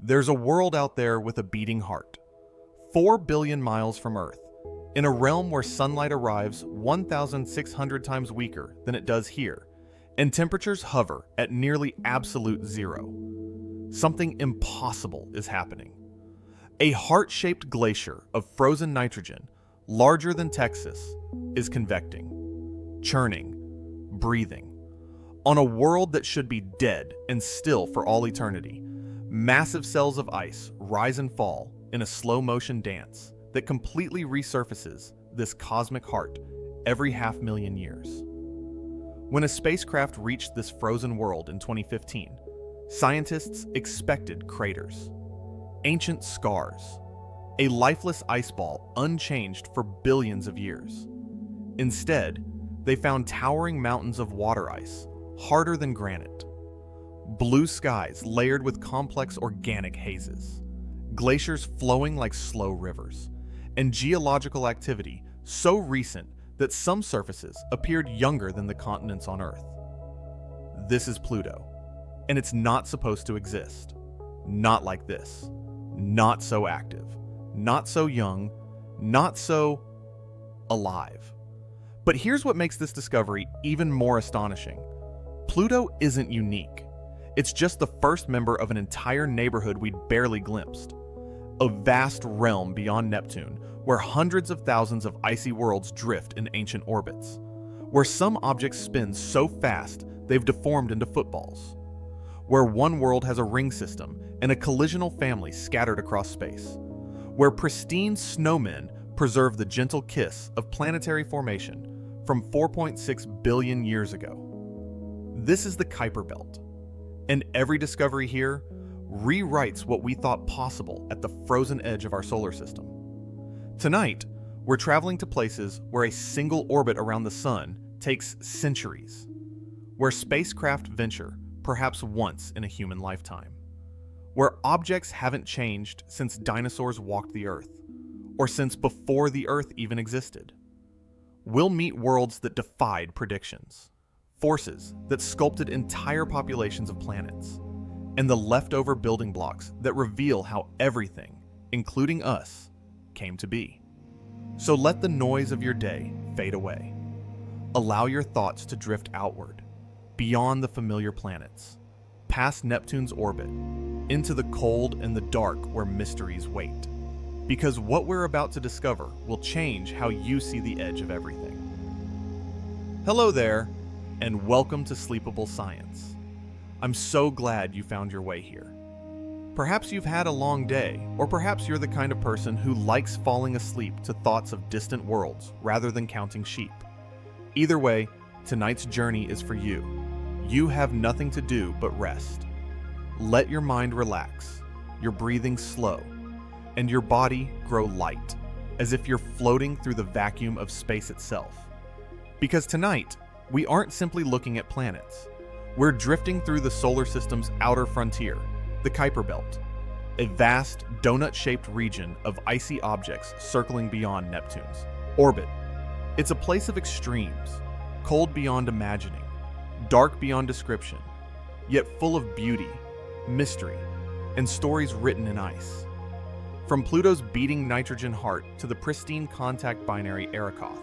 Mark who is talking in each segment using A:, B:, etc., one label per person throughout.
A: There's a world out there with a beating heart, 4 billion miles from Earth, in a realm where sunlight arrives 1,600 times weaker than it does here, and temperatures hover at nearly absolute zero. Something impossible is happening. A heart-shaped glacier of frozen nitrogen, larger than Texas, is convecting, churning, breathing. On a world that should be dead and still for all eternity, massive cells of ice rise and fall in a slow-motion dance that completely resurfaces this cosmic heart every 500,000 years. When a spacecraft reached this frozen world in 2015, scientists expected craters, ancient scars, a lifeless ice ball unchanged for billions of years. Instead, they found towering mountains of water ice, harder than granite, blue skies layered with complex organic hazes, glaciers flowing like slow rivers, and geological activity so recent that some surfaces appeared younger than the continents on Earth. This is Pluto, and it's not supposed to exist. Not like this. Not so active. Not so young. Not so alive. But here's what makes this discovery even more astonishing. Pluto isn't unique. It's just the first member of an entire neighborhood we'd barely glimpsed. A vast realm beyond Neptune, where hundreds of thousands of icy worlds drift in ancient orbits, where some objects spin so fast they've deformed into footballs, where one world has a ring system and a collisional family scattered across space, where pristine snowmen preserve the gentle kiss of planetary formation from 4.6 billion years ago. This is the Kuiper Belt, and every discovery here rewrites what we thought possible at the frozen edge of our solar system. Tonight, we're traveling to places where a single orbit around the sun takes centuries, where spacecraft venture perhaps once in a human lifetime, where objects haven't changed since dinosaurs walked the Earth, or since before the Earth even existed. We'll meet worlds that defied predictions, forces that sculpted entire populations of planets, and the leftover building blocks that reveal how everything, including us, came to be. So let the noise of your day fade away. Allow your thoughts to drift outward, beyond the familiar planets, past Neptune's orbit, into the cold and the dark where mysteries wait. Because what we're about to discover will change how you see the edge of everything. Hello there, and welcome to Sleepable Science. I'm so glad you found your way here. Perhaps you've had a long day, or perhaps you're the kind of person who likes falling asleep to thoughts of distant worlds rather than counting sheep. Either way, tonight's journey is for you. You have nothing to do but rest. Let your mind relax, your breathing slow, and your body grow light, as if you're floating through the vacuum of space itself. Because tonight, we aren't simply looking at planets. We're drifting through the solar system's outer frontier, the Kuiper Belt, a vast, donut-shaped region of icy objects circling beyond Neptune's orbit. It's a place of extremes, cold beyond imagining, dark beyond description, yet full of beauty, mystery, and stories written in ice. From Pluto's beating nitrogen heart to the pristine contact binary Arrokoth,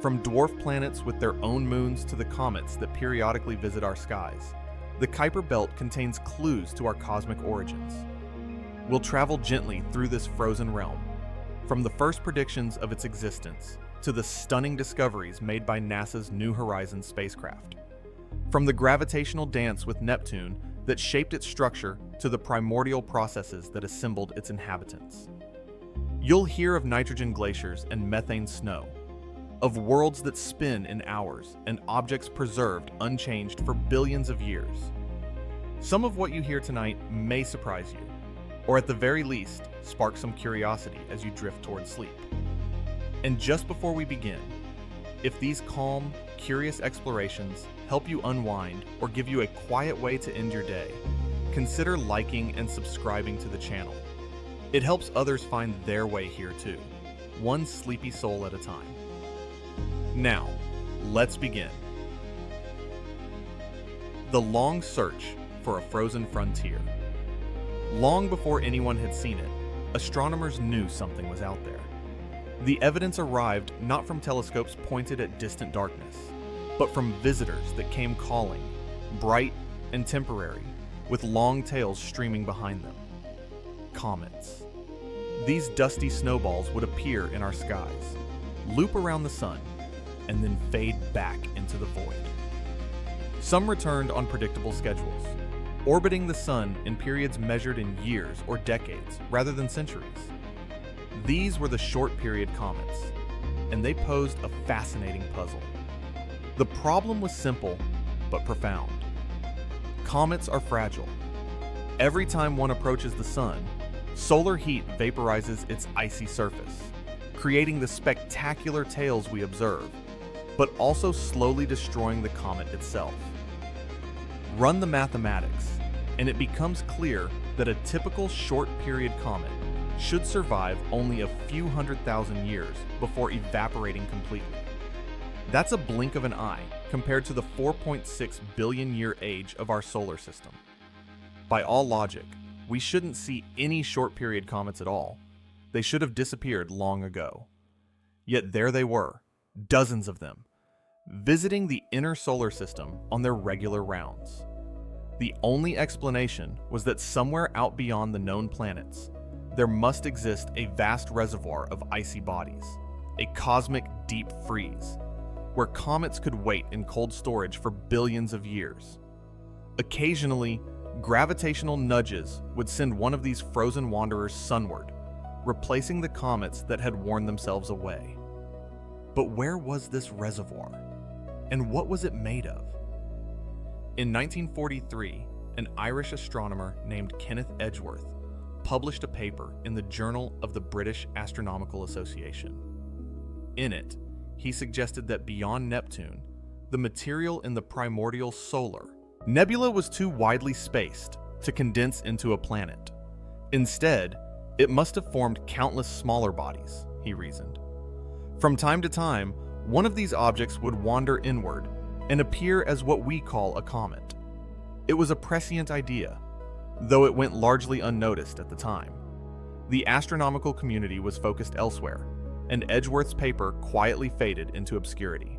A: from dwarf planets with their own moons to the comets that periodically visit our skies, the Kuiper Belt contains clues to our cosmic origins. We'll travel gently through this frozen realm, from the first predictions of its existence to the stunning discoveries made by NASA's New Horizons spacecraft, from the gravitational dance with Neptune that shaped its structure to the primordial processes that assembled its inhabitants. You'll hear of nitrogen glaciers and methane snow, of worlds that spin in hours and objects preserved unchanged for billions of years. Some of what you hear tonight may surprise you, or at the very least, spark some curiosity as you drift towards sleep. And just before we begin, if these calm, curious explorations help you unwind or give you a quiet way to end your day, consider liking and subscribing to the channel. It helps others find their way here too, one sleepy soul at a time. Now, let's begin. The long search for a frozen frontier. Long before anyone had seen it, astronomers knew something was out there. The evidence arrived not from telescopes pointed at distant darkness, but from visitors that came calling, bright and temporary, with long tails streaming behind them. Comets. These dusty snowballs would appear in our skies, loop around the sun, and then fade back into the void. Some returned on predictable schedules, orbiting the sun in periods measured in years or decades rather than centuries. These were the short-period comets, and they posed a fascinating puzzle. The problem was simple but profound. Comets are fragile. Every time one approaches the sun, solar heat vaporizes its icy surface, creating the spectacular tails we observe, but also slowly destroying the comet itself. Run the mathematics, and it becomes clear that a typical short-period comet should survive only a few 100,000 years before evaporating completely. That's a blink of an eye compared to the 4.6 billion year age of our solar system. By all logic, we shouldn't see any short-period comets at all. They should have disappeared long ago. Yet there they were, dozens of them, visiting the inner solar system on their regular rounds. The only explanation was that somewhere out beyond the known planets, there must exist a vast reservoir of icy bodies, a cosmic deep freeze, where comets could wait in cold storage for billions of years. Occasionally, gravitational nudges would send one of these frozen wanderers sunward, replacing the comets that had worn themselves away. But where was this reservoir? And what was it made of? In 1943, an Irish astronomer named Kenneth Edgeworth published a paper in the Journal of the British Astronomical Association. In it, he suggested that beyond Neptune, the material in the primordial solar nebula was too widely spaced to condense into a planet. Instead, it must have formed countless smaller bodies, he reasoned. From time to time, one of these objects would wander inward and appear as what we call a comet. It was a prescient idea, though it went largely unnoticed at the time. The astronomical community was focused elsewhere, and Edgeworth's paper quietly faded into obscurity.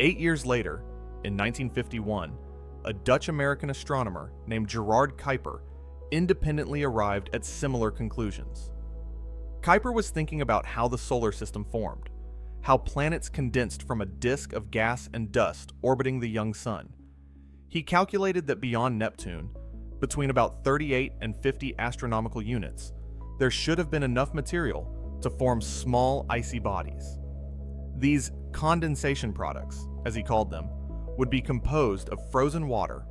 A: 8 years later, in 1951, a Dutch-American astronomer named Gerard Kuiper independently arrived at similar conclusions. Kuiper was thinking about how the solar system formed, how planets condensed from a disk of gas and dust orbiting the young sun. He calculated that beyond Neptune, between about 38 and 50 astronomical units, there should have been enough material to form small icy bodies. These condensation products, as he called them, would be composed of frozen water,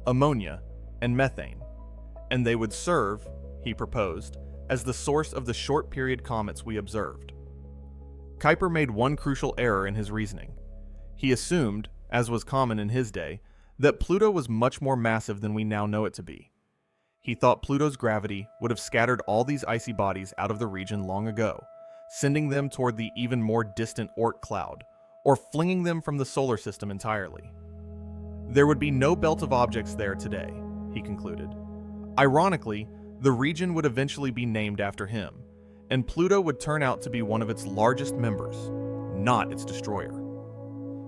A: ammonia, and methane, and they would serve, he proposed, as the source of the short-period comets we observed. Kuiper made one crucial error in his reasoning. He assumed, as was common in his day, that Pluto was much more massive than we now know it to be. He thought Pluto's gravity would have scattered all these icy bodies out of the region long ago, sending them toward the even more distant Oort cloud, or flinging them from the solar system entirely. There would be no belt of objects there today, he concluded. Ironically, the region would eventually be named after him, and Pluto would turn out to be one of its largest members, not its destroyer.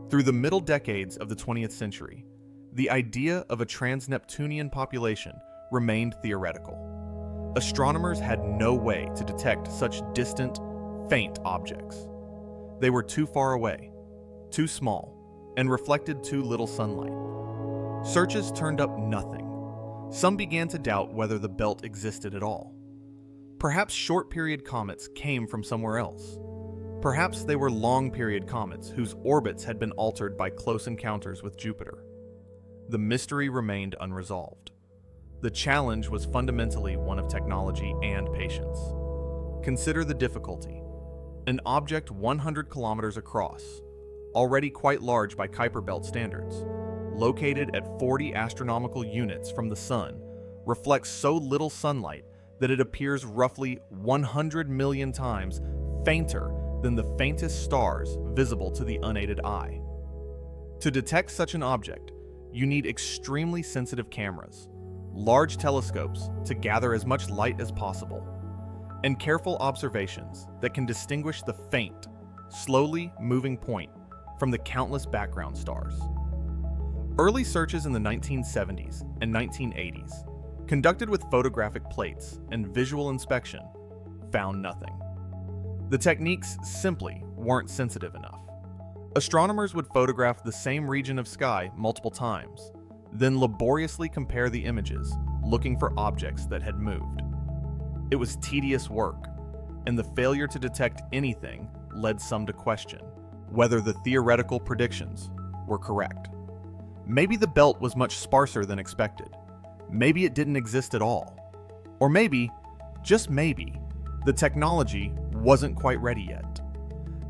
A: Through the middle decades of the 20th century, the idea of a trans-Neptunian population remained theoretical. Astronomers had no way to detect such distant, faint objects. They were too far away, too small, and reflected too little sunlight. Searches turned up nothing. Some began to doubt whether the belt existed at all. Perhaps short-period comets came from somewhere else. Perhaps they were long-period comets whose orbits had been altered by close encounters with Jupiter. The mystery remained unresolved. The challenge was fundamentally one of technology and patience. Consider the difficulty. An object 100 kilometers across, already quite large by Kuiper Belt standards, located at 40 astronomical units from the Sun, reflects so little sunlight that it appears roughly 100 million times fainter than the faintest stars visible to the unaided eye. To detect such an object, you need extremely sensitive cameras, large telescopes to gather as much light as possible, and careful observations that can distinguish the faint, slowly moving point from the countless background stars. Early searches in the 1970s and 1980s, conducted with photographic plates and visual inspection, found nothing. The techniques simply weren't sensitive enough. Astronomers would photograph the same region of sky multiple times, then laboriously compare the images, looking for objects that had moved. It was tedious work, and the failure to detect anything led some to question whether the theoretical predictions were correct. Maybe the belt was much sparser than expected. Maybe it didn't exist at all. Or maybe, just maybe, the technology wasn't quite ready yet.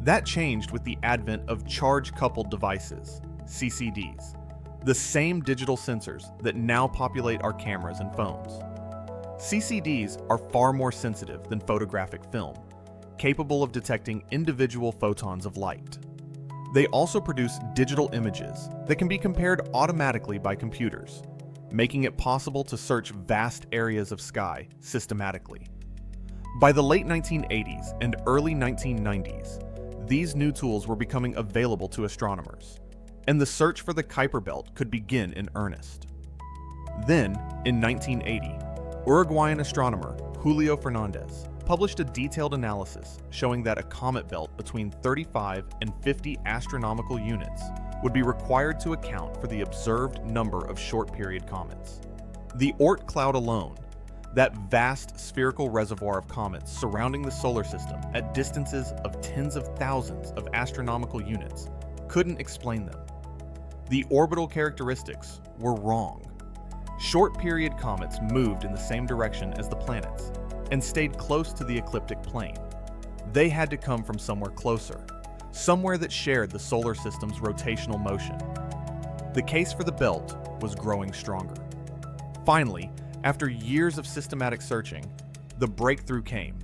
A: That changed with the advent of charge-coupled devices, CCDs, the same digital sensors that now populate our cameras and phones. CCDs are far more sensitive than photographic film, capable of detecting individual photons of light. They also produce digital images that can be compared automatically by computers, making it possible to search vast areas of sky systematically. By the late 1980s and early 1990s, these new tools were becoming available to astronomers, and the search for the Kuiper Belt could begin in earnest. Then, in 1980, Uruguayan astronomer Julio Fernandez published a detailed analysis showing that a comet belt between 35 and 50 astronomical units would be required to account for the observed number of short-period comets. The Oort cloud alone, that vast spherical reservoir of comets surrounding the solar system at distances of tens of thousands of astronomical units, couldn't explain them. The orbital characteristics were wrong. Short-period comets moved in the same direction as the planets and stayed close to the ecliptic plane. They had to come from somewhere closer, somewhere that shared the solar system's rotational motion. The case for the belt was growing stronger. Finally, after years of systematic searching, the breakthrough came.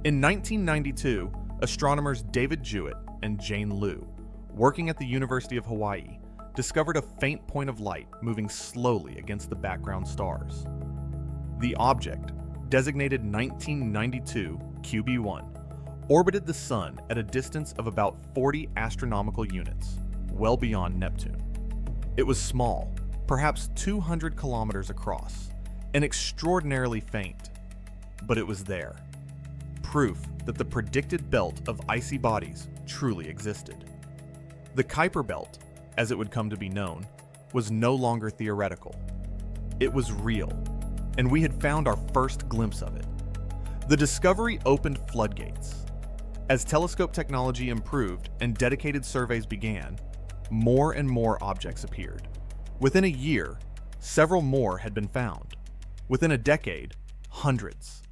A: In 1992, astronomers David Jewett and Jane Liu, working at the University of Hawaii, discovered a faint point of light moving slowly against the background stars. The object, designated 1992 QB1, orbited the Sun at a distance of about 40 astronomical units, well beyond Neptune. It was small, perhaps 200 kilometers across, and extraordinarily faint, but it was there. Proof that the predicted belt of icy bodies truly existed. The Kuiper Belt, as it would come to be known, was no longer theoretical. It was real, and we had found our first glimpse of it. The discovery opened floodgates. As telescope technology improved and dedicated surveys began, more and more objects appeared. Within a year, several more had been found. Within a decade, hundreds.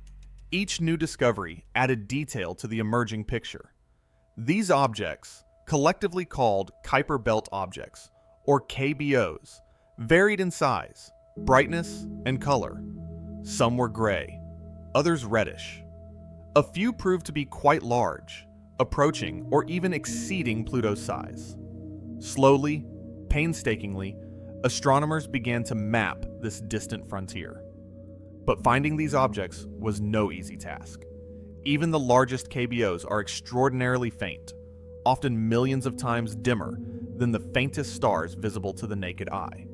A: Each new discovery added detail to the emerging picture. These objects, collectively called Kuiper Belt objects, or KBOs, varied in size, brightness, and color. Some were gray, others reddish. A few proved to be quite large, approaching or even exceeding Pluto's size. Slowly, painstakingly, astronomers began to map this distant frontier. But finding these objects was no easy task. Even the largest KBOs are extraordinarily faint, often millions of times dimmer than the faintest stars visible to the naked eye.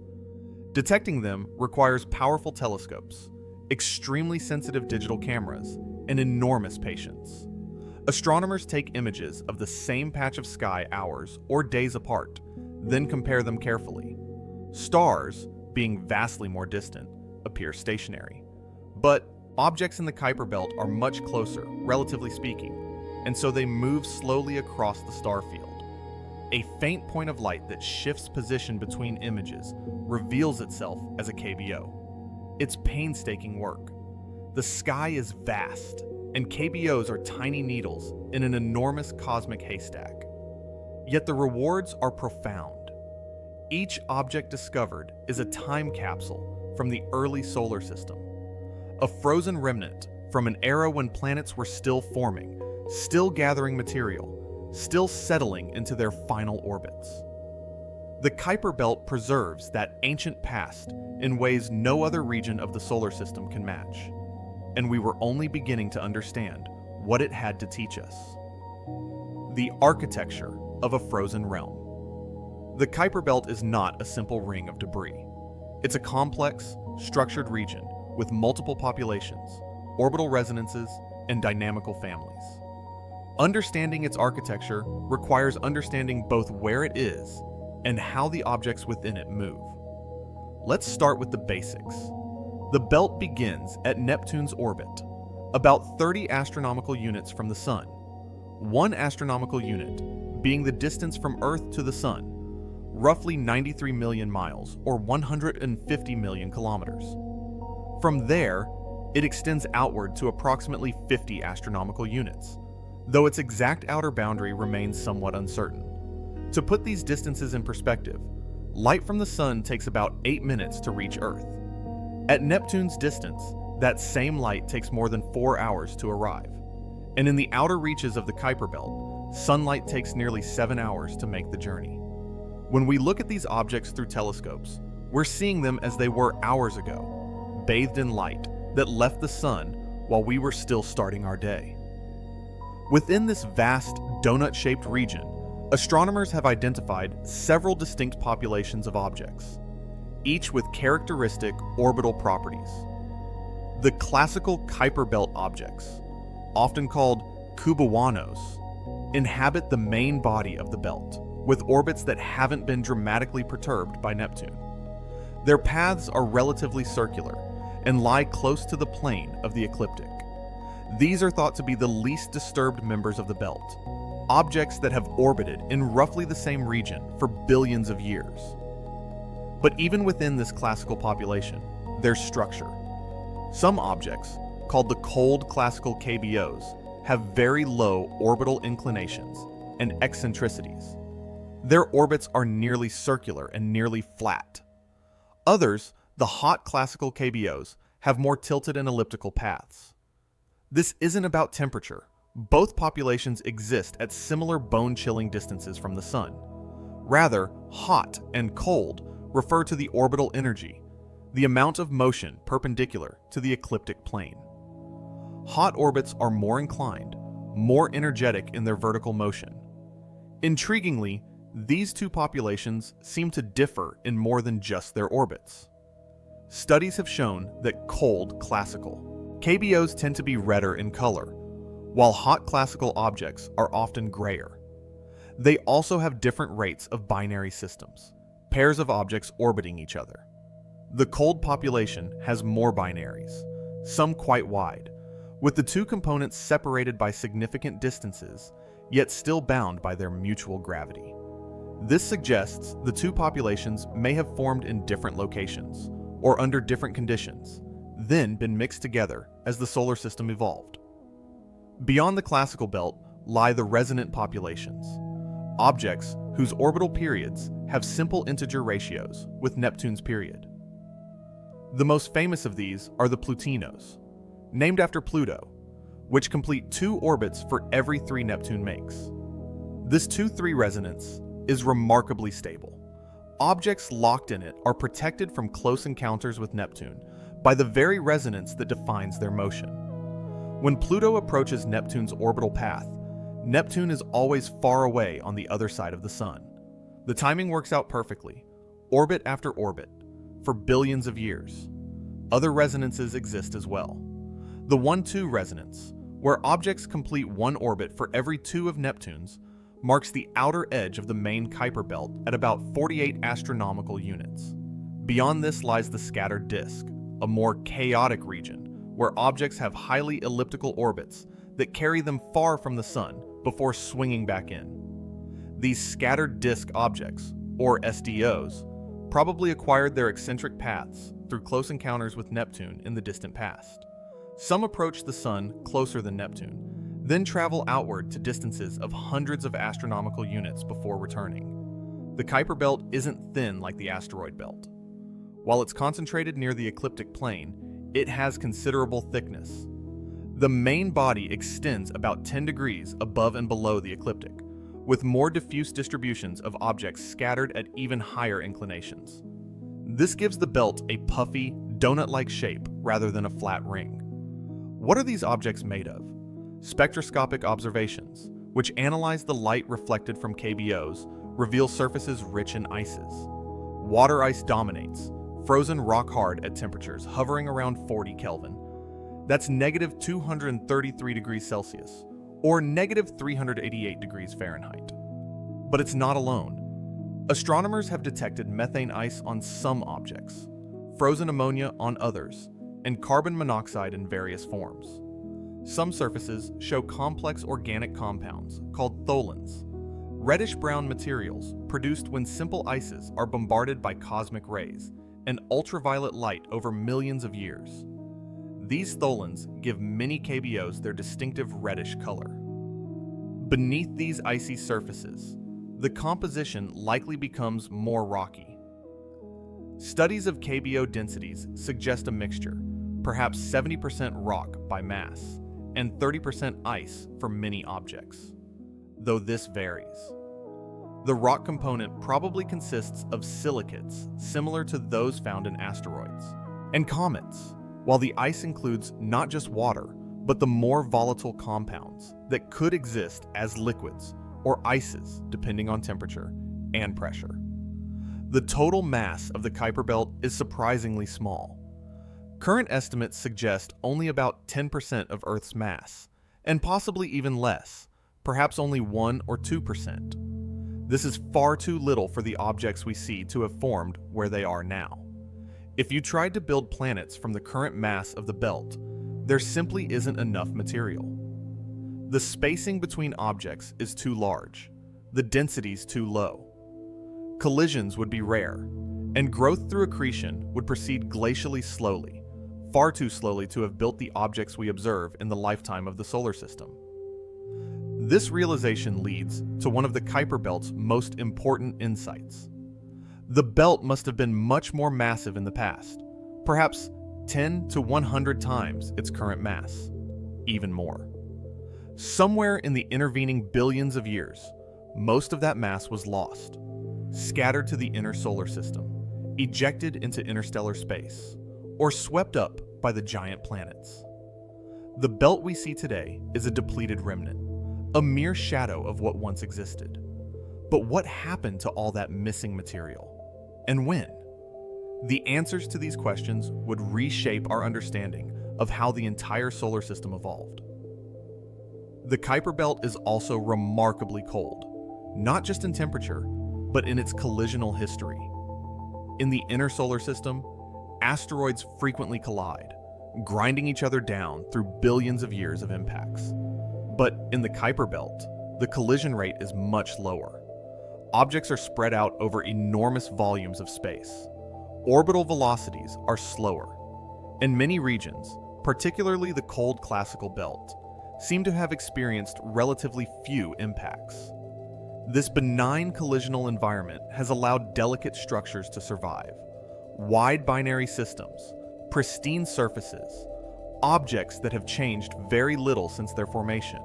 A: Detecting them requires powerful telescopes, extremely sensitive digital cameras, and enormous patience. Astronomers take images of the same patch of sky hours or days apart, then compare them carefully. Stars, being vastly more distant, appear stationary. But objects in the Kuiper Belt are much closer, relatively speaking, and so they move slowly across the star field. A faint point of light that shifts position between images reveals itself as a KBO. It's painstaking work. The sky is vast, and KBOs are tiny needles in an enormous cosmic haystack. Yet the rewards are profound. Each object discovered is a time capsule from the early solar system, a frozen remnant from an era when planets were still forming, still gathering material, still settling into their final orbits. The Kuiper Belt preserves that ancient past in ways no other region of the solar system can match, and we were only beginning to understand what it had to teach us. The architecture of a frozen realm. The Kuiper Belt is not a simple ring of debris. It's a complex, structured region with multiple populations, orbital resonances, and dynamical families. Understanding its architecture requires understanding both where it is and how the objects within it move. Let's start with the basics. The belt begins at Neptune's orbit, about 30 astronomical units from the Sun. 1 astronomical unit being the distance from Earth to the Sun, roughly 93 million miles or 150 million kilometers. From there, it extends outward to approximately 50 astronomical units, though its exact outer boundary remains somewhat uncertain. To put these distances in perspective, light from the Sun takes about 8 minutes to reach Earth. At Neptune's distance, that same light takes more than 4 hours to arrive. And in the outer reaches of the Kuiper Belt, sunlight takes nearly 7 hours to make the journey. When we look at these objects through telescopes, we're seeing them as they were hours ago, bathed in light that left the Sun while we were still starting our day. Within this vast, donut-shaped region, astronomers have identified several distinct populations of objects, each with characteristic orbital properties. The classical Kuiper Belt objects, often called kubawanos, inhabit the main body of the belt, with orbits that haven't been dramatically perturbed by Neptune. Their paths are relatively circular and lie close to the plane of the ecliptic. These are thought to be the least disturbed members of the belt, objects that have orbited in roughly the same region for billions of years. But even within this classical population, there's structure. Some objects, called the cold classical KBOs, have very low orbital inclinations and eccentricities. Their orbits are nearly circular and nearly flat. Others, the hot classical KBOs, have more tilted and elliptical paths. This isn't about temperature. Both populations exist at similar bone-chilling distances from the Sun. Rather, hot and cold refer to the orbital energy, the amount of motion perpendicular to the ecliptic plane. Hot orbits are more inclined, more energetic in their vertical motion. Intriguingly, these two populations seem to differ in more than just their orbits. Studies have shown that cold classical KBOs tend to be redder in color, while hot classical objects are often grayer. They also have different rates of binary systems, pairs of objects orbiting each other. The cold population has more binaries, some quite wide, with the two components separated by significant distances, yet still bound by their mutual gravity. This suggests the two populations may have formed in different locations, or under different conditions, then been mixed together as the solar system evolved. Beyond the classical belt lie the resonant populations, objects whose orbital periods have simple integer ratios with Neptune's period. The most famous of these are the Plutinos, named after Pluto, which complete 2 orbits for every 3 Neptune makes. This 2-3 resonance is remarkably stable. Objects locked in it are protected from close encounters with Neptune by the very resonance that defines their motion. When Pluto approaches Neptune's orbital path, Neptune is always far away on the other side of the Sun. The timing works out perfectly, orbit after orbit, for billions of years. Other resonances exist as well. The 1-2 resonance, where objects complete 1 orbit for every 2 of Neptune's, marks the outer edge of the main Kuiper Belt at about 48 astronomical units. Beyond this lies the scattered disk, a more chaotic region where objects have highly elliptical orbits that carry them far from the Sun before swinging back in. These scattered disk objects, or SDOs, probably acquired their eccentric paths through close encounters with Neptune in the distant past. Some approach the Sun closer than Neptune, then travel outward to distances of hundreds of astronomical units before returning. The Kuiper Belt isn't thin like the asteroid belt. While it's concentrated near the ecliptic plane, it has considerable thickness. The main body extends about 10 degrees above and below the ecliptic, with more diffuse distributions of objects scattered at even higher inclinations. This gives the belt a puffy, donut-like shape rather than a flat ring. What are these objects made of? Spectroscopic observations, which analyze the light reflected from KBOs, reveal surfaces rich in ices. Water ice dominates, frozen rock hard at temperatures hovering around 40 Kelvin. That's negative 233 degrees Celsius, or negative 388 degrees Fahrenheit. But it's not alone. Astronomers have detected methane ice on some objects, frozen ammonia on others, and carbon monoxide in various forms. Some surfaces show complex organic compounds called tholins, reddish-brown materials produced when simple ices are bombarded by cosmic rays and ultraviolet light over millions of years. These tholins give many KBOs their distinctive reddish color. Beneath these icy surfaces, the composition likely becomes more rocky. Studies of KBO densities suggest a mixture, perhaps 70% rock by mass, and 30% ice for many objects, though this varies. The rock component probably consists of silicates similar to those found in asteroids and comets, while the ice includes not just water, but the more volatile compounds that could exist as liquids or ices depending on temperature and pressure. The total mass of the Kuiper Belt is surprisingly small. Current estimates suggest only about 10% of Earth's mass, and possibly even less, perhaps only 1 or 2%. This is far too little for the objects we see to have formed where they are now. If you tried to build planets from the current mass of the belt, there simply isn't enough material. The spacing between objects is too large, the densities too low. Collisions would be rare, and growth through accretion would proceed glacially slowly, far too slowly to have built the objects we observe in the lifetime of the solar system. This realization leads to one of the Kuiper Belt's most important insights. The belt must have been much more massive in the past, perhaps 10 to 100 times its current mass, even more. Somewhere in the intervening billions of years, most of that mass was lost, scattered to the inner solar system, ejected into interstellar space, or swept up by the giant planets. The belt we see today is a depleted remnant, a mere shadow of what once existed. But what happened to all that missing material? And when? The answers to these questions would reshape our understanding of how the entire solar system evolved. The Kuiper Belt is also remarkably cold, not just in temperature, but in its collisional history. In the inner solar system, asteroids frequently collide, grinding each other down through billions of years of impacts. But in the Kuiper Belt, the collision rate is much lower. Objects are spread out over enormous volumes of space. Orbital velocities are slower, and many regions, particularly the cold classical belt, seem to have experienced relatively few impacts. This benign collisional environment has allowed delicate structures to survive, wide binary systems, pristine surfaces, objects that have changed very little since their formation.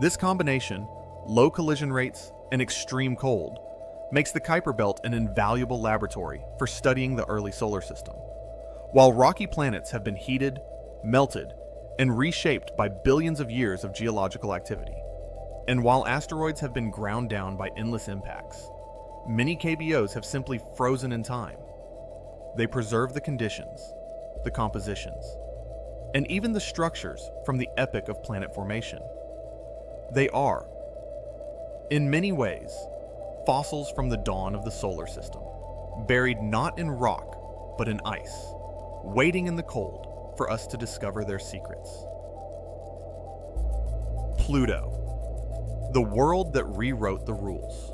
A: This combination, low collision rates and extreme cold, makes the Kuiper Belt an invaluable laboratory for studying the early solar system. While rocky planets have been heated, melted, and reshaped by billions of years of geological activity, and while asteroids have been ground down by endless impacts, many KBOs have simply frozen in time. They preserve the conditions, the compositions, and even the structures from the epoch of planet formation. They are, in many ways, fossils from the dawn of the solar system, buried not in rock, but in ice, waiting in the cold for us to discover their secrets. Pluto, the world that rewrote the rules.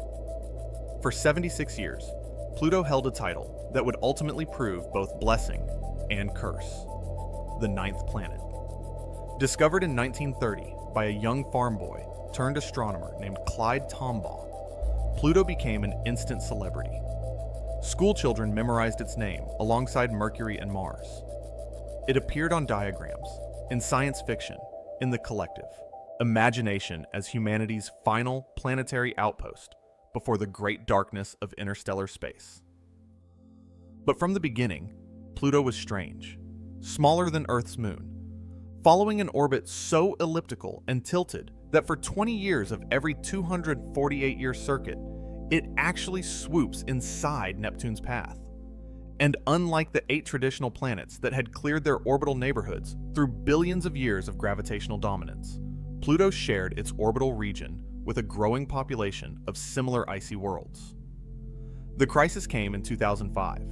A: For 76 years, Pluto held a title that would ultimately prove both blessing and curse: the ninth planet. Discovered in 1930 by a young farm boy turned astronomer named Clyde Tombaugh, Pluto became an instant celebrity. School children memorized its name alongside Mercury and Mars. It appeared on diagrams, in science fiction, in the collective. imagination as humanity's final planetary outpost before the great darkness of interstellar space. But from the beginning, Pluto was strange, smaller than Earth's moon, following an orbit so elliptical and tilted that for 20 years of every 248-year circuit, it actually swoops inside Neptune's path. And unlike the 8 traditional planets that had cleared their orbital neighborhoods through billions of years of gravitational dominance, Pluto shared its orbital region with a growing population of similar icy worlds. The crisis came in 2005.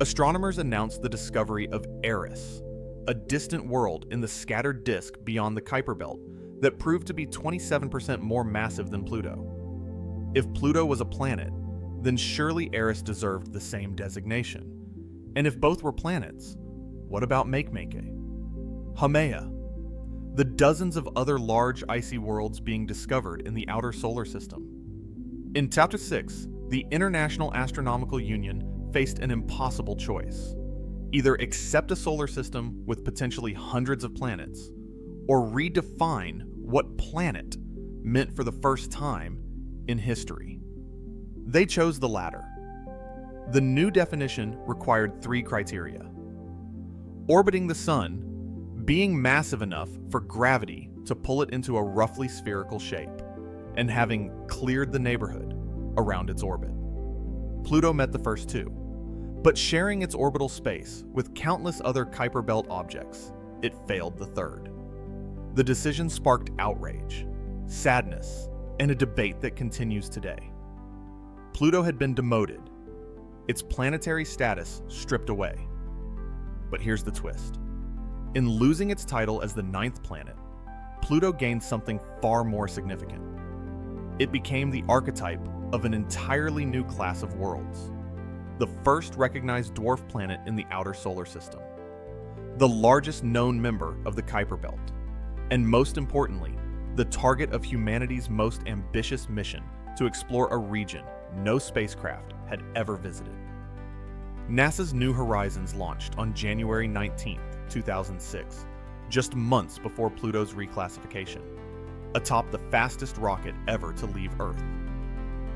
A: Astronomers announced the discovery of Eris, a distant world in the scattered disk beyond the Kuiper Belt that proved to be 27% more massive than Pluto. If Pluto was a planet, then surely Eris deserved the same designation. And if both were planets, what about Makemake, Haumea, the dozens of other large icy worlds being discovered in the outer solar system? In Chapter 6, the International Astronomical Union faced an impossible choice. Either accept a solar system with potentially hundreds of planets, or redefine what planet meant for the first time in history. They chose the latter. The new definition required 3 criteria: orbiting the Sun, being massive enough for gravity to pull it into a roughly spherical shape, and having cleared the neighborhood around its orbit. Pluto met the first 2, but sharing its orbital space with countless other Kuiper Belt objects, it failed the third. The decision sparked outrage, sadness, and a debate that continues today. Pluto had been demoted, its planetary status stripped away. But here's the twist. In losing its title as the 9th planet, Pluto gained something far more significant. It became the archetype of an entirely new class of worlds, the first recognized dwarf planet in the outer solar system, the largest known member of the Kuiper Belt, and most importantly, the target of humanity's most ambitious mission to explore a region no spacecraft had ever visited. NASA's New Horizons launched on January 19, 2006, just months before Pluto's reclassification, atop the fastest rocket ever to leave Earth.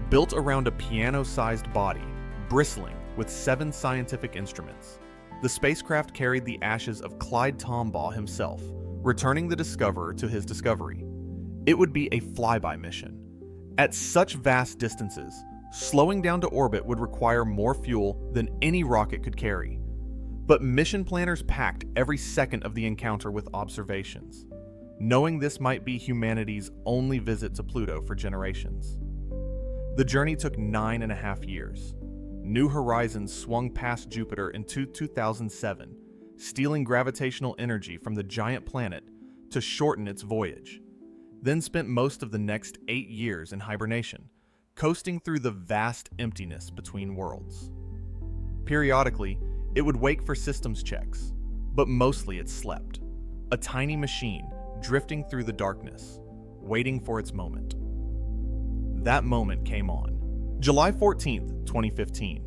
A: Built around a piano-sized body, bristling with 7 scientific instruments, the spacecraft carried the ashes of Clyde Tombaugh himself, returning the discoverer to his discovery. It would be a flyby mission. At such vast distances, slowing down to orbit would require more fuel than any rocket could carry. But mission planners packed every second of the encounter with observations, knowing this might be humanity's only visit to Pluto for generations. The journey took 9.5 years. New Horizons swung past Jupiter in 2007, stealing gravitational energy from the giant planet to shorten its voyage, then spent most of the next 8 years in hibernation, coasting through the vast emptiness between worlds. Periodically, it would wake for systems checks, but mostly it slept, a tiny machine drifting through the darkness, waiting for its moment. That moment came on July 14, 2015.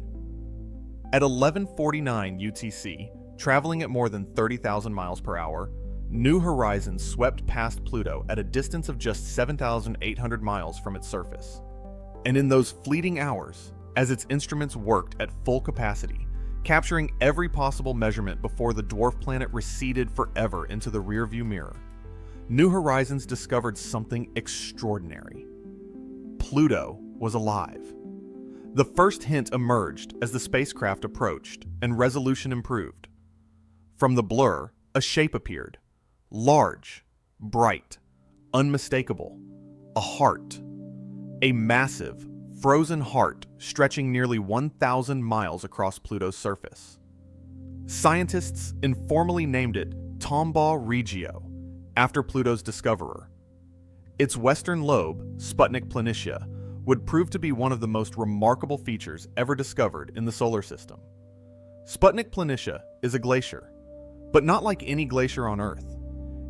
A: At 11:49 UTC, traveling at more than 30,000 miles per hour, New Horizons swept past Pluto at a distance of just 7,800 miles from its surface. And in those fleeting hours, as its instruments worked at full capacity, capturing every possible measurement before the dwarf planet receded forever into the rearview mirror, New Horizons discovered something extraordinary. Pluto was alive. The first hint emerged as the spacecraft approached and resolution improved. From the blur, a shape appeared. Large, bright, unmistakable. A heart. A massive, frozen heart stretching nearly 1,000 miles across Pluto's surface. Scientists informally named it Tombaugh Regio, after Pluto's discoverer. Its western lobe, Sputnik Planitia, would prove to be one of the most remarkable features ever discovered in the solar system. Sputnik Planitia is a glacier, but not like any glacier on Earth.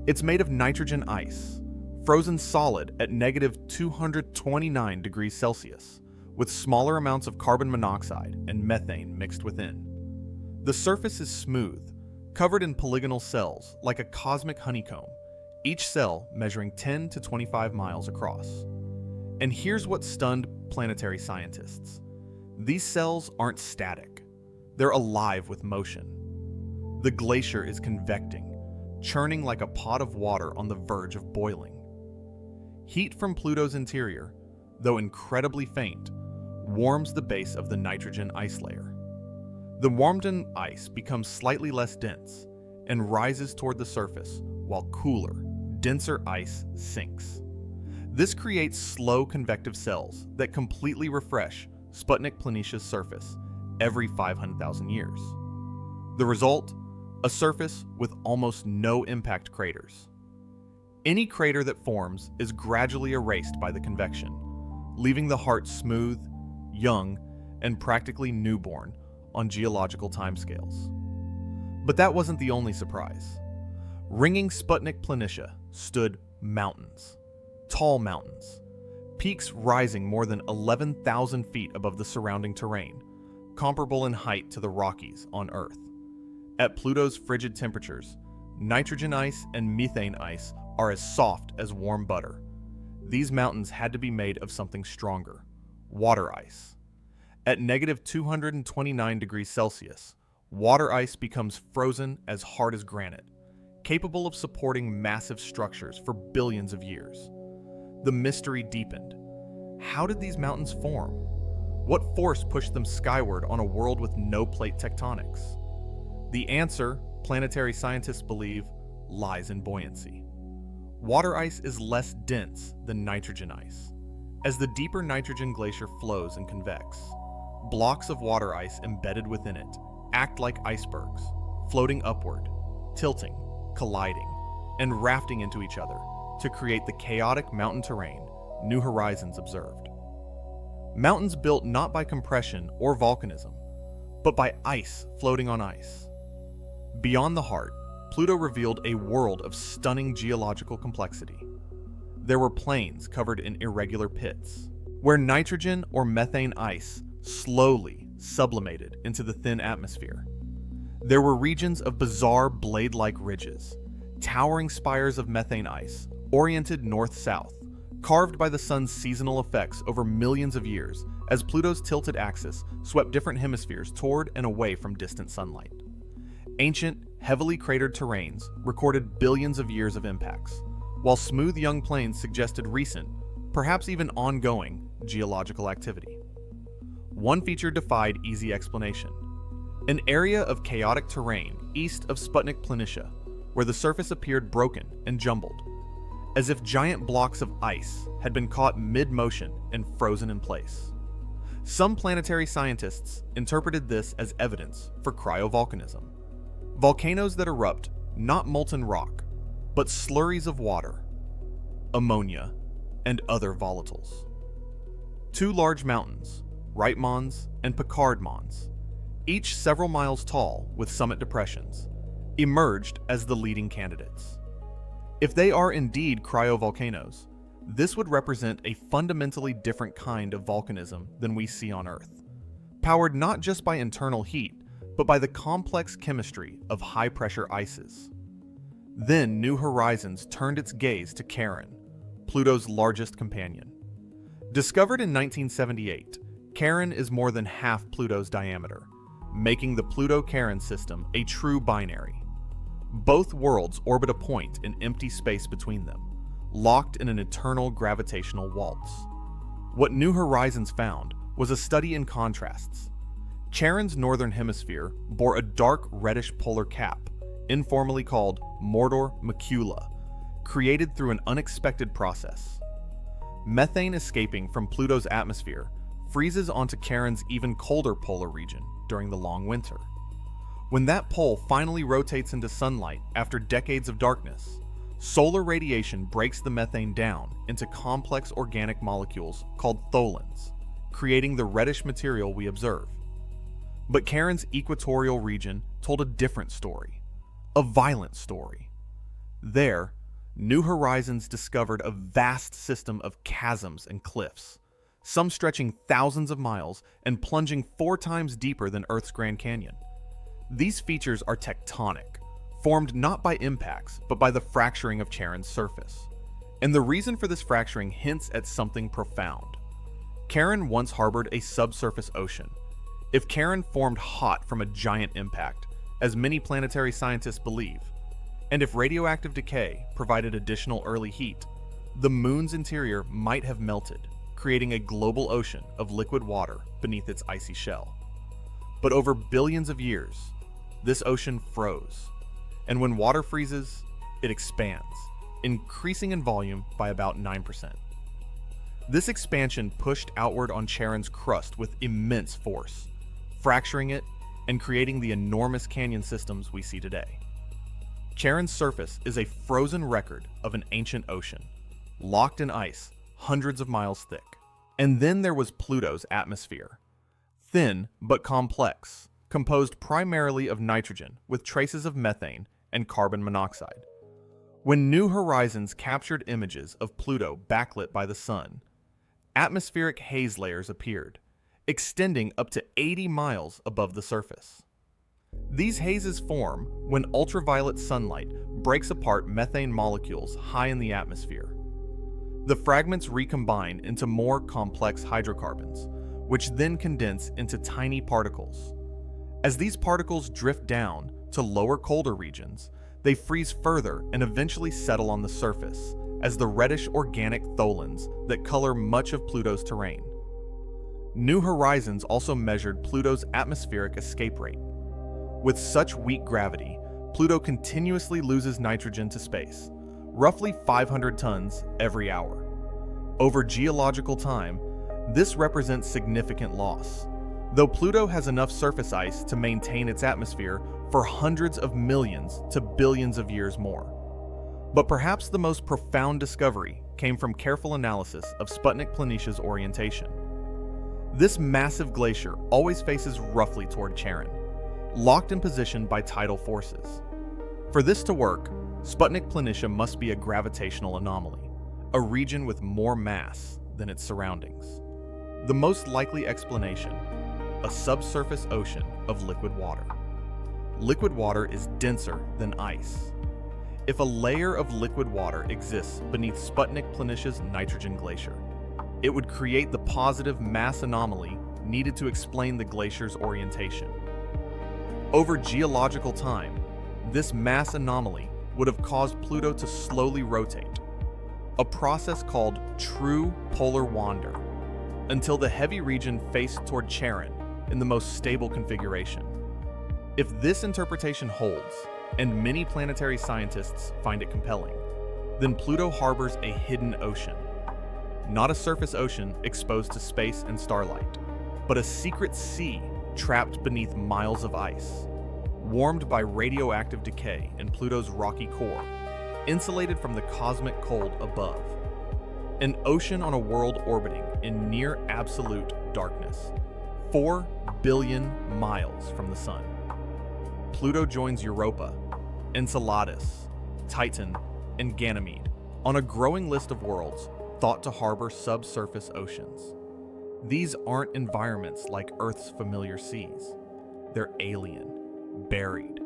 A: It's made of nitrogen ice, frozen solid at -229 degrees Celsius, with smaller amounts of carbon monoxide and methane mixed within. The surface is smooth, covered in polygonal cells like a cosmic honeycomb, each cell measuring 10 to 25 miles across. And here's what stunned planetary scientists. These cells aren't static. They're alive with motion. The glacier is convecting, churning like a pot of water on the verge of boiling. Heat from Pluto's interior, though incredibly faint, warms the base of the nitrogen ice layer. The warmed-in ice becomes slightly less dense and rises toward the surface, while cooler, denser ice sinks. This creates slow convective cells that completely refresh Sputnik Planitia's surface every 500,000 years. The result? A surface with almost no impact craters. Any crater that forms is gradually erased by the convection, leaving the heart smooth, young, and practically newborn on geological timescales. But that wasn't the only surprise. Ringing Sputnik Planitia stood mountains. Tall mountains. Peaks rising more than 11,000 feet above the surrounding terrain, comparable in height to the Rockies on Earth. At Pluto's frigid temperatures, nitrogen ice and methane ice are as soft as warm butter. These mountains had to be made of something stronger, water ice. At negative 229 degrees Celsius, water ice becomes frozen as hard as granite, capable of supporting massive structures for billions of years. The mystery deepened. How did these mountains form? What force pushed them skyward on a world with no plate tectonics? The answer, planetary scientists believe, lies in buoyancy. Water ice is less dense than nitrogen ice. As the deeper nitrogen glacier flows and convects, blocks of water ice embedded within it act like icebergs, floating upward, tilting, colliding, and rafting into each other to create the chaotic mountain terrain New Horizons observed. Mountains built not by compression or volcanism, but by ice floating on ice. Beyond the heart, Pluto revealed a world of stunning geological complexity. There were plains covered in irregular pits, where nitrogen or methane ice slowly sublimated into the thin atmosphere. There were regions of bizarre blade-like ridges, towering spires of methane ice, oriented north-south, carved by the sun's seasonal effects over millions of years as Pluto's tilted axis swept different hemispheres toward and away from distant sunlight. Ancient, heavily cratered terrains recorded billions of years of impacts, while smooth young plains suggested recent, perhaps even ongoing, geological activity. One feature defied easy explanation. An area of chaotic terrain east of Sputnik Planitia, where the surface appeared broken and jumbled, as if giant blocks of ice had been caught mid-motion and frozen in place. Some planetary scientists interpreted this as evidence for cryovolcanism. Volcanoes that erupt not molten rock, but slurries of water, ammonia, and other volatiles. Two large mountains, Wright Mons and Picard Mons, each several miles tall with summit depressions, emerged as the leading candidates. If they are indeed cryovolcanoes, this would represent a fundamentally different kind of volcanism than we see on Earth, powered not just by internal heat, but by the complex chemistry of high-pressure ices. Then New Horizons turned its gaze to Charon, Pluto's largest companion. Discovered in 1978, Charon is more than half Pluto's diameter, making the Pluto-Charon system a true binary. Both worlds orbit a point in empty space between them, locked in an eternal gravitational waltz. What New Horizons found was a study in contrasts. Charon's northern hemisphere bore a dark reddish polar cap, informally called Mordor Macula, created through an unexpected process. Methane escaping from Pluto's atmosphere freezes onto Charon's even colder polar region during the long winter. When that pole finally rotates into sunlight after decades of darkness, solar radiation breaks the methane down into complex organic molecules called tholins, creating the reddish material we observe. But Charon's equatorial region told a different story, a violent story. There, New Horizons discovered a vast system of chasms and cliffs, some stretching thousands of miles and plunging 4 times deeper than Earth's Grand Canyon. These features are tectonic, formed not by impacts, but by the fracturing of Charon's surface. And the reason for this fracturing hints at something profound. Charon once harbored a subsurface ocean. If Charon formed hot from a giant impact, as many planetary scientists believe, and if radioactive decay provided additional early heat, the moon's interior might have melted, creating a global ocean of liquid water beneath its icy shell. But over billions of years, this ocean froze, and when water freezes, it expands, increasing in volume by about 9%. This expansion pushed outward on Charon's crust with immense force, fracturing it and creating the enormous canyon systems we see today. Charon's surface is a frozen record of an ancient ocean, locked in ice hundreds of miles thick. And then there was Pluto's atmosphere. Thin but complex, composed primarily of nitrogen with traces of methane and carbon monoxide. When New Horizons captured images of Pluto backlit by the sun, atmospheric haze layers appeared, extending up to 80 miles above the surface. These hazes form when ultraviolet sunlight breaks apart methane molecules high in the atmosphere. The fragments recombine into more complex hydrocarbons, which then condense into tiny particles. As these particles drift down to lower, colder regions, they freeze further and eventually settle on the surface as the reddish organic tholins that color much of Pluto's terrain. New Horizons also measured Pluto's atmospheric escape rate. With such weak gravity, Pluto continuously loses nitrogen to space, roughly 500 tons every hour. Over geological time, this represents significant loss, though Pluto has enough surface ice to maintain its atmosphere for hundreds of millions to billions of years more. But perhaps the most profound discovery came from careful analysis of Sputnik Planitia's orientation. This massive glacier always faces roughly toward Charon, locked in position by tidal forces. For this to work, Sputnik Planitia must be a gravitational anomaly, a region with more mass than its surroundings. The most likely explanation: a subsurface ocean of liquid water. Liquid water is denser than ice. If a layer of liquid water exists beneath Sputnik Planitia's nitrogen glacier, it would create the positive mass anomaly needed to explain the glacier's orientation. Over geological time, this mass anomaly would have caused Pluto to slowly rotate, a process called true polar wander, until the heavy region faced toward Charon in the most stable configuration. If this interpretation holds, and many planetary scientists find it compelling, then Pluto harbors a hidden ocean. Not a surface ocean exposed to space and starlight, but a secret sea trapped beneath miles of ice, warmed by radioactive decay in Pluto's rocky core, insulated from the cosmic cold above. An ocean on a world orbiting in near absolute darkness, 4 billion miles from the sun. Pluto joins Europa, Enceladus, Titan, and Ganymede on a growing list of worlds thought to harbor subsurface oceans. These aren't environments like Earth's familiar seas. They're alien, buried,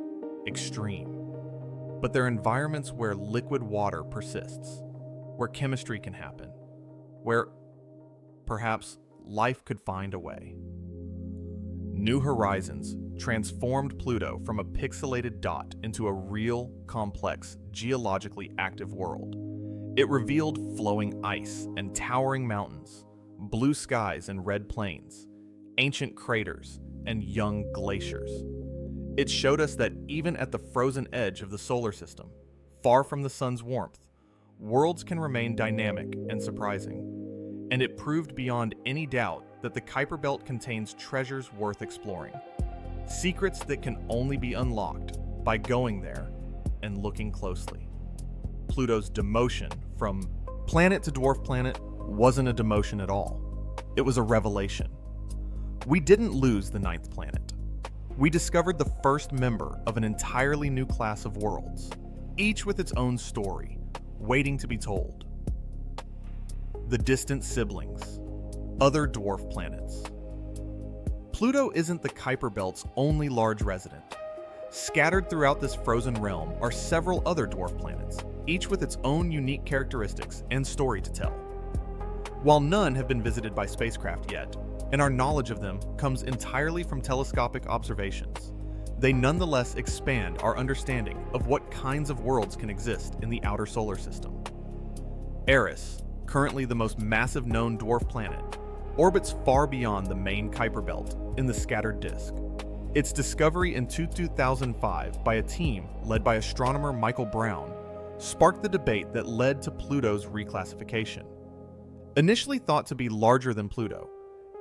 A: extreme. But they're environments where liquid water persists, where chemistry can happen, where perhaps life could find a way. New Horizons transformed Pluto from a pixelated dot into a real, complex, geologically active world. It revealed flowing ice and towering mountains, blue skies and red plains, ancient craters, and young glaciers. It showed us that even at the frozen edge of the solar system, far from the sun's warmth, worlds can remain dynamic and surprising. And it proved beyond any doubt that the Kuiper Belt contains treasures worth exploring. Secrets that can only be unlocked by going there and looking closely. Pluto's demotion from planet to dwarf planet wasn't a demotion at all. It was a revelation. We didn't lose the 9th planet. We discovered the first member of an entirely new class of worlds, each with its own story, waiting to be told. The distant siblings, other dwarf planets. Pluto isn't the Kuiper Belt's only large resident. Scattered throughout this frozen realm are several other dwarf planets, each with its own unique characteristics and story to tell. While none have been visited by spacecraft yet, and our knowledge of them comes entirely from telescopic observations, they nonetheless expand our understanding of what kinds of worlds can exist in the outer solar system. Eris, currently the most massive known dwarf planet, orbits far beyond the main Kuiper Belt in the scattered disk. Its discovery in 2005 by a team led by astronomer Michael Brown sparked the debate that led to Pluto's reclassification. Initially thought to be larger than Pluto,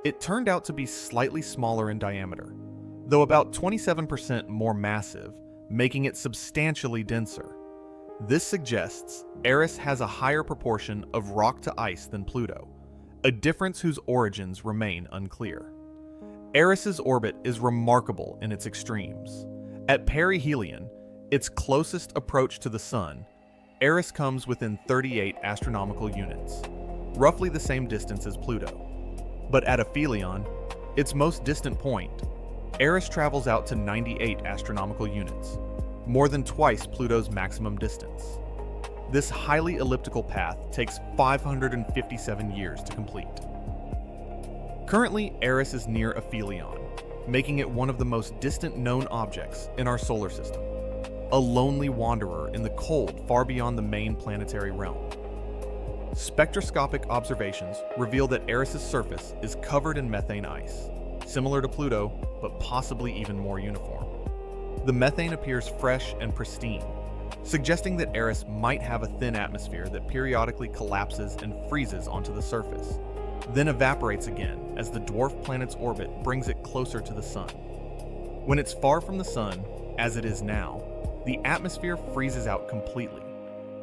A: it turned out to be slightly smaller in diameter, though about 27% more massive, making it substantially denser. This suggests Eris has a higher proportion of rock to ice than Pluto, a difference whose origins remain unclear. Eris's orbit is remarkable in its extremes. At perihelion, its closest approach to the Sun, Eris comes within 38 astronomical units, roughly the same distance as Pluto. But at aphelion, its most distant point, Eris travels out to 98 astronomical units, more than twice Pluto's maximum distance. This highly elliptical path takes 557 years to complete. Currently, Eris is near aphelion, making it one of the most distant known objects in our solar system, a lonely wanderer in the cold far beyond the main planetary realm. Spectroscopic observations reveal that Eris's surface is covered in methane ice, similar to Pluto, but possibly even more uniform. The methane appears fresh and pristine, suggesting that Eris might have a thin atmosphere that periodically collapses and freezes onto the surface, then evaporates again as the dwarf planet's orbit brings it closer to the Sun. When it's far from the Sun, as it is now, the atmosphere freezes out completely,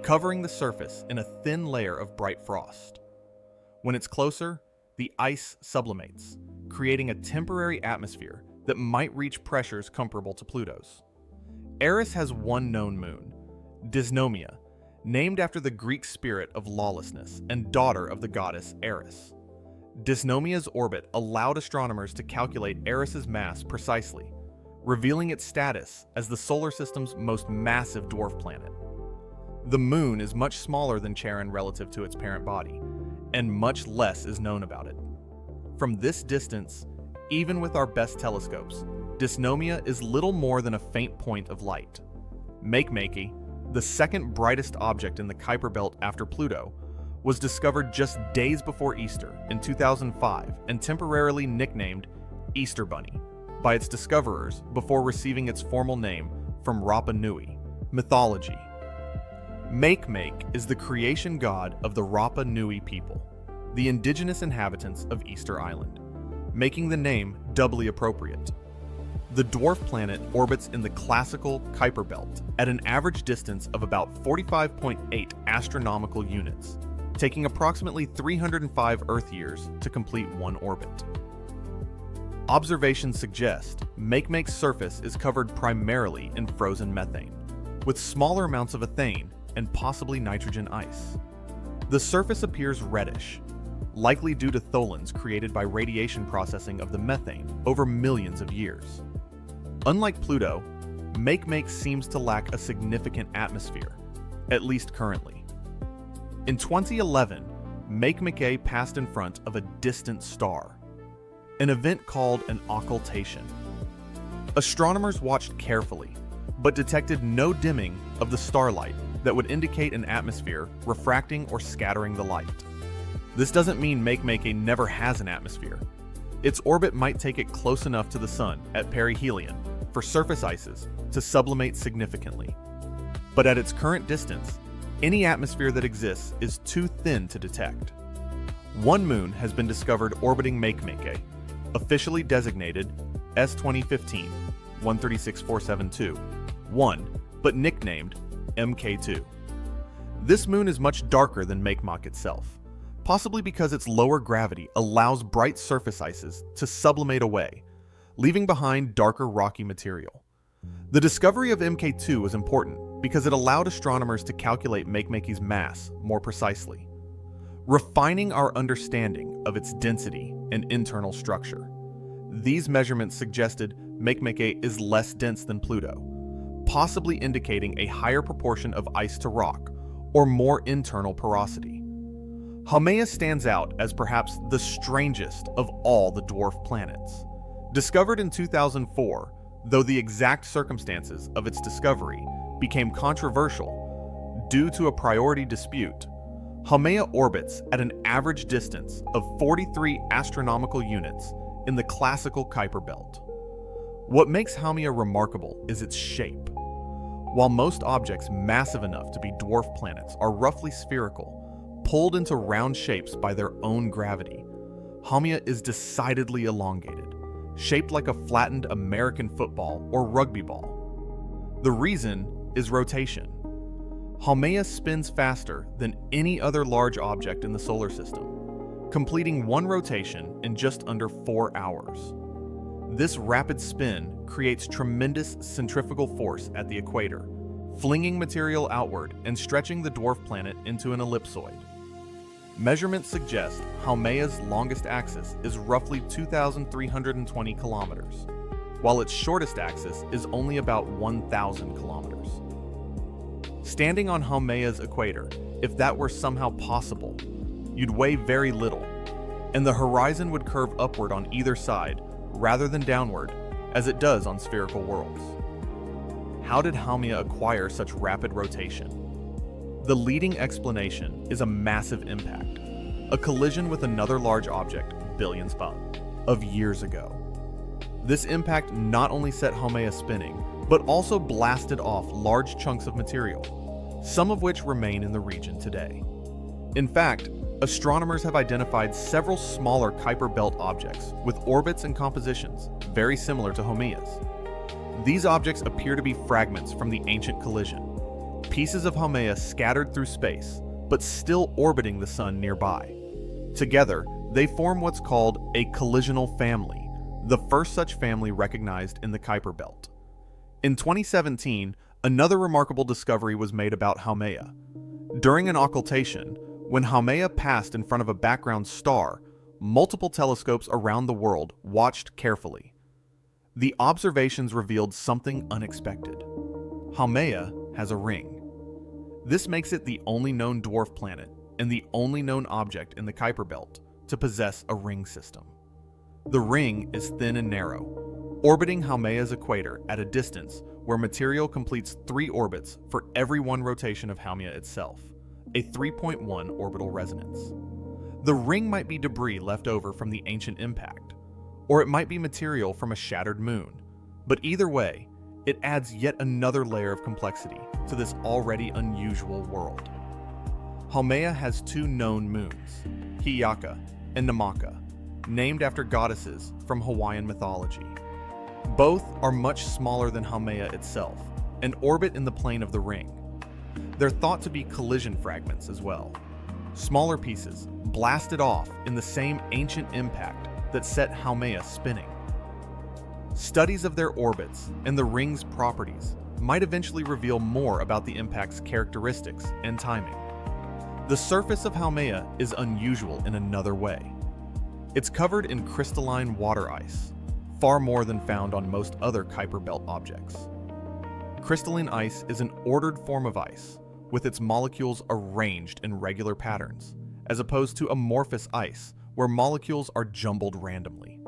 A: covering the surface in a thin layer of bright frost. When it's closer, the ice sublimates, creating a temporary atmosphere that might reach pressures comparable to Pluto's. Eris has one known moon, Dysnomia, named after the Greek spirit of lawlessness and daughter of the goddess Eris. Dysnomia's orbit allowed astronomers to calculate Eris's mass precisely, revealing its status as the solar system's most massive dwarf planet. The moon is much smaller than Charon relative to its parent body, and much less is known about it. From this distance, even with our best telescopes, Dysnomia is little more than a faint point of light. Makemake, the second brightest object in the Kuiper Belt after Pluto, was discovered just days before Easter in 2005 and temporarily nicknamed Easter Bunny by its discoverers before receiving its formal name from Rapa Nui mythology. Makemake is the creation god of the Rapa Nui people, the indigenous inhabitants of Easter Island, making the name doubly appropriate. The dwarf planet orbits in the classical Kuiper Belt at an average distance of about 45.8 astronomical units, taking approximately 305 Earth years to complete one orbit. Observations suggest Makemake's surface is covered primarily in frozen methane, with smaller amounts of ethane and possibly nitrogen ice. The surface appears reddish, likely due to tholins created by radiation processing of the methane over millions of years. Unlike Pluto, Makemake seems to lack a significant atmosphere, at least currently. In 2011, Makemake passed in front of a distant star, an event called an occultation. Astronomers watched carefully, but detected no dimming of the starlight that would indicate an atmosphere refracting or scattering the light. This doesn't mean Makemake never has an atmosphere. Its orbit might take it close enough to the Sun at perihelion for surface ices to sublimate significantly. But at its current distance, any atmosphere that exists is too thin to detect. One moon has been discovered orbiting Makemake, officially designated S2015-136472-1, but nicknamed MK2. This moon is much darker than Makemake itself, possibly because its lower gravity allows bright surface ices to sublimate away, leaving behind darker rocky material. The discovery of MK2 was important because it allowed astronomers to calculate Makemake's mass more precisely, refining our understanding of its density and internal structure. These measurements suggested Makemake is less dense than Pluto, possibly indicating a higher proportion of ice to rock, or more internal porosity. Haumea stands out as perhaps the strangest of all the dwarf planets. Discovered in 2004, though the exact circumstances of its discovery became controversial due to a priority dispute, Haumea orbits at an average distance of 43 astronomical units in the classical Kuiper Belt. What makes Haumea remarkable is its shape. While most objects massive enough to be dwarf planets are roughly spherical, pulled into round shapes by their own gravity, Haumea is decidedly elongated, shaped like a flattened American football or rugby ball. The reason is rotation. Haumea spins faster than any other large object in the solar system, completing one rotation in just under 4 hours. This rapid spin creates tremendous centrifugal force at the equator, flinging material outward and stretching the dwarf planet into an ellipsoid. Measurements suggest Haumea's longest axis is roughly 2,320 kilometers, while its shortest axis is only about 1,000 kilometers. Standing on Haumea's equator, if that were somehow possible, you'd weigh very little, and the horizon would curve upward on either side rather than downward, as it does on spherical worlds. How did Haumea acquire such rapid rotation? The leading explanation is a massive impact, a collision with another large object billions of years ago. This impact not only set Haumea spinning, but also blasted off large chunks of material, some of which remain in the region today. In fact, astronomers have identified several smaller Kuiper Belt objects with orbits and compositions very similar to Haumea's. These objects appear to be fragments from the ancient collision, pieces of Haumea scattered through space, but still orbiting the Sun nearby. Together, they form what's called a collisional family, the first such family recognized in the Kuiper Belt. In 2017, another remarkable discovery was made about Haumea. During an occultation, when Haumea passed in front of a background star, multiple telescopes around the world watched carefully. The observations revealed something unexpected. Haumea has a ring. This makes it the only known dwarf planet and the only known object in the Kuiper Belt to possess a ring system. The ring is thin and narrow, orbiting Haumea's equator at a distance where material completes 3 orbits for every 1 rotation of Haumea itself, a 3.1 orbital resonance. The ring might be debris left over from the ancient impact, or it might be material from a shattered moon, but either way, it adds yet another layer of complexity to this already unusual world. Haumea has 2 known moons, Hi'iaka and Namaka, named after goddesses from Hawaiian mythology. Both are much smaller than Haumea itself and orbit in the plane of the ring. They're thought to be collision fragments as well, smaller pieces blasted off in the same ancient impact that set Haumea spinning. Studies of their orbits and the ring's properties might eventually reveal more about the impact's characteristics and timing. The surface of Haumea is unusual in another way. It's covered in crystalline water ice, far more than found on most other Kuiper Belt objects. Crystalline ice is an ordered form of ice, with its molecules arranged in regular patterns, as opposed to amorphous ice, where molecules are jumbled randomly.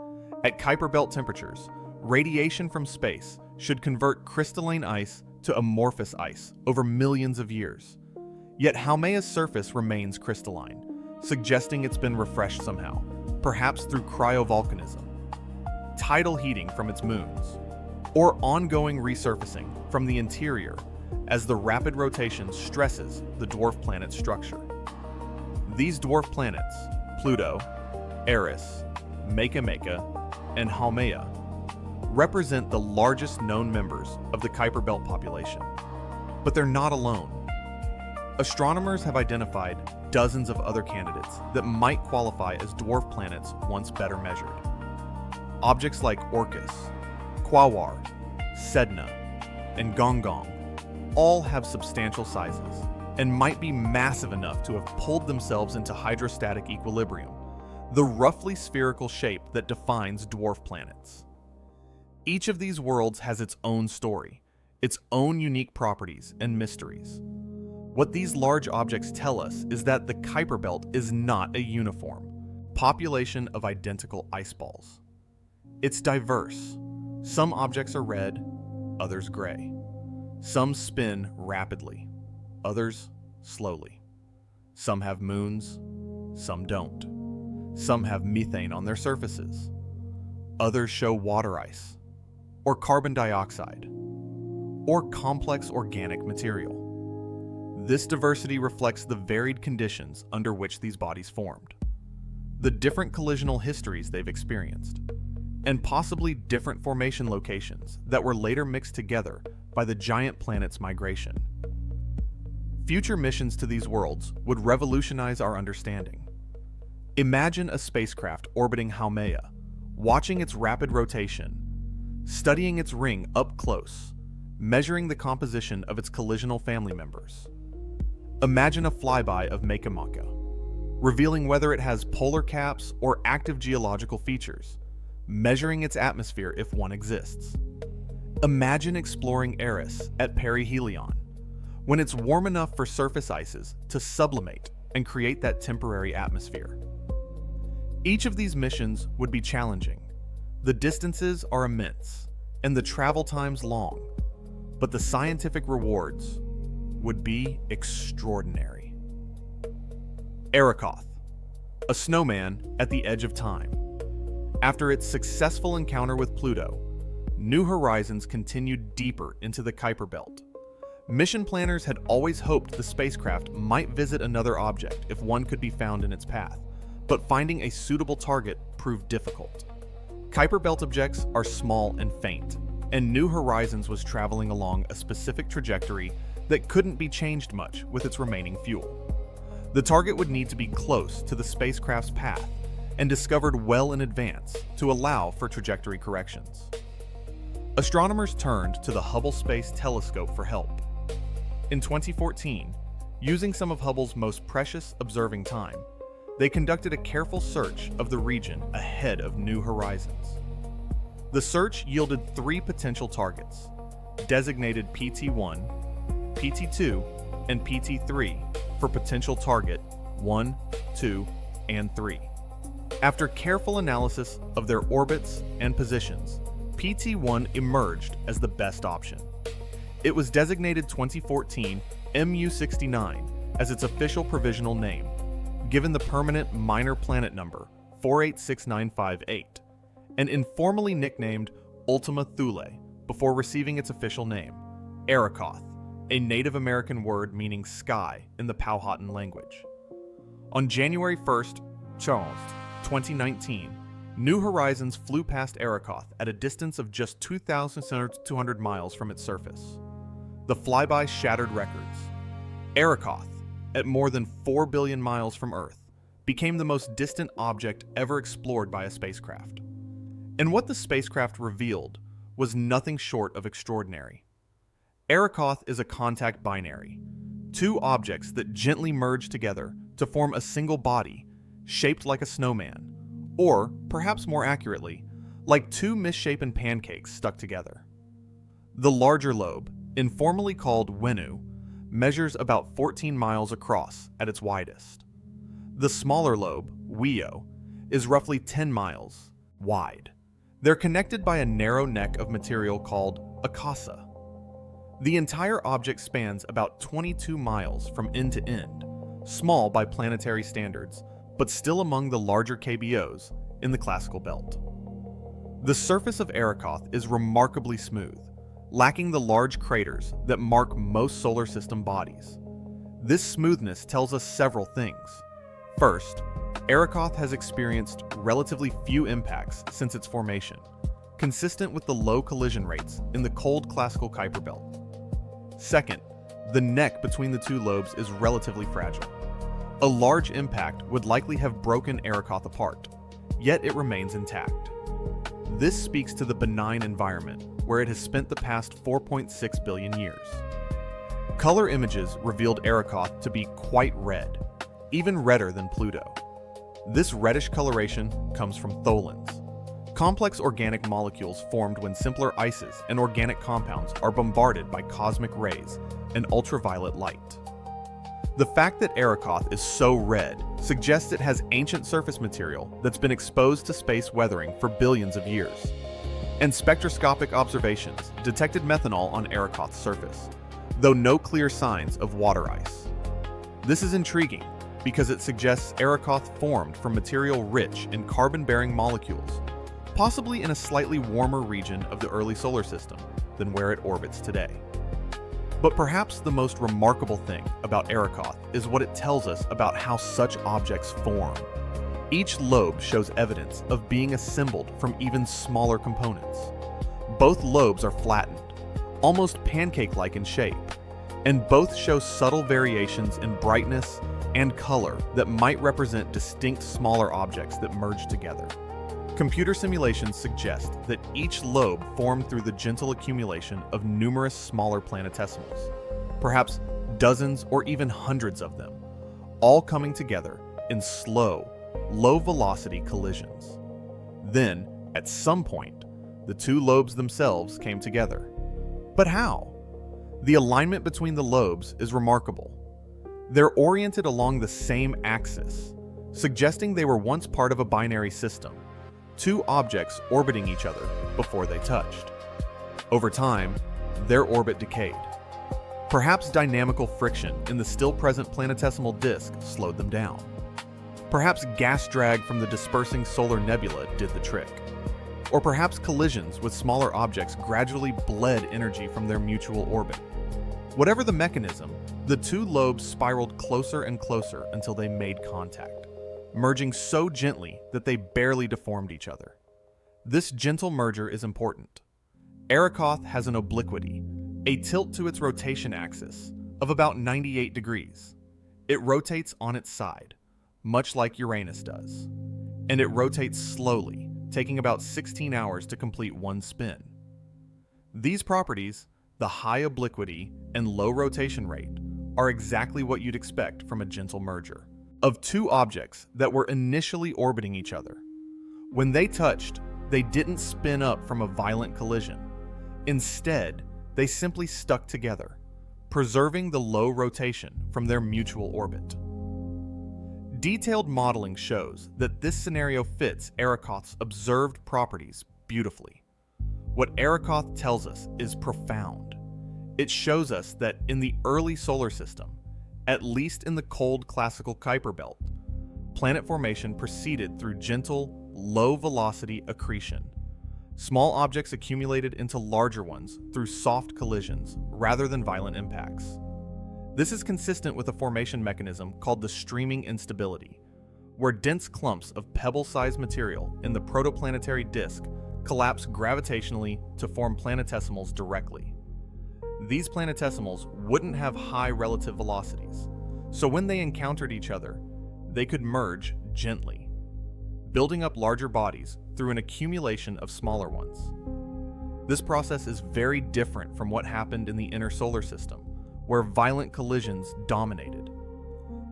A: At Kuiper Belt temperatures, radiation from space should convert crystalline ice to amorphous ice over millions of years. Yet Haumea's surface remains crystalline, suggesting it's been refreshed somehow, perhaps through cryovolcanism, tidal heating from its moons, or ongoing resurfacing from the interior as the rapid rotation stresses the dwarf planet's structure. These dwarf planets, Pluto, Eris, Makemake, and Haumea, represent the largest known members of the Kuiper Belt population. But they're not alone. Astronomers have identified dozens of other candidates that might qualify as dwarf planets once better measured. Objects like Orcus, Quawar, Sedna, and Gonggong all have substantial sizes and might be massive enough to have pulled themselves into hydrostatic equilibrium, the roughly spherical shape that defines dwarf planets. Each of these worlds has its own story, its own unique properties and mysteries. What these large objects tell us is that the Kuiper Belt is not a uniform population of identical ice balls. It's diverse. Some objects are red, others gray. Some spin rapidly, others slowly. Some have moons, some don't. Some have methane on their surfaces. Others show water ice, or carbon dioxide, or complex organic material. This diversity reflects the varied conditions under which these bodies formed, the different collisional histories they've experienced, and possibly different formation locations that were later mixed together by the giant planet's migration. Future missions to these worlds would revolutionize our understanding. Imagine a spacecraft orbiting Haumea, watching its rapid rotation, studying its ring up close, measuring the composition of its collisional family members. Imagine a flyby of Makemake, revealing whether it has polar caps or active geological features, measuring its atmosphere if one exists. Imagine exploring Eris at perihelion, when it's warm enough for surface ices to sublimate and create that temporary atmosphere. Each of these missions would be challenging. The distances are immense, and the travel times long, but the scientific rewards would be extraordinary. Arrokoth, a snowman at the edge of time. After its successful encounter with Pluto, New Horizons continued deeper into the Kuiper Belt. Mission planners had always hoped the spacecraft might visit another object if one could be found in its path, but finding a suitable target proved difficult. Kuiper Belt objects are small and faint, and New Horizons was traveling along a specific trajectory that couldn't be changed much with its remaining fuel. The target would need to be close to the spacecraft's path and discovered well in advance to allow for trajectory corrections. Astronomers turned to the Hubble Space Telescope for help. In 2014, using some of Hubble's most precious observing time, they conducted a careful search of the region ahead of New Horizons. The search yielded 3 potential targets, designated PT-1, PT-2, and PT-3 for potential target 1, 2, and 3. After careful analysis of their orbits and positions, PT-1 emerged as the best option. It was designated 2014 MU69 as its official provisional name, given the permanent minor planet number 486958, and informally nicknamed Ultima Thule before receiving its official name, Arrokoth, a Native American word meaning sky in the Powhatan language. On January 1st, 2019, New Horizons flew past Arrokoth at a distance of just 2,200 miles from its surface. The flyby shattered records. Arrokoth, at more than 4 billion miles from Earth, became the most distant object ever explored by a spacecraft. And what the spacecraft revealed was nothing short of extraordinary. Arrokoth is a contact binary, 2 objects that gently merge together to form a single body, shaped like a snowman, or, perhaps more accurately, like 2 misshapen pancakes stuck together. The larger lobe, informally called Wenu, measures about 14 miles across at its widest. The smaller lobe, Weo, is roughly 10 miles wide. They're connected by a narrow neck of material called a kasa. The entire object spans about 22 miles from end to end, small by planetary standards, but still among the larger KBOs in the classical belt. The surface of Arrokoth is remarkably smooth, lacking the large craters that mark most solar system bodies. This smoothness tells us several things. First, Arrokoth has experienced relatively few impacts since its formation, consistent with the low collision rates in the cold classical Kuiper Belt. Second, the neck between the 2 lobes is relatively fragile. A large impact would likely have broken Arrokoth apart, yet it remains intact. This speaks to the benign environment where it has spent the past 4.6 billion years. Color images revealed Arrokoth to be quite red, even redder than Pluto. This reddish coloration comes from tholins, Complex organic molecules formed when simpler ices and organic compounds are bombarded by cosmic rays and ultraviolet light. The fact that Arrokoth is so red suggests it has ancient surface material that's been exposed to space weathering for billions of years. And spectroscopic observations detected methanol on Arrokoth's surface, though no clear signs of water ice. This is intriguing because it suggests Arrokoth formed from material rich in carbon-bearing molecules, possibly in a slightly warmer region of the early solar system than where it orbits today. But perhaps the most remarkable thing about Arrokoth is what it tells us about how such objects form. Each lobe shows evidence of being assembled from even smaller components. Both lobes are flattened, almost pancake-like in shape, and both show subtle variations in brightness and color that might represent distinct smaller objects that merge together. Computer simulations suggest that each lobe formed through the gentle accumulation of numerous smaller planetesimals, perhaps dozens or even hundreds of them, all coming together in slow, low-velocity collisions. Then, at some point, the two lobes themselves came together. But how? The alignment between the lobes is remarkable. They're oriented along the same axis, suggesting they were once part of a binary system, two objects orbiting each other before they touched. Over time, their orbit decayed. Perhaps dynamical friction in the still-present planetesimal disk slowed them down. Perhaps gas drag from the dispersing solar nebula did the trick. Or perhaps collisions with smaller objects gradually bled energy from their mutual orbit. Whatever the mechanism, the two lobes spiraled closer and closer until they made contact, merging so gently that they barely deformed each other. This gentle merger is important. Arrokoth has an obliquity, a tilt to its rotation axis, of about 98 degrees. It rotates on its side, much like Uranus does. And it rotates slowly, taking about 16 hours to complete one spin. These properties, the high obliquity and low rotation rate, are exactly what you'd expect from a gentle merger of two objects that were initially orbiting each other. When they touched, they didn't spin up from a violent collision. Instead, they simply stuck together, preserving the low rotation from their mutual orbit. Detailed modeling shows that this scenario fits Arrokoth's observed properties beautifully. What Arrokoth tells us is profound. It shows us that in the early solar system, at least in the cold classical Kuiper Belt, planet formation proceeded through gentle, low-velocity accretion. Small objects accumulated into larger ones through soft collisions rather than violent impacts. This is consistent with a formation mechanism called the streaming instability, where dense clumps of pebble-sized material in the protoplanetary disk collapse gravitationally to form planetesimals directly. These planetesimals wouldn't have high relative velocities, so when they encountered each other, they could merge gently, building up larger bodies through an accumulation of smaller ones. This process is very different from what happened in the inner solar system, where violent collisions dominated.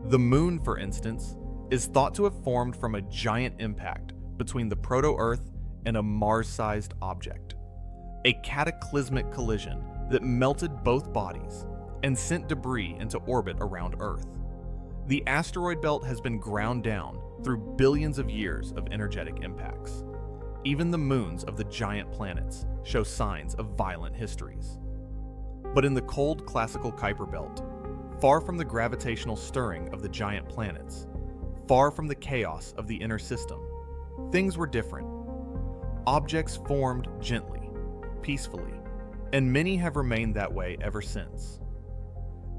A: The Moon, for instance, is thought to have formed from a giant impact between the proto-Earth and a Mars-sized object, a cataclysmic collision that melted both bodies and sent debris into orbit around Earth. The asteroid belt has been ground down through billions of years of energetic impacts. Even the moons of the giant planets show signs of violent histories. But in the cold classical Kuiper Belt, far from the gravitational stirring of the giant planets, far from the chaos of the inner system, things were different. Objects formed gently, peacefully, and many have remained that way ever since.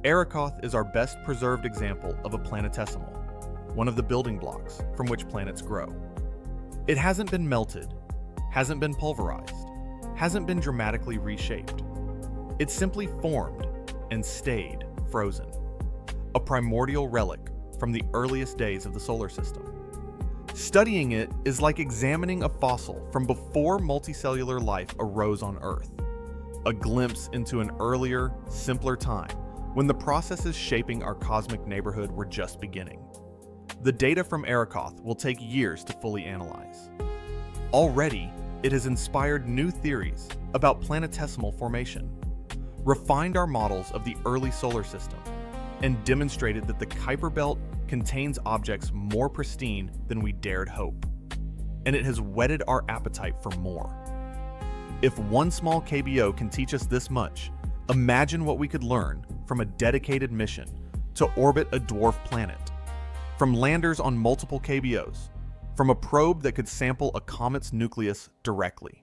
A: Arrokoth is our best preserved example of a planetesimal, one of the building blocks from which planets grow. It hasn't been melted, hasn't been pulverized, hasn't been dramatically reshaped. It simply formed and stayed frozen, a primordial relic from the earliest days of the solar system. Studying it is like examining a fossil from before multicellular life arose on Earth, a glimpse into an earlier, simpler time when the processes shaping our cosmic neighborhood were just beginning. The data from Arrokoth will take years to fully analyze. Already, it has inspired new theories about planetesimal formation, refined our models of the early solar system, and demonstrated that the Kuiper Belt contains objects more pristine than we dared hope. And it has whetted our appetite for more. If one small KBO can teach us this much, imagine what we could learn from a dedicated mission to orbit a dwarf planet, from landers on multiple KBOs, from a probe that could sample a comet's nucleus directly.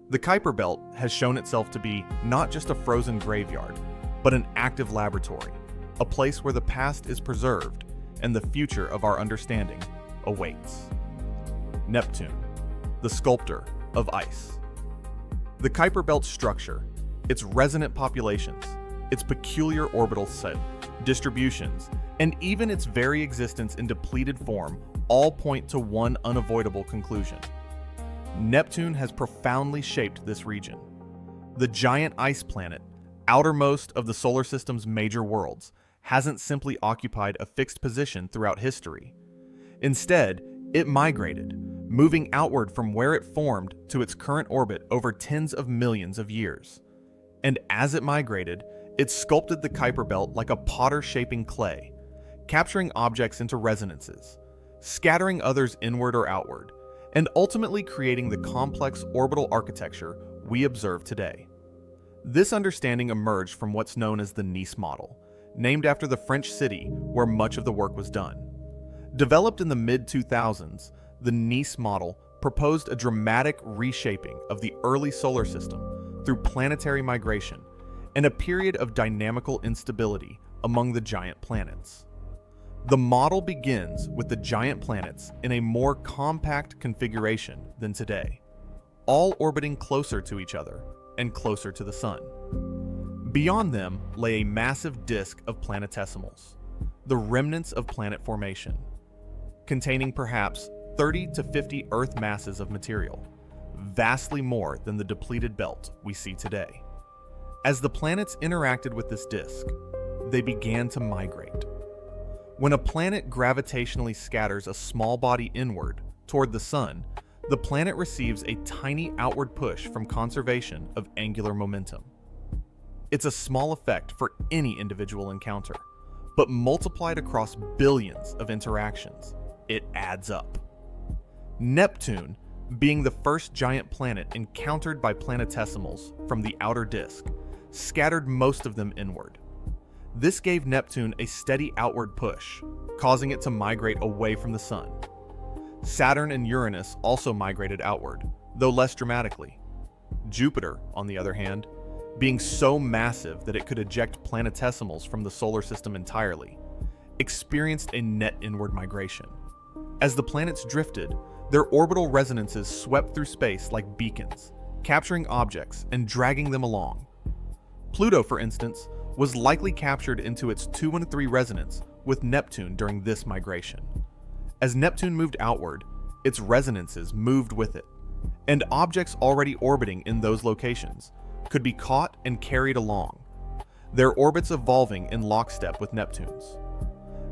A: The Kuiper Belt has shown itself to be not just a frozen graveyard, but an active laboratory, a place where the past is preserved and the future of our understanding awaits. Neptune, the sculptor of ice. The Kuiper Belt's structure, its resonant populations, its peculiar orbital set, distributions, and even its very existence in depleted form all point to one unavoidable conclusion. Neptune has profoundly shaped this region. The giant ice planet, outermost of the solar system's major worlds, hasn't simply occupied a fixed position throughout history. Instead, it migrated, moving outward from where it formed to its current orbit over tens of millions of years. And as it migrated, it sculpted the Kuiper Belt like a potter shaping clay, capturing objects into resonances, scattering others inward or outward, and ultimately creating the complex orbital architecture we observe today. This understanding emerged from what's known as the Nice model, named after the French city where much of the work was done. Developed in the mid-2000s, the Nice model proposed a dramatic reshaping of the early solar system through planetary migration and a period of dynamical instability among the giant planets. The model begins with the giant planets in a more compact configuration than today, all orbiting closer to each other and closer to the Sun. Beyond them lay a massive disk of planetesimals, the remnants of planet formation, containing perhaps 30 to 50 Earth masses of material, vastly more than the depleted belt we see today. As the planets interacted with this disk, they began to migrate. When a planet gravitationally scatters a small body inward toward the Sun, the planet receives a tiny outward push from conservation of angular momentum. It's a small effect for any individual encounter, but multiplied across billions of interactions, it adds up. Neptune, being the first giant planet encountered by planetesimals from the outer disk, scattered most of them inward. This gave Neptune a steady outward push, causing it to migrate away from the Sun. Saturn and Uranus also migrated outward, though less dramatically. Jupiter, on the other hand, being so massive that it could eject planetesimals from the solar system entirely, experienced a net inward migration. As the planets drifted, their orbital resonances swept through space like beacons, capturing objects and dragging them along. Pluto, for instance, was likely captured into its 2 and 3 resonance with Neptune during this migration. As Neptune moved outward, its resonances moved with it, and objects already orbiting in those locations could be caught and carried along, their orbits evolving in lockstep with Neptune's.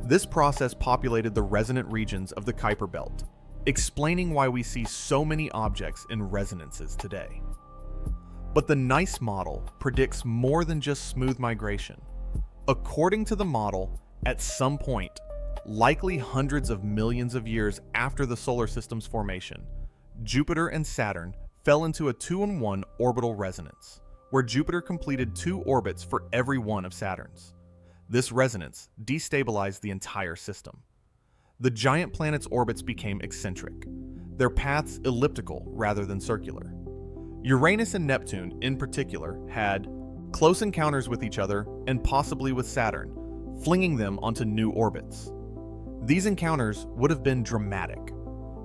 A: This process populated the resonant regions of the Kuiper Belt, explaining why we see so many objects in resonances today. But the Nice model predicts more than just smooth migration. According to the model, at some point, likely hundreds of millions of years after the solar system's formation, Jupiter and Saturn fell into a 2-in-1 orbital resonance, where Jupiter completed 2 orbits for every one of Saturn's. This resonance destabilized the entire system. The giant planets' orbits became eccentric, their paths elliptical rather than circular. Uranus and Neptune, in particular, had close encounters with each other and possibly with Saturn, flinging them onto new orbits. These encounters would have been dramatic.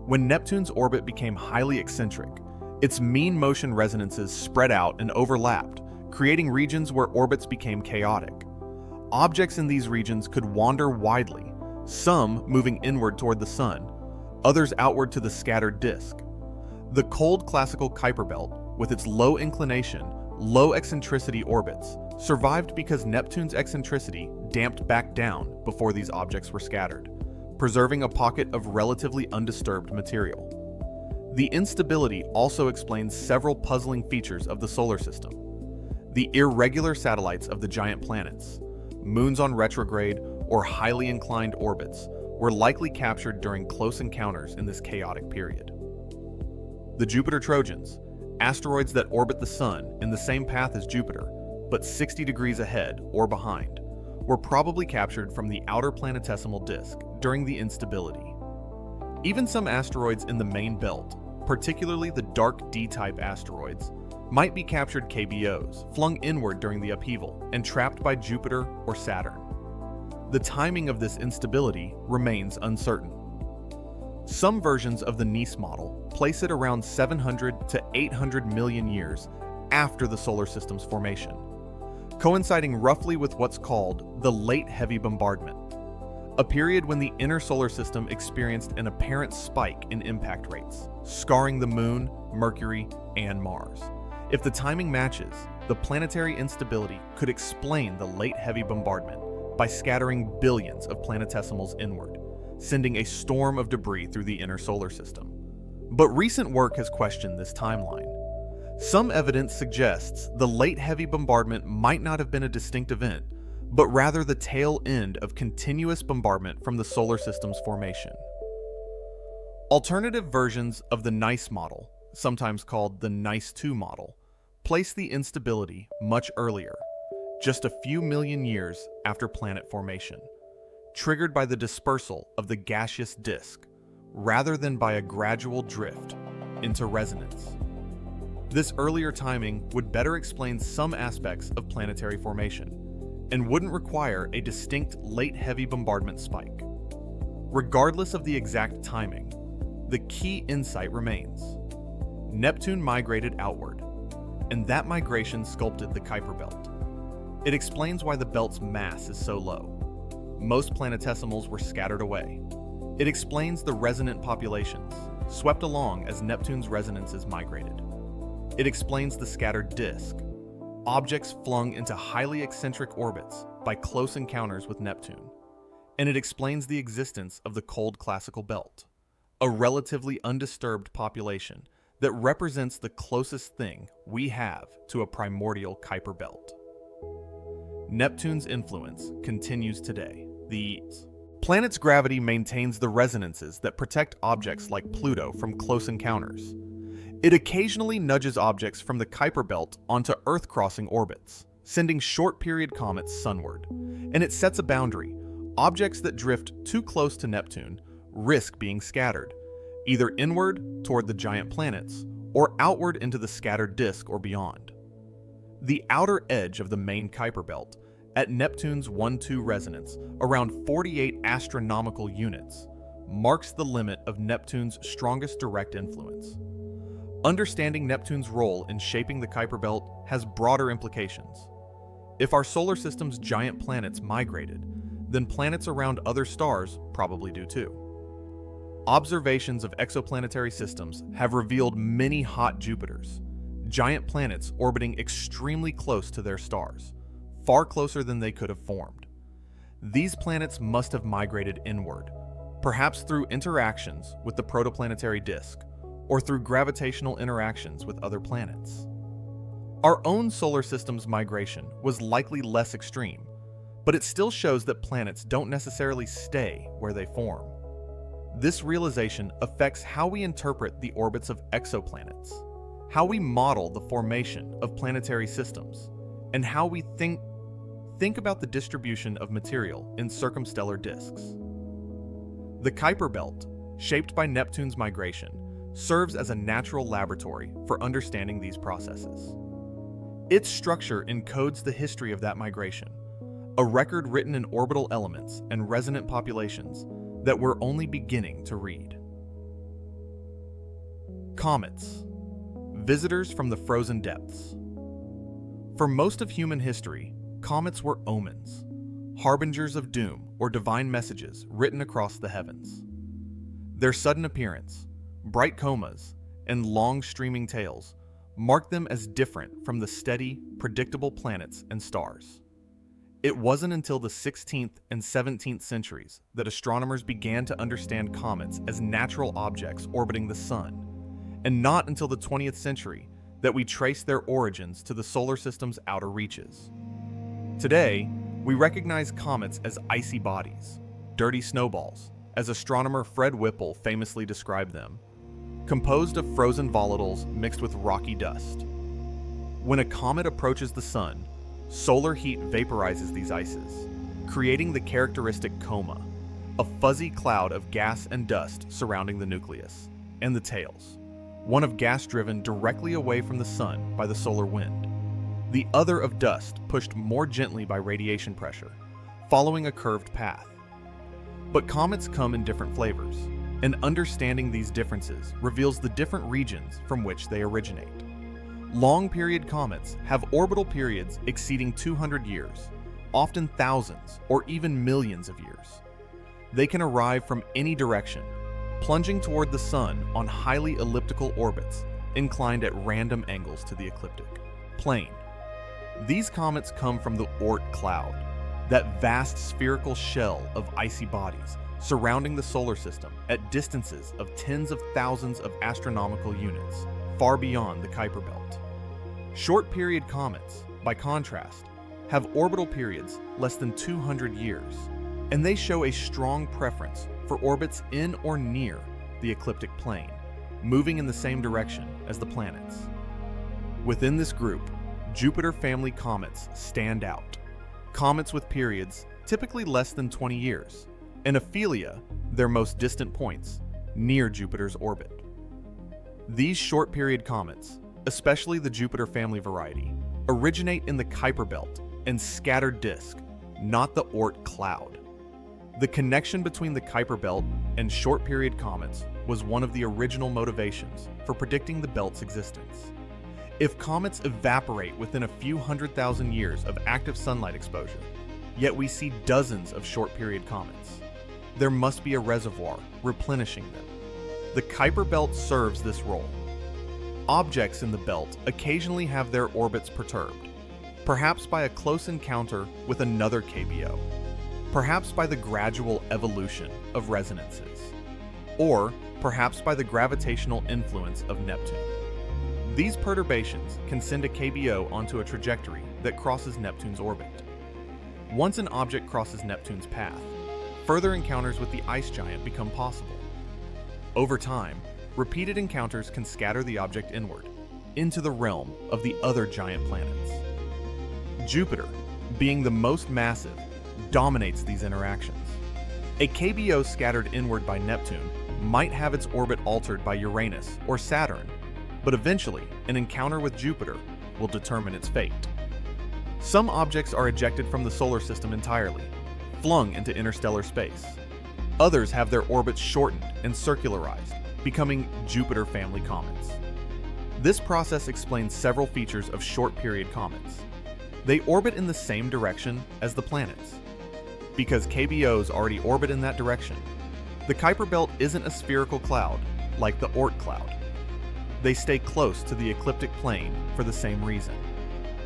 A: When Neptune's orbit became highly eccentric, its mean motion resonances spread out and overlapped, creating regions where orbits became chaotic. Objects in these regions could wander widely, some moving inward toward the Sun, others outward to the scattered disk. The cold classical Kuiper Belt, with its low inclination, low eccentricity orbits, survived because Neptune's eccentricity damped back down before these objects were scattered, preserving a pocket of relatively undisturbed material. The instability also explains several puzzling features of the solar system. The irregular satellites of the giant planets, moons on retrograde or highly inclined orbits, were likely captured during close encounters in this chaotic period. The Jupiter Trojans, asteroids that orbit the Sun in the same path as Jupiter, but 60 degrees ahead or behind, were probably captured from the outer planetesimal disk during the instability. Even some asteroids in the main belt, particularly the dark D-type asteroids, might be captured KBOs, flung inward during the upheaval and trapped by Jupiter or Saturn. The timing of this instability remains uncertain. Some versions of the Nice model place it around 700 to 800 million years after the solar system's formation, coinciding roughly with what's called the Late Heavy Bombardment, a period when the inner solar system experienced an apparent spike in impact rates, scarring the Moon, Mercury, and Mars. If the timing matches, the planetary instability could explain the Late Heavy Bombardment by scattering billions of planetesimals inward, sending a storm of debris through the inner solar system. But recent work has questioned this timeline. Some evidence suggests the Late Heavy Bombardment might not have been a distinct event, but rather the tail end of continuous bombardment from the solar system's formation. Alternative versions of the Nice model, sometimes called the Nice II model, place the instability much earlier, just a few million years after planet formation, triggered by the dispersal of the gaseous disk, rather than by a gradual drift into resonance. This earlier timing would better explain some aspects of planetary formation, and wouldn't require a distinct late heavy bombardment spike. Regardless of the exact timing, the key insight remains. Neptune migrated outward, and that migration sculpted the Kuiper Belt. It explains why the belt's mass is so low. Most planetesimals were scattered away. It explains the resonant populations, swept along as Neptune's resonances migrated. It explains the scattered disk, objects flung into highly eccentric orbits by close encounters with Neptune. And it explains the existence of the cold classical belt, a relatively undisturbed population that represents the closest thing we have to a primordial Kuiper Belt. Neptune's influence continues today. The planet's gravity maintains the resonances that protect objects like Pluto from close encounters. It occasionally nudges objects from the Kuiper Belt onto Earth-crossing orbits, sending short-period comets sunward. And it sets a boundary. Objects that drift too close to Neptune risk being scattered, either inward toward the giant planets or outward into the scattered disk or beyond. The outer edge of the main Kuiper Belt, at Neptune's 1-2 resonance, around 48 astronomical units, marks the limit of Neptune's strongest direct influence. Understanding Neptune's role in shaping the Kuiper Belt has broader implications. If our solar system's giant planets migrated, then planets around other stars probably do too. Observations of exoplanetary systems have revealed many hot Jupiters, giant planets orbiting extremely close to their stars, far closer than they could have formed. These planets must have migrated inward, perhaps through interactions with the protoplanetary disk, or through gravitational interactions with other planets. Our own solar system's migration was likely less extreme, but it still shows that planets don't necessarily stay where they form. This realization affects how we interpret the orbits of exoplanets, how we model the formation of planetary systems, and how we think about the distribution of material in circumstellar disks. The Kuiper Belt, shaped by Neptune's migration, serves as a natural laboratory for understanding these processes. Its structure encodes the history of that migration, a record written in orbital elements and resonant populations that we're only beginning to read. Comets, visitors from the frozen depths. For most of human history, comets were omens, harbingers of doom or divine messages written across the heavens. Their sudden appearance, bright comas, and long streaming tails marked them as different from the steady, predictable planets and stars. It wasn't until the 16th and 17th centuries that astronomers began to understand comets as natural objects orbiting the sun, and not until the 20th century that we trace their origins to the solar system's outer reaches. Today, we recognize comets as icy bodies, dirty snowballs, as astronomer Fred Whipple famously described them, composed of frozen volatiles mixed with rocky dust. When a comet approaches the sun, solar heat vaporizes these ices, creating the characteristic coma, a fuzzy cloud of gas and dust surrounding the nucleus, and the tails, one of gas driven directly away from the sun by the solar wind, the other of dust pushed more gently by radiation pressure, following a curved path. But comets come in different flavors, and understanding these differences reveals the different regions from which they originate. Long-period comets have orbital periods exceeding 200 years, often thousands or even millions of years. They can arrive from any direction, plunging toward the sun on highly elliptical orbits inclined at random angles to the ecliptic plane. These comets come from the Oort cloud, that vast spherical shell of icy bodies surrounding the solar system at distances of tens of thousands of astronomical units, far beyond the Kuiper Belt. Short-period comets, by contrast, have orbital periods less than 200 years, and they show a strong preference for orbits in or near the ecliptic plane, moving in the same direction as the planets. Within this group, Jupiter family comets stand out. Comets with periods typically less than 20 years, and aphelia, their most distant points, near Jupiter's orbit. These short-period comets, especially the Jupiter family variety, originate in the Kuiper Belt and scattered disk, not the Oort cloud. The connection between the Kuiper Belt and short-period comets was one of the original motivations for predicting the belt's existence. If comets evaporate within a few 100,000 years of active sunlight exposure, yet we see dozens of short-period comets, there must be a reservoir replenishing them. The Kuiper Belt serves this role. Objects in the belt occasionally have their orbits perturbed, perhaps by a close encounter with another KBO, perhaps by the gradual evolution of resonances, or perhaps by the gravitational influence of Neptune. These perturbations can send a KBO onto a trajectory that crosses Neptune's orbit. Once an object crosses Neptune's path, further encounters with the ice giant become possible. Over time, repeated encounters can scatter the object inward, into the realm of the other giant planets. Jupiter, being the most massive, dominates these interactions. A KBO scattered inward by Neptune might have its orbit altered by Uranus or Saturn, but eventually an encounter with Jupiter will determine its fate. Some objects are ejected from the solar system entirely, flung into interstellar space. Others have their orbits shortened and circularized, becoming Jupiter family comets. This process explains several features of short-period comets. They orbit in the same direction as the planets. Because KBOs already orbit in that direction, the Kuiper Belt isn't a spherical cloud like the Oort cloud. They stay close to the ecliptic plane for the same reason,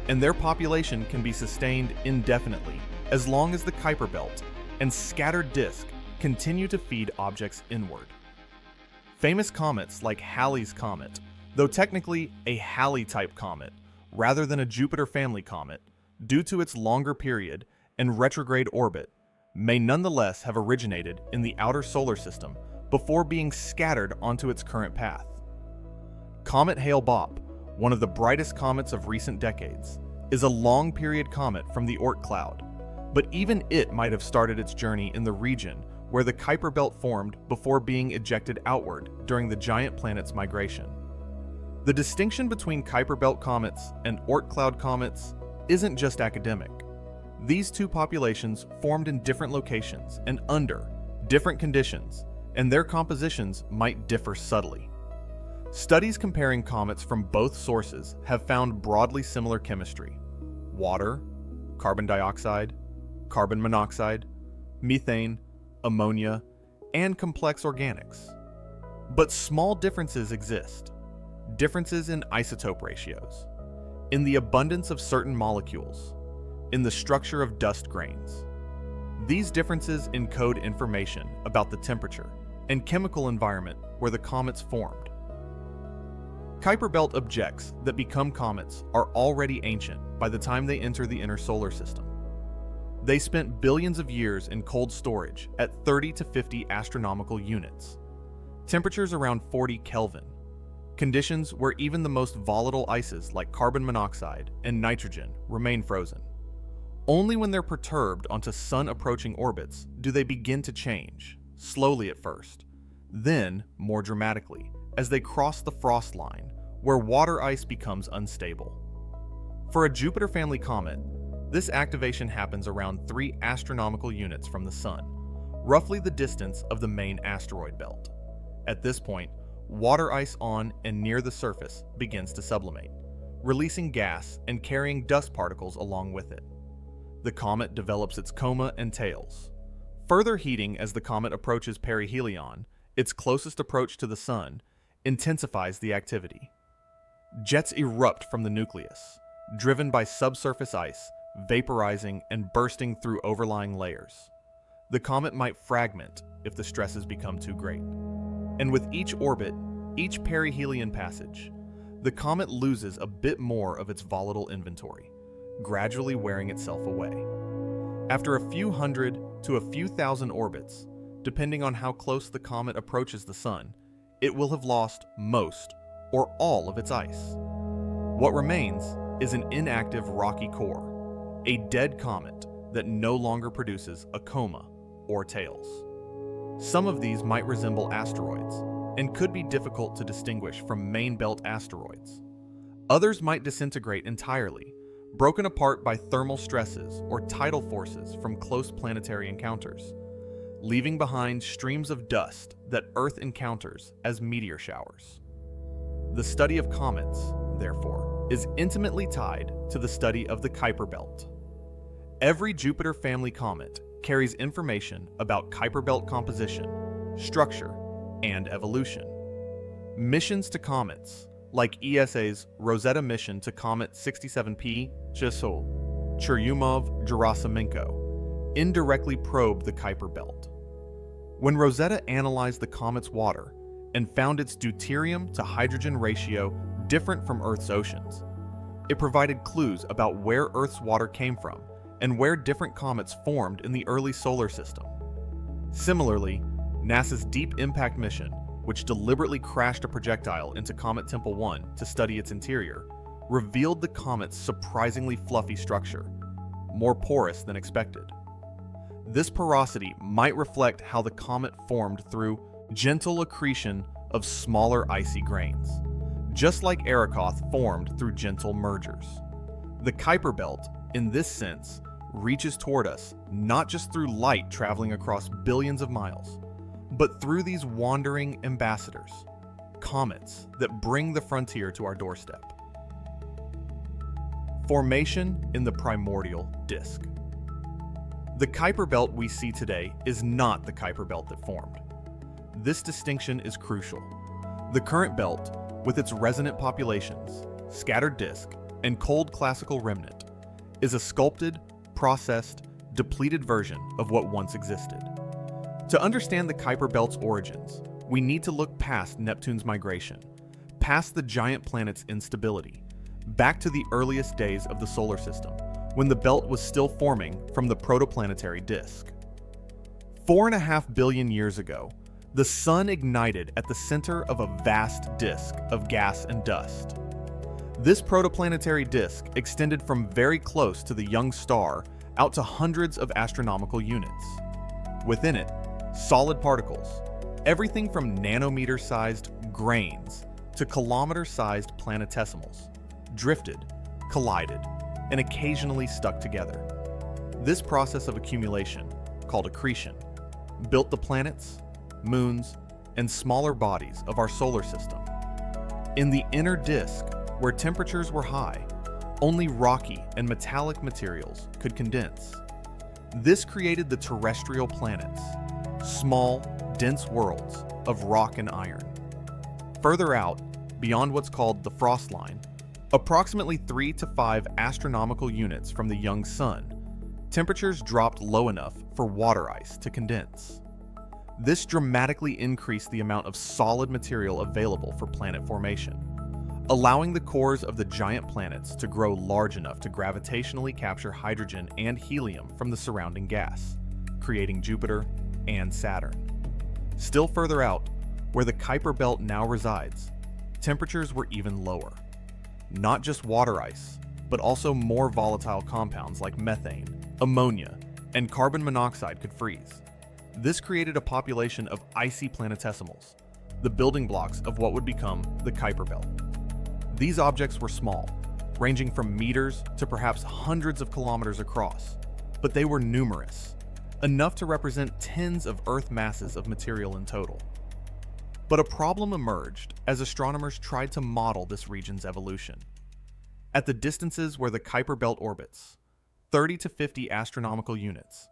A: and their population can be sustained indefinitely as long as the Kuiper Belt and scattered disk continue to feed objects inward. Famous comets like Halley's Comet, though technically a Halley-type comet rather than a Jupiter family comet, due to its longer period and retrograde orbit, may nonetheless have originated in the outer solar system before being scattered onto its current path. Comet Hale-Bopp, one of the brightest comets of recent decades, is a long-period comet from the Oort cloud, but even it might have started its journey in the region where the Kuiper Belt formed before being ejected outward during the giant planet's migration. The distinction between Kuiper Belt comets and Oort cloud comets isn't just academic. These two populations formed in different locations and under different conditions, and their compositions might differ subtly. Studies comparing comets from both sources have found broadly similar chemistry: water, carbon dioxide, carbon monoxide, methane, ammonia, and complex organics. But small differences exist. Differences in isotope ratios, in the abundance of certain molecules, in the structure of dust grains. These differences encode information about the temperature and chemical environment where the comets formed. Kuiper Belt objects that become comets are already ancient by the time they enter the inner solar system. They spent billions of years in cold storage at 30 to 50 astronomical units, temperatures around 40 Kelvin, conditions where even the most volatile ices like carbon monoxide and nitrogen remain frozen. Only when they're perturbed onto sun-approaching orbits do they begin to change, slowly at first, then more dramatically as they cross the frost line, where water ice becomes unstable. For a Jupiter family comet, this activation happens around 3 astronomical units from the Sun, roughly the distance of the main asteroid belt. At this point, water ice on and near the surface begins to sublimate, releasing gas and carrying dust particles along with it. The comet develops its coma and tails, further heating as the comet approaches perihelion, its closest approach to the Sun, intensifies the activity. Jets erupt from the nucleus, driven by subsurface ice, vaporizing and bursting through overlying layers. The comet might fragment if the stresses become too great. And with each orbit, each perihelion passage, the comet loses a bit more of its volatile inventory, gradually wearing itself away. After a few hundred to a few thousand orbits, depending on how close the comet approaches the Sun, it will have lost most or all of its ice. What remains is an inactive rocky core, a dead comet that no longer produces a coma or tails. Some of these might resemble asteroids and could be difficult to distinguish from main belt asteroids. Others might disintegrate entirely, broken apart by thermal stresses or tidal forces from close planetary encounters, leaving behind streams of dust that Earth encounters as meteor showers. The study of comets, therefore, is intimately tied to the study of the Kuiper Belt. Every Jupiter family comet carries information about Kuiper Belt composition, structure, and evolution. Missions to comets, like ESA's Rosetta mission to Comet 67P Churyumov-Gerasimenko, indirectly probe the Kuiper Belt. When Rosetta analyzed the comet's water and found its deuterium to hydrogen ratio different from Earth's oceans, it provided clues about where Earth's water came from and where different comets formed in the early solar system. Similarly, NASA's Deep Impact mission, which deliberately crashed a projectile into Comet Tempel 1 to study its interior, revealed the comet's surprisingly fluffy structure, more porous than expected. This porosity might reflect how the comet formed through gentle accretion of smaller icy grains, just like Arrokoth formed through gentle mergers. The Kuiper Belt, in this sense, reaches toward us not just through light traveling across billions of miles, but through these wandering ambassadors, comets that bring the frontier to our doorstep. Formation in the primordial disk. The Kuiper Belt we see today is not the Kuiper Belt that formed. This distinction is crucial. The current belt, with its resonant populations, scattered disk, and cold classical remnant, is a sculpted, processed, depleted version of what once existed. To understand the Kuiper Belt's origins, we need to look past Neptune's migration, past the giant planet's instability, back to the earliest days of the solar system, when the belt was still forming from the protoplanetary disk. 4.5 billion years ago, the Sun ignited at the center of a vast disk of gas and dust. This protoplanetary disk extended from very close to the young star out to hundreds of astronomical units. Within it, solid particles, everything from nanometer-sized grains to kilometer-sized planetesimals, drifted, collided, and occasionally stuck together. This process of accumulation, called accretion, built the planets, moons, and smaller bodies of our solar system. In the inner disk, where temperatures were high, only rocky and metallic materials could condense. This created the terrestrial planets, small, dense worlds of rock and iron. Further out, beyond what's called the frost line, approximately 3 to 5 astronomical units from the young Sun, temperatures dropped low enough for water ice to condense. This dramatically increased the amount of solid material available for planet formation, allowing the cores of the giant planets to grow large enough to gravitationally capture hydrogen and helium from the surrounding gas, creating Jupiter and Saturn. Still further out, where the Kuiper Belt now resides, temperatures were even lower. Not just water ice, but also more volatile compounds like methane, ammonia, and carbon monoxide could freeze. This created a population of icy planetesimals, the building blocks of what would become the Kuiper Belt. These objects were small, ranging from meters to perhaps hundreds of kilometers across, but they were numerous, enough to represent tens of Earth masses of material in total. But a problem emerged as astronomers tried to model this region's evolution. At the distances where the Kuiper Belt orbits, 30 to 50 astronomical units,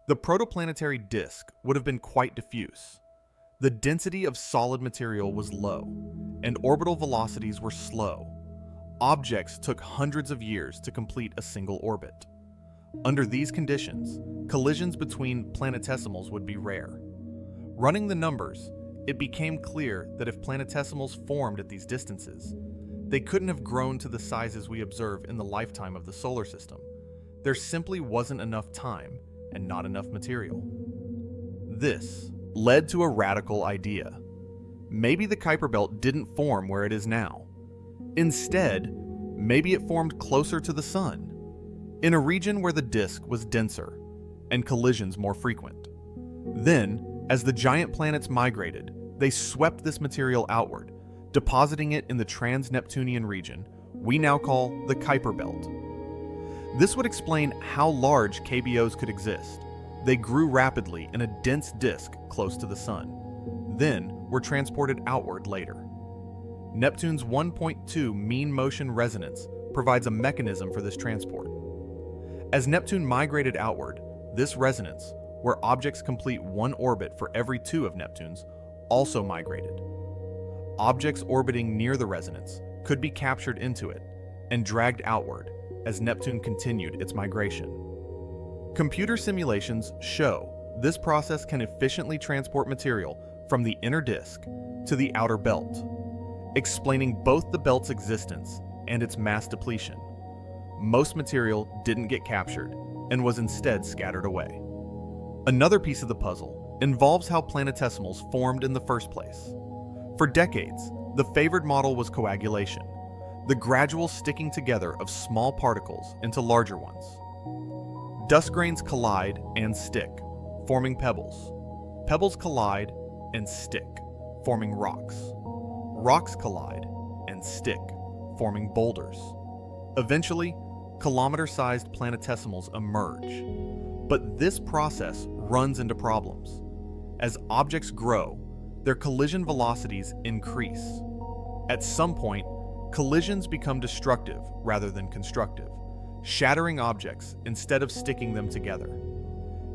A: the protoplanetary disk would have been quite diffuse. The density of solid material was low, and orbital velocities were slow. Objects took hundreds of years to complete a single orbit. Under these conditions, collisions between planetesimals would be rare. Running the numbers, it became clear that if planetesimals formed at these distances, they couldn't have grown to the sizes we observe in the lifetime of the solar system. There simply wasn't enough time and not enough material. This led to a radical idea. Maybe the Kuiper Belt didn't form where it is now. Instead, maybe it formed closer to the Sun, in a region where the disk was denser and collisions more frequent. Then, as the giant planets migrated, they swept this material outward, depositing it in the trans-Neptunian region we now call the Kuiper Belt. This would explain how large KBOs could exist. They grew rapidly in a dense disk close to the Sun, then were transported outward later. Neptune's 1.2 mean motion resonance provides a mechanism for this transport. As Neptune migrated outward, this resonance, where objects complete one orbit for every two of Neptune's, also migrated. Objects orbiting near the resonance could be captured into it and dragged outward as Neptune continued its migration. Computer simulations show this process can efficiently transport material from the inner disk to the outer belt, explaining both the belt's existence and its mass depletion. Most material didn't get captured and was instead scattered away. Another piece of the puzzle involves how planetesimals formed in the first place. For decades, the favored model was coagulation, the gradual sticking together of small particles into larger ones. Dust grains collide and stick, forming pebbles. Pebbles collide and stick, forming rocks. Rocks collide and stick, forming boulders. Eventually, kilometer-sized planetesimals emerge. But this process runs into problems. As objects grow, their collision velocities increase. At some point, collisions become destructive rather than constructive, shattering objects instead of sticking them together.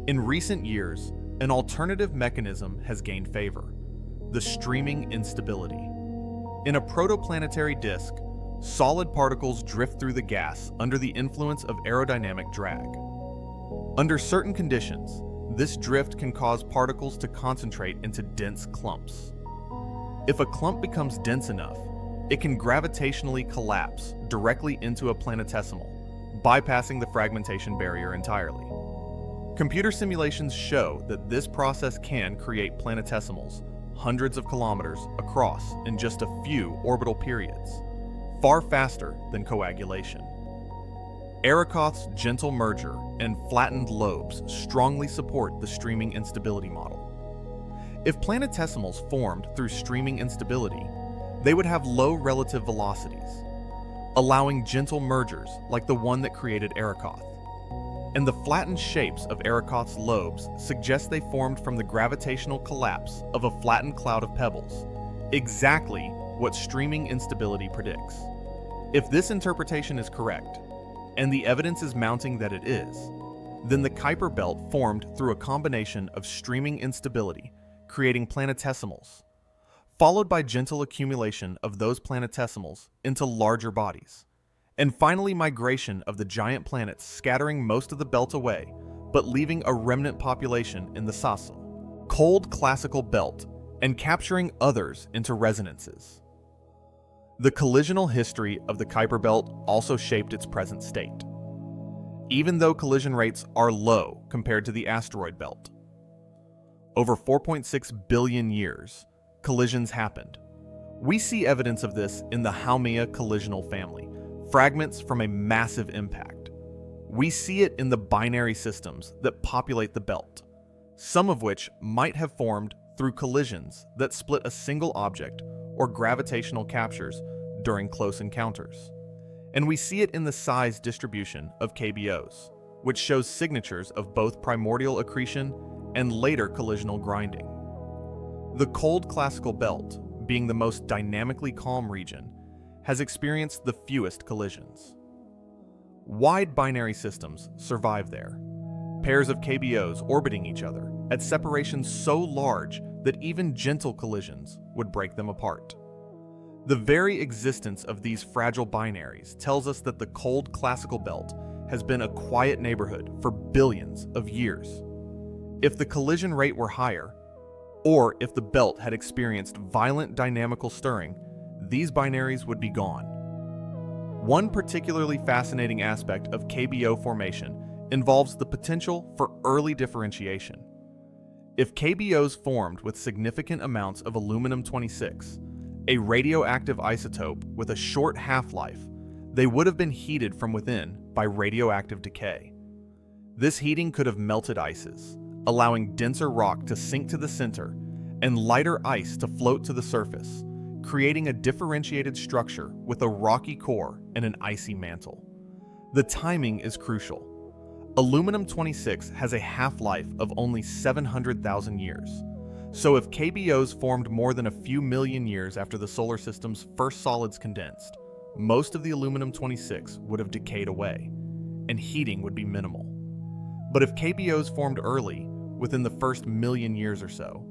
A: In recent years, an alternative mechanism has gained favor: the streaming instability. In a protoplanetary disk, solid particles drift through the gas under the influence of aerodynamic drag. Under certain conditions, this drift can cause particles to concentrate into dense clumps. If a clump becomes dense enough, it can gravitationally collapse directly into a planetesimal, bypassing the fragmentation barrier entirely. Computer simulations show that this process can create planetesimals hundreds of kilometers across in just a few orbital periods, far faster than coagulation. Arrokoth's gentle merger and flattened lobes strongly support the streaming instability model. If planetesimals formed through streaming instability, they would have low relative velocities, allowing gentle mergers like the one that created Arrokoth. And the flattened shapes of Arrokoth's lobes suggest they formed from the gravitational collapse of a flattened cloud of pebbles, exactly what streaming instability predicts. If this interpretation is correct, and the evidence is mounting that it is, then the Kuiper Belt formed through a combination of streaming instability, creating planetesimals, followed by gentle accumulation of those planetesimals into larger bodies, and finally migration of the giant planets scattering most of the belt away, but leaving a remnant population in the Sasso, cold classical belt, and capturing others into resonances. The collisional history of the Kuiper Belt also shaped its present state, even though collision rates are low compared to the asteroid belt. Over 4.6 billion years, collisions happened. We see evidence of this in the Haumea collisional family, fragments from a massive impact. We see it in the binary systems that populate the belt, some of which might have formed through collisions that split a single object or gravitational captures during close encounters. And we see it in the size distribution of KBOs, which shows signatures of both primordial accretion and later collisional grinding. The cold classical belt, being the most dynamically calm region, has experienced the fewest collisions. Wide binary systems survive there, pairs of KBOs orbiting each other at separations so large that even gentle collisions would break them apart. The very existence of these fragile binaries tells us that the cold classical belt has been a quiet neighborhood for billions of years. If the collision rate were higher, or if the belt had experienced violent dynamical stirring, these binaries would be gone. One particularly fascinating aspect of KBO formation involves the potential for early differentiation. If KBOs formed with significant amounts of aluminum-26, a radioactive isotope with a short half-life, they would have been heated from within by radioactive decay. This heating could have melted ices, allowing denser rock to sink to the center and lighter ice to float to the surface, creating a differentiated structure with a rocky core and an icy mantle. The timing is crucial. Aluminum-26 has a half-life of only 700,000 years. So if KBOs formed more than a few million years after the solar system's first solids condensed, most of the aluminum-26 would have decayed away, and heating would be minimal. But if KBOs formed early, within the first million years or so,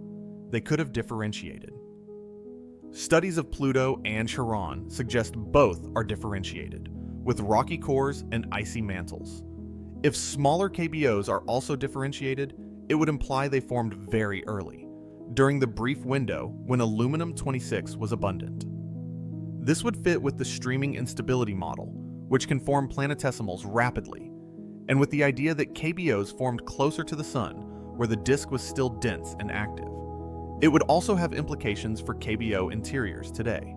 A: they could have differentiated. Studies of Pluto and Charon suggest both are differentiated, with rocky cores and icy mantles. If smaller KBOs are also differentiated, it would imply they formed very early, during the brief window when aluminum-26 was abundant. This would fit with the streaming instability model, which can form planetesimals rapidly, and with the idea that KBOs formed closer to the Sun, where the disk was still dense and active. It would also have implications for KBO interiors today.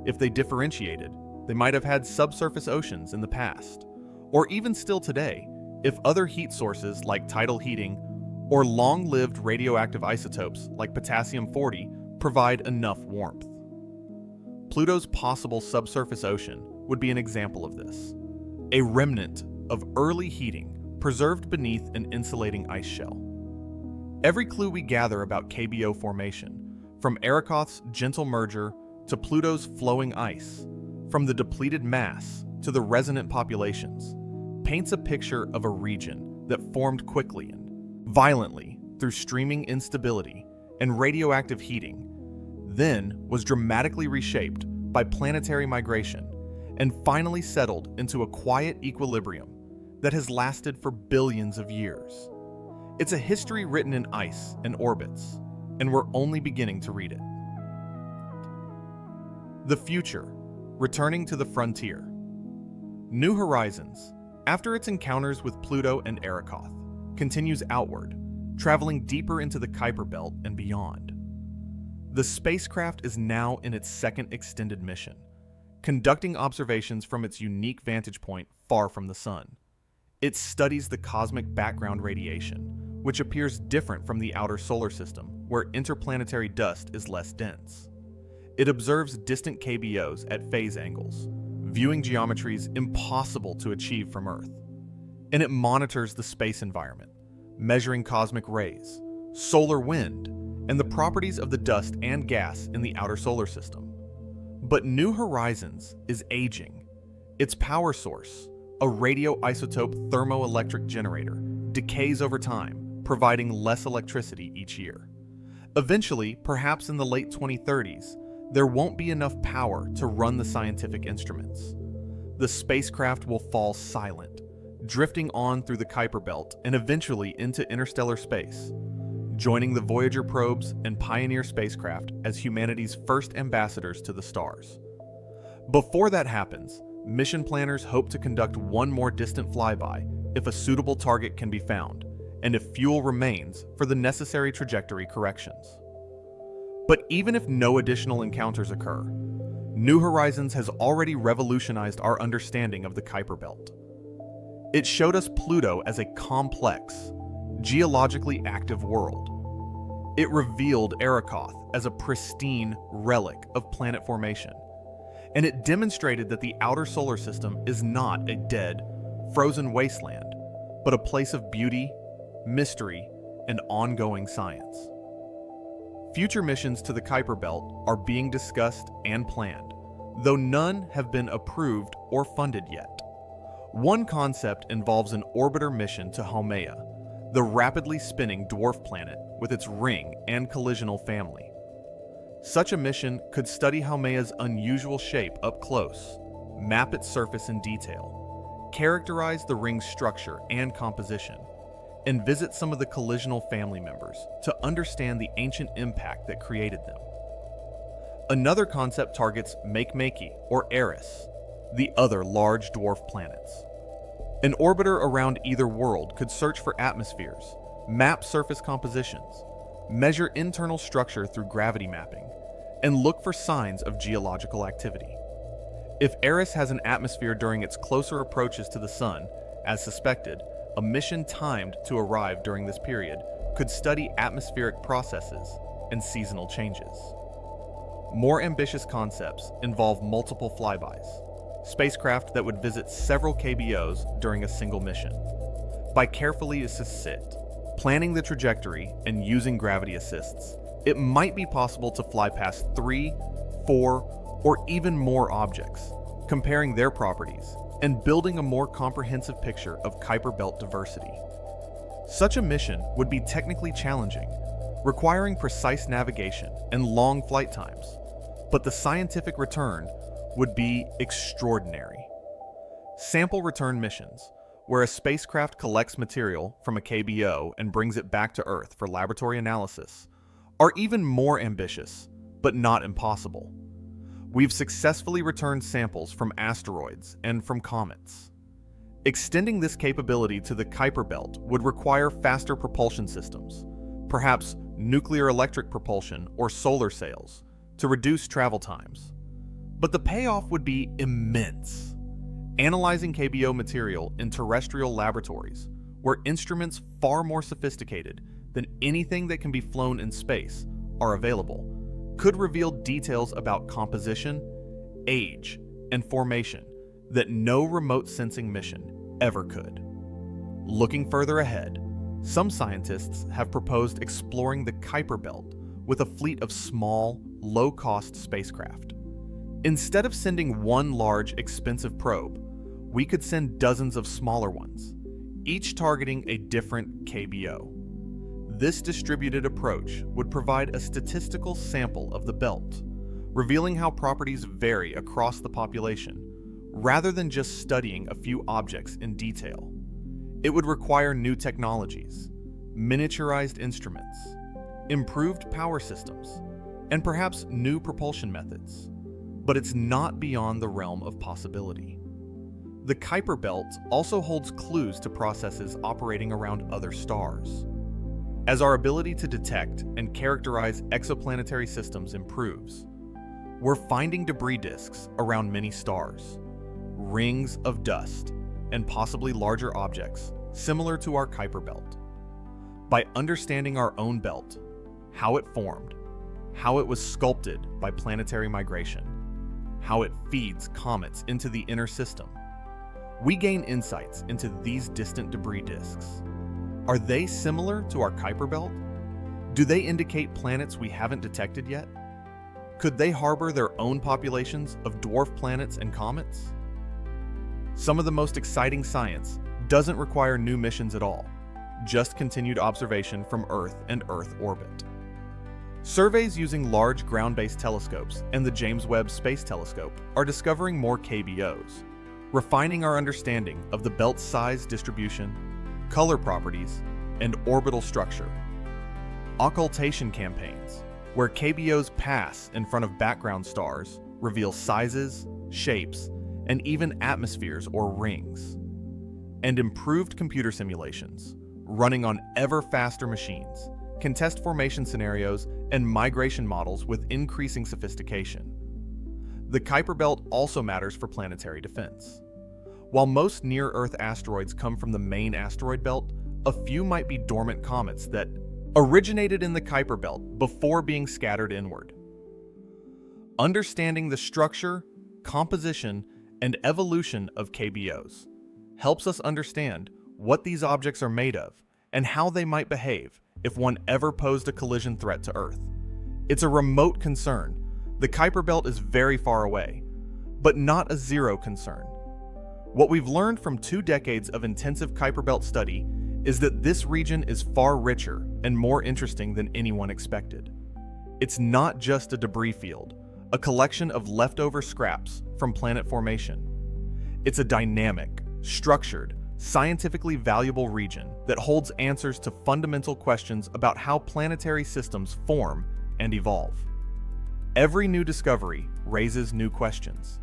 A: If they differentiated, they might have had subsurface oceans in the past, or even still today, if other heat sources like tidal heating or long-lived radioactive isotopes like potassium-40 provide enough warmth. Pluto's possible subsurface ocean would be an example of this, a remnant of early heating preserved beneath an insulating ice shell. Every clue we gather about KBO formation, from Arrokoth's gentle merger to Pluto's flowing ice, from the depleted mass to the resonant populations, paints a picture of a region that formed quickly and violently through streaming instability and radioactive heating, then was dramatically reshaped by planetary migration and finally settled into a quiet equilibrium that has lasted for billions of years. It's a history written in ice and orbits, and we're only beginning to read it. The future, returning to the frontier. New Horizons, after its encounters with Pluto and Arrokoth, continues outward, traveling deeper into the Kuiper Belt and beyond. The spacecraft is now in its second extended mission, conducting observations from its unique vantage point far from the Sun. It studies the cosmic background radiation, which appears different from the outer solar system, where interplanetary dust is less dense. It observes distant KBOs at phase angles, viewing geometries impossible to achieve from Earth. And it monitors the space environment, measuring cosmic rays, solar wind, and the properties of the dust and gas in the outer solar system. But New Horizons is aging. Its power source, a radioisotope thermoelectric generator, decays over time, providing less electricity each year. Eventually, perhaps in the late 2030s, there won't be enough power to run the scientific instruments. The spacecraft will fall silent, drifting on through the Kuiper Belt and eventually into interstellar space, joining the Voyager probes and Pioneer spacecraft as humanity's first ambassadors to the stars. Before that happens, mission planners hope to conduct one more distant flyby if a suitable target can be found, and if fuel remains for the necessary trajectory corrections. But even if no additional encounters occur, New Horizons has already revolutionized our understanding of the Kuiper Belt. It showed us Pluto as a complex, geologically active world. It revealed Arrokoth as a pristine relic of planet formation, and it demonstrated that the outer solar system is not a dead, frozen wasteland, but a place of beauty, mystery, and ongoing science. Future missions to the Kuiper Belt are being discussed and planned, though none have been approved or funded yet. One concept involves an orbiter mission to Haumea, the rapidly spinning dwarf planet with its ring and collisional family. Such a mission could study Haumea's unusual shape up close, map its surface in detail, characterize the ring's structure and composition, and visit some of the collisional family members to understand the ancient impact that created them. Another concept targets Makemake, or Eris, the other large dwarf planets. An orbiter around either world could search for atmospheres, map surface compositions, measure internal structure through gravity mapping, and look for signs of geological activity. If Eris has an atmosphere during its closer approaches to the Sun, as suspected, a mission timed to arrive during this period could study atmospheric processes and seasonal changes. More ambitious concepts involve multiple flybys, spacecraft that would visit several KBOs during a single mission. By carefully planning the trajectory and using gravity assists, it might be possible to fly past 3, 4, or even more objects, comparing their properties and building a more comprehensive picture of Kuiper Belt diversity. Such a mission would be technically challenging, requiring precise navigation and long flight times, but the scientific return would be extraordinary. Sample return missions, where a spacecraft collects material from a KBO and brings it back to Earth for laboratory analysis, are even more ambitious, but not impossible. We've successfully returned samples from asteroids and from comets. Extending this capability to the Kuiper Belt would require faster propulsion systems, perhaps nuclear electric propulsion or solar sails, to reduce travel times. But the payoff would be immense. Analyzing KBO material in terrestrial laboratories, where instruments far more sophisticated than anything that can be flown in space are available, could reveal details about composition, age, and formation that no remote sensing mission ever could. Looking further ahead, some scientists have proposed exploring the Kuiper Belt with a fleet of small, low-cost spacecraft. Instead of sending one large, expensive probe, we could send dozens of smaller ones, each targeting a different KBO. This distributed approach would provide a statistical sample of the belt, revealing how properties vary across the population, rather than just studying a few objects in detail. It would require new technologies, miniaturized instruments, improved power systems, and perhaps new propulsion methods. But it's not beyond the realm of possibility. The Kuiper Belt also holds clues to processes operating around other stars. As our ability to detect and characterize exoplanetary systems improves, we're finding debris disks around many stars, rings of dust, and possibly larger objects similar to our Kuiper Belt. By understanding our own belt, how it formed, how it was sculpted by planetary migration, how it feeds comets into the inner system, we gain insights into these distant debris disks. Are they similar to our Kuiper Belt? Do they indicate planets we haven't detected yet? Could they harbor their own populations of dwarf planets and comets? Some of the most exciting science doesn't require new missions at all, just continued observation from Earth and Earth orbit. Surveys using large ground-based telescopes and the James Webb Space Telescope are discovering more KBOs, refining our understanding of the belt's size distribution, color properties, and orbital structure. Occultation campaigns, where KBOs pass in front of background stars, reveal sizes, shapes, and even atmospheres or rings. And improved computer simulations, running on ever faster machines, can test formation scenarios and migration models with increasing sophistication. The Kuiper Belt also matters for planetary defense. While most near-Earth asteroids come from the main asteroid belt, a few might be dormant comets that originated in the Kuiper Belt before being scattered inward. Understanding the structure, composition, and evolution of KBOs helps us understand what these objects are made of and how they might behave if one ever posed a collision threat to Earth. It's a remote concern. The Kuiper Belt is very far away, but not a zero concern. What we've learned from 2 decades of intensive Kuiper Belt study is that this region is far richer and more interesting than anyone expected. It's not just a debris field, a collection of leftover scraps from planet formation. It's a dynamic, structured, scientifically valuable region that holds answers to fundamental questions about how planetary systems form and evolve. Every new discovery raises new questions.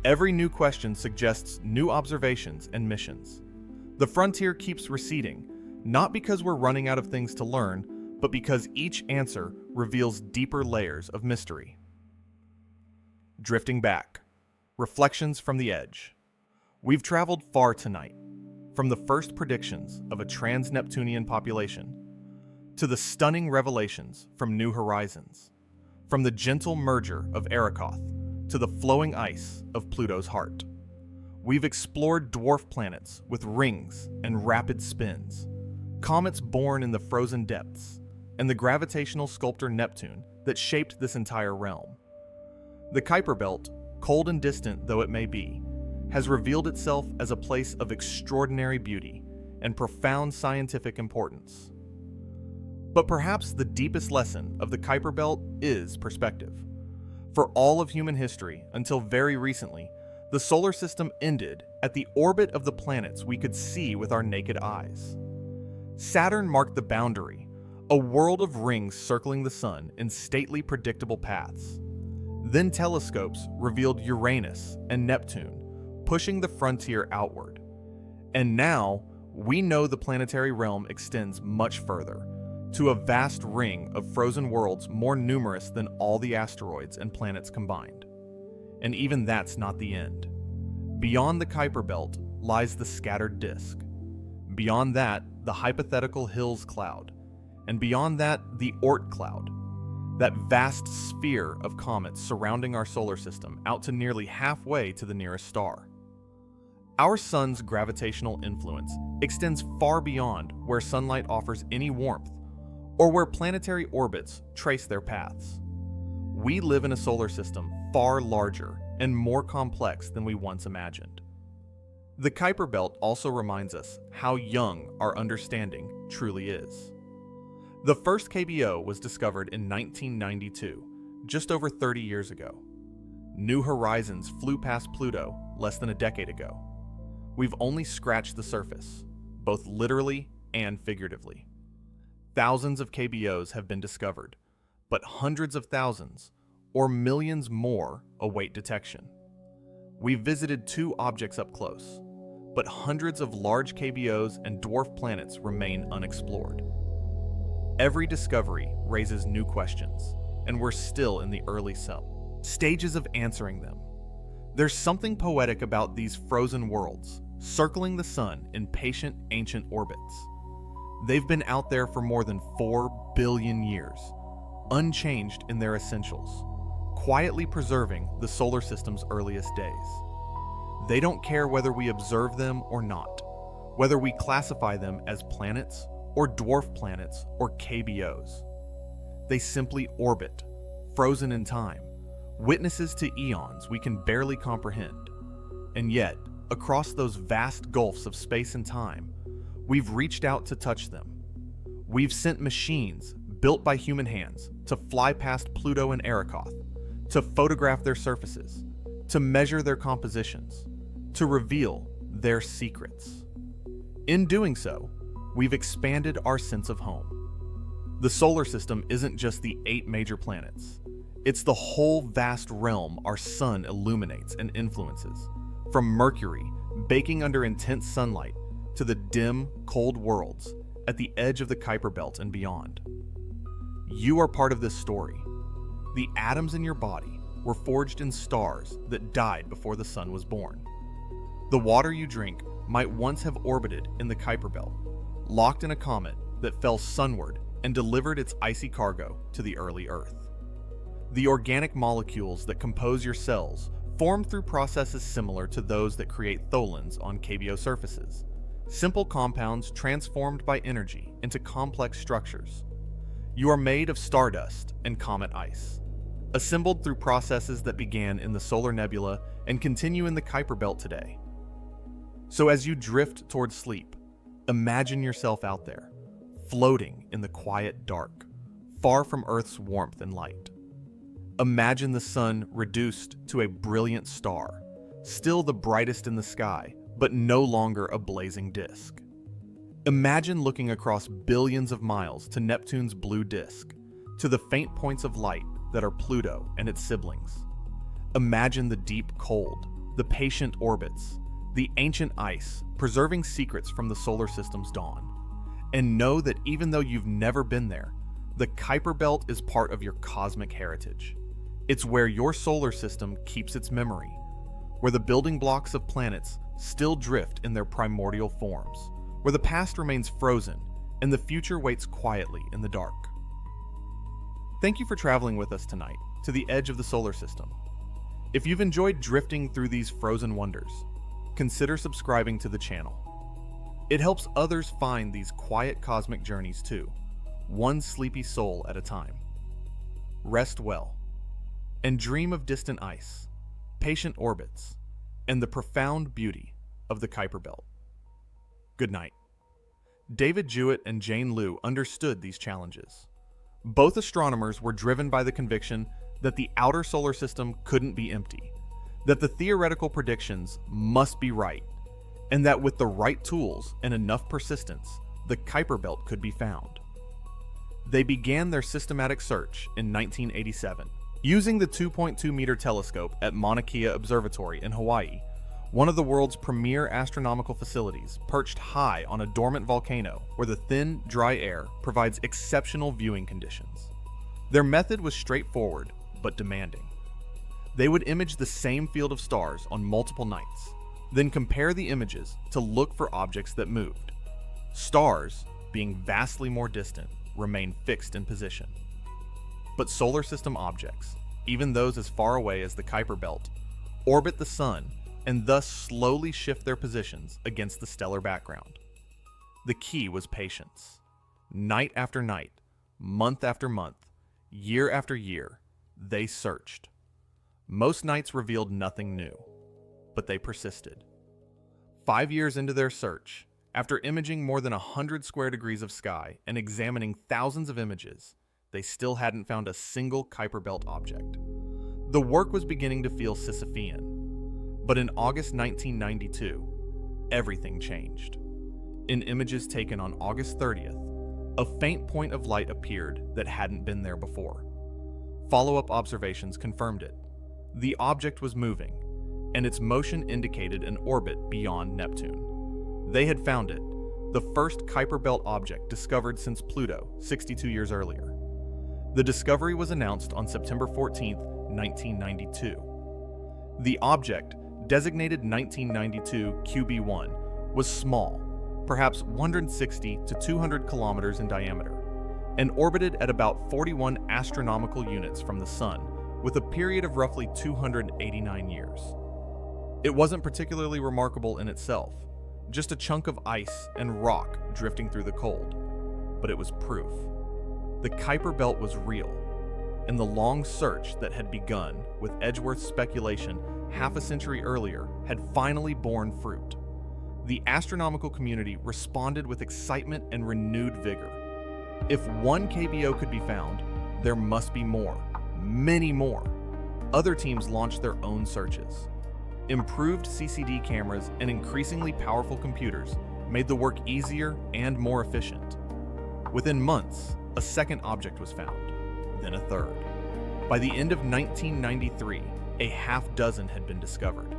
A: Every new question suggests new observations and missions. The frontier keeps receding, not because we're running out of things to learn, but because each answer reveals deeper layers of mystery. Drifting back. Reflections from the edge. We've traveled far tonight, from the first predictions of a trans-Neptunian population to the stunning revelations from New Horizons, from the gentle merger of Arrokoth to the flowing ice of Pluto's heart. We've explored dwarf planets with rings and rapid spins, comets born in the frozen depths, and the gravitational sculptor Neptune that shaped this entire realm. The Kuiper Belt, cold and distant though it may be, has revealed itself as a place of extraordinary beauty and profound scientific importance. But perhaps the deepest lesson of the Kuiper Belt is perspective. For all of human history, until very recently, the solar system ended at the orbit of the planets we could see with our naked eyes. Saturn marked the boundary, a world of rings circling the sun in stately, predictable paths. Then telescopes revealed Uranus and Neptune, pushing the frontier outward. And now, we know the planetary realm extends much further, to a vast ring of frozen worlds more numerous than all the asteroids and planets combined. And even that's not the end. Beyond the Kuiper Belt lies the scattered disk. Beyond that, the hypothetical Hills cloud. And beyond that, the Oort cloud. That vast sphere of comets surrounding our solar system out to nearly halfway to the nearest star. Our sun's gravitational influence extends far beyond where sunlight offers any warmth, or where planetary orbits trace their paths. We live in a solar system far larger and more complex than we once imagined. The Kuiper Belt also reminds us how young our understanding truly is. The first KBO was discovered in 1992, just over 30 years ago. New Horizons flew past Pluto less than a decade ago. We've only scratched the surface, both literally and figuratively. Thousands of KBOs have been discovered, but hundreds of thousands, or millions more, await detection. We've visited 2 objects up close, but hundreds of large KBOs and dwarf planets remain unexplored. Every discovery raises new questions, and we're still in the early stages of answering them. There's something poetic about these frozen worlds, circling the sun in patient ancient orbits. They've been out there for more than 4 billion years, unchanged in their essentials, quietly preserving the solar system's earliest days. They don't care whether we observe them or not, whether we classify them as planets or dwarf planets or KBOs. They simply orbit, frozen in time, witnesses to eons we can barely comprehend. And yet, across those vast gulfs of space and time, we've reached out to touch them. We've sent machines built by human hands to fly past Pluto and Arrokoth, to photograph their surfaces, to measure their compositions, to reveal their secrets. In doing so, we've expanded our sense of home. The solar system isn't just the 8 major planets. It's the whole vast realm our sun illuminates and influences, from Mercury baking under intense sunlight to the dim, cold worlds at the edge of the Kuiper Belt and beyond. You are part of this story. The atoms in your body were forged in stars that died before the sun was born. The water you drink might once have orbited in the Kuiper Belt, locked in a comet that fell sunward and delivered its icy cargo to the early Earth. The organic molecules that compose your cells form through processes similar to those that create tholins on KBO surfaces, simple compounds transformed by energy into complex structures. You are made of stardust and comet ice, assembled through processes that began in the solar nebula and continue in the Kuiper Belt today. So as you drift toward sleep, imagine yourself out there, floating in the quiet dark, far from Earth's warmth and light. Imagine the sun reduced to a brilliant star, still the brightest in the sky, but no longer a blazing disk. Imagine looking across billions of miles to Neptune's blue disk, to the faint points of light that are Pluto and its siblings. Imagine the deep cold, the patient orbits, the ancient ice preserving secrets from the solar system's dawn. And know that even though you've never been there, the Kuiper Belt is part of your cosmic heritage. It's where your solar system keeps its memory, where the building blocks of planets still drift in their primordial forms, where the past remains frozen and the future waits quietly in the dark. Thank you for traveling with us tonight to the edge of the solar system. If you've enjoyed drifting through these frozen wonders, consider subscribing to the channel. It helps others find these quiet cosmic journeys too, one sleepy soul at a time. Rest well, and dream of distant ice, patient orbits, and the profound beauty of the Kuiper Belt. Good night. David Jewett and Jane Liu understood these challenges. Both astronomers were driven by the conviction that the outer solar system couldn't be empty, that the theoretical predictions must be right, and that with the right tools and enough persistence, the Kuiper Belt could be found. They began their systematic search in 1987, using the 2.2-meter telescope at Mauna Kea Observatory in Hawaii, one of the world's premier astronomical facilities perched high on a dormant volcano where the thin, dry air provides exceptional viewing conditions. Their method was straightforward but demanding. They would image the same field of stars on multiple nights, then compare the images to look for objects that moved. Stars, being vastly more distant, remain fixed in position. But solar system objects, even those as far away as the Kuiper Belt, orbit the sun and thus slowly shift their positions against the stellar background. The key was patience. Night after night, month after month, year after year, they searched. Most nights revealed nothing new, but they persisted. 5 years into their search, after imaging more than 100 square degrees of sky and examining thousands of images, they still hadn't found a single Kuiper Belt object. The work was beginning to feel Sisyphean, but in August 1992, everything changed. In images taken on August 30th, a faint point of light appeared that hadn't been there before. Follow-up observations confirmed it. The object was moving, and its motion indicated an orbit beyond Neptune. They had found it, the first Kuiper Belt object discovered since Pluto 62 years earlier. The discovery was announced on September 14, 1992. The object, designated 1992 QB1, was small, perhaps 160 to 200 kilometers in diameter, and orbited at about 41 astronomical units from the Sun, with a period of roughly 289 years. It wasn't particularly remarkable in itself, just a chunk of ice and rock drifting through the cold, but it was proof. The Kuiper Belt was real, and the long search that had begun with Edgeworth's speculation half a century earlier had finally borne fruit. The astronomical community responded with excitement and renewed vigor. If one KBO could be found, there must be more, many more. Other teams launched their own searches. Improved CCD cameras and increasingly powerful computers made the work easier and more efficient. Within months, a second object was found, then a third. By the end of 1993, a half dozen had been discovered.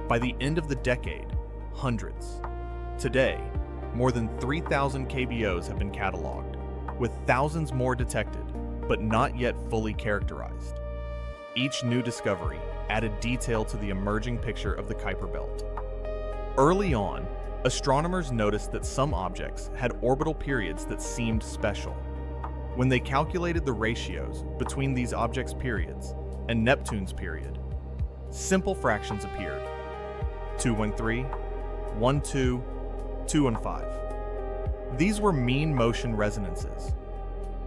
A: By the end of the decade, hundreds. Today, more than 3,000 KBOs have been cataloged, with thousands more detected, but not yet fully characterized. Each new discovery added detail to the emerging picture of the Kuiper Belt. Early on, astronomers noticed that some objects had orbital periods that seemed special. When they calculated the ratios between these objects' periods and Neptune's period, simple fractions appeared: 213, 12, 215. These were mean motion resonances,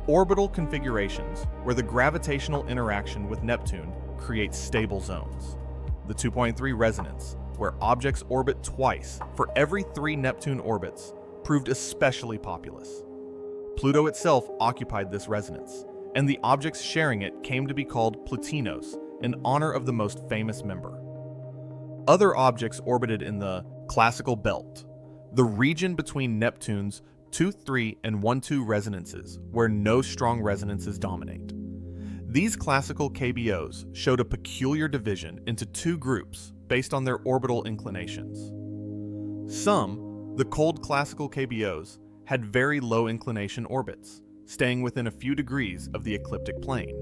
A: orbital configurations where the gravitational interaction with Neptune creates stable zones. The 2.3 resonance, where objects orbit twice for every 3 Neptune orbits, proved especially populous. Pluto itself occupied this resonance, and the objects sharing it came to be called Plutinos in honor of the most famous member. Other objects orbited in the classical belt, the region between Neptune's 2-3 and 1-2 resonances, where no strong resonances dominate. These classical KBOs showed a peculiar division into 2 groups based on their orbital inclinations. Some, the cold classical KBOs, had very low inclination orbits, staying within a few degrees of the ecliptic plane.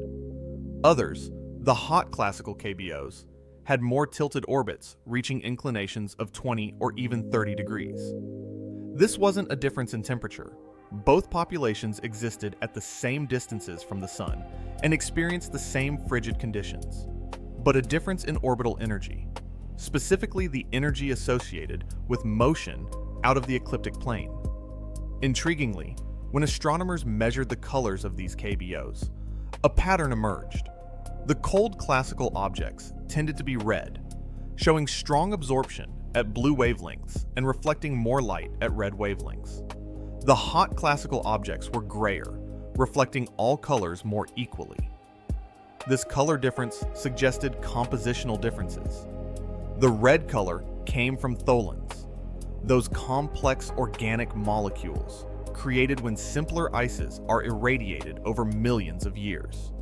A: Others, the hot classical KBOs, had more tilted orbits, reaching inclinations of 20 or even 30 degrees. This wasn't a difference in temperature. Both populations existed at the same distances from the Sun and experienced the same frigid conditions, but a difference in orbital energy, specifically the energy associated with motion out of the ecliptic plane. Intriguingly, when astronomers measured the colors of these KBOs, a pattern emerged. The cold classical objects tended to be red, showing strong absorption at blue wavelengths and reflecting more light at red wavelengths. The hot classical objects were grayer, reflecting all colors more equally. This color difference suggested compositional differences. The red color came from tholins, those complex organic molecules created when simpler ices are irradiated over millions of years.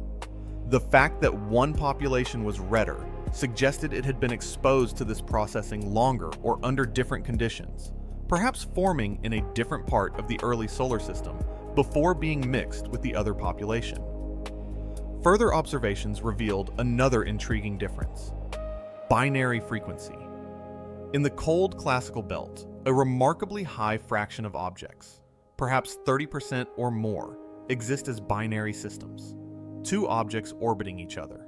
A: The fact that one population was redder suggested it had been exposed to this processing longer or under different conditions, perhaps forming in a different part of the early solar system before being mixed with the other population. Further observations revealed another intriguing difference: binary frequency. In the cold classical belt, a remarkably high fraction of objects, perhaps 30% or more, exist as binary systems, 2 objects orbiting each other.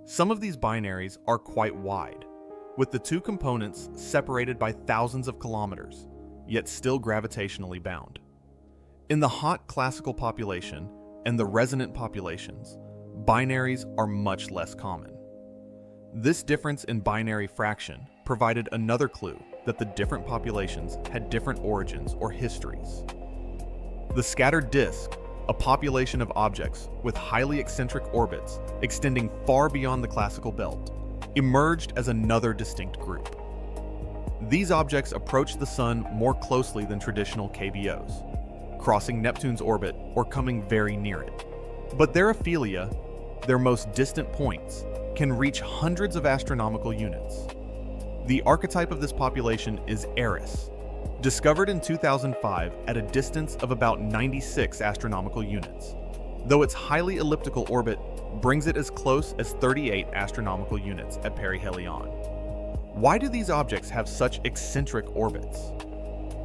A: Some of these binaries are quite wide, with the 2 components separated by thousands of kilometers, yet still gravitationally bound. In the hot classical population and the resonant populations, binaries are much less common. This difference in binary fraction provided another clue that the different populations had different origins or histories. The scattered disk, a population of objects with highly eccentric orbits extending far beyond the classical belt, emerged as another distinct group. These objects approached the Sun more closely than traditional KBOs, crossing Neptune's orbit or coming very near it. But their aphelia, their most distant points, can reach hundreds of astronomical units. The archetype of this population is Eris, discovered in 2005 at a distance of about 96 astronomical units, though its highly elliptical orbit brings it as close as 38 astronomical units at perihelion. Why do these objects have such eccentric orbits?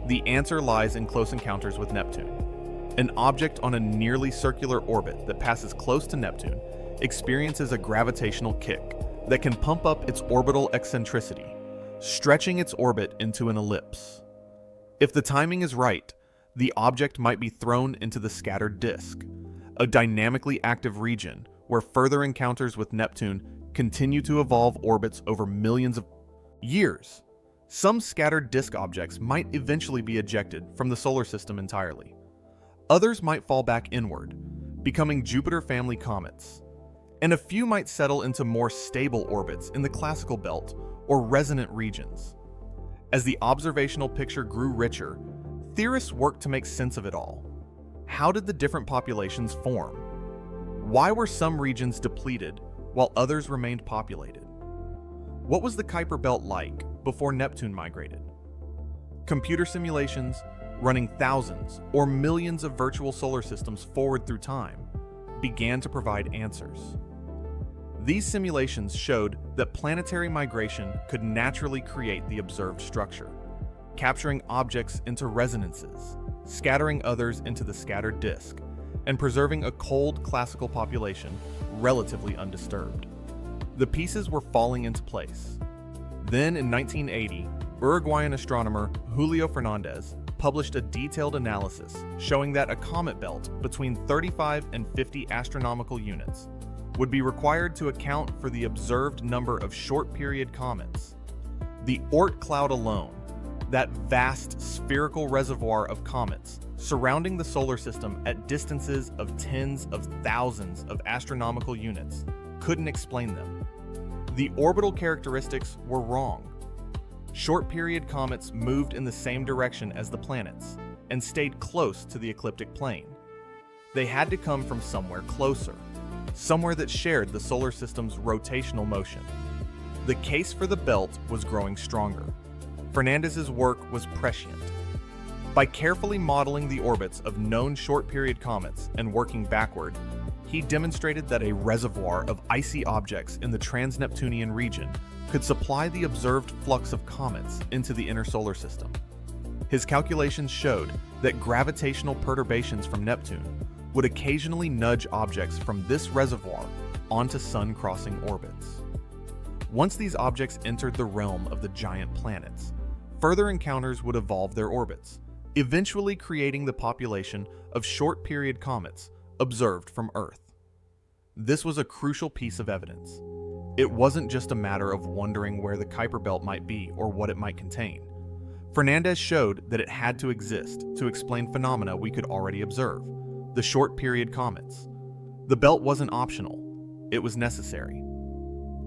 A: The answer lies in close encounters with Neptune. An object on a nearly circular orbit that passes close to Neptune experiences a gravitational kick that can pump up its orbital eccentricity, stretching its orbit into an ellipse. If the timing is right, the object might be thrown into the scattered disk, a dynamically active region where further encounters with Neptune continue to evolve orbits over millions of years. Some scattered disk objects might eventually be ejected from the solar system entirely. Others might fall back inward, becoming Jupiter family comets. And a few might settle into more stable orbits in the classical belt or resonant regions. As the observational picture grew richer, theorists worked to make sense of it all. How did the different populations form? Why were some regions depleted while others remained populated? What was the Kuiper Belt like before Neptune migrated? Computer simulations, running thousands or millions of virtual solar systems forward through time, began to provide answers. These simulations showed that planetary migration could naturally create the observed structure, capturing objects into resonances, scattering others into the scattered disk, and preserving a cold classical population relatively undisturbed. The pieces were falling into place. Then in 1980, Uruguayan astronomer Julio Fernandez published a detailed analysis showing that a comet belt between 35 and 50 astronomical units would be required to account for the observed number of short-period comets. The Oort cloud alone, that vast spherical reservoir of comets surrounding the solar system at distances of tens of thousands of astronomical units, couldn't explain them. The orbital characteristics were wrong. Short-period comets moved in the same direction as the planets and stayed close to the ecliptic plane. They had to come from somewhere closer, somewhere that shared the solar system's rotational motion. The case for the belt was growing stronger. Fernandez's work was prescient. By carefully modeling the orbits of known short-period comets and working backward, he demonstrated that a reservoir of icy objects in the trans-Neptunian region could supply the observed flux of comets into the inner solar system. His calculations showed that gravitational perturbations from Neptune would occasionally nudge objects from this reservoir onto sun-crossing orbits. Once these objects entered the realm of the giant planets, further encounters would evolve their orbits, eventually creating the population of short-period comets observed from Earth. This was a crucial piece of evidence. It wasn't just a matter of wondering where the Kuiper Belt might be or what it might contain. Fernandez showed that it had to exist to explain phenomena we could already observe, the short-period comets. The belt wasn't optional, it was necessary.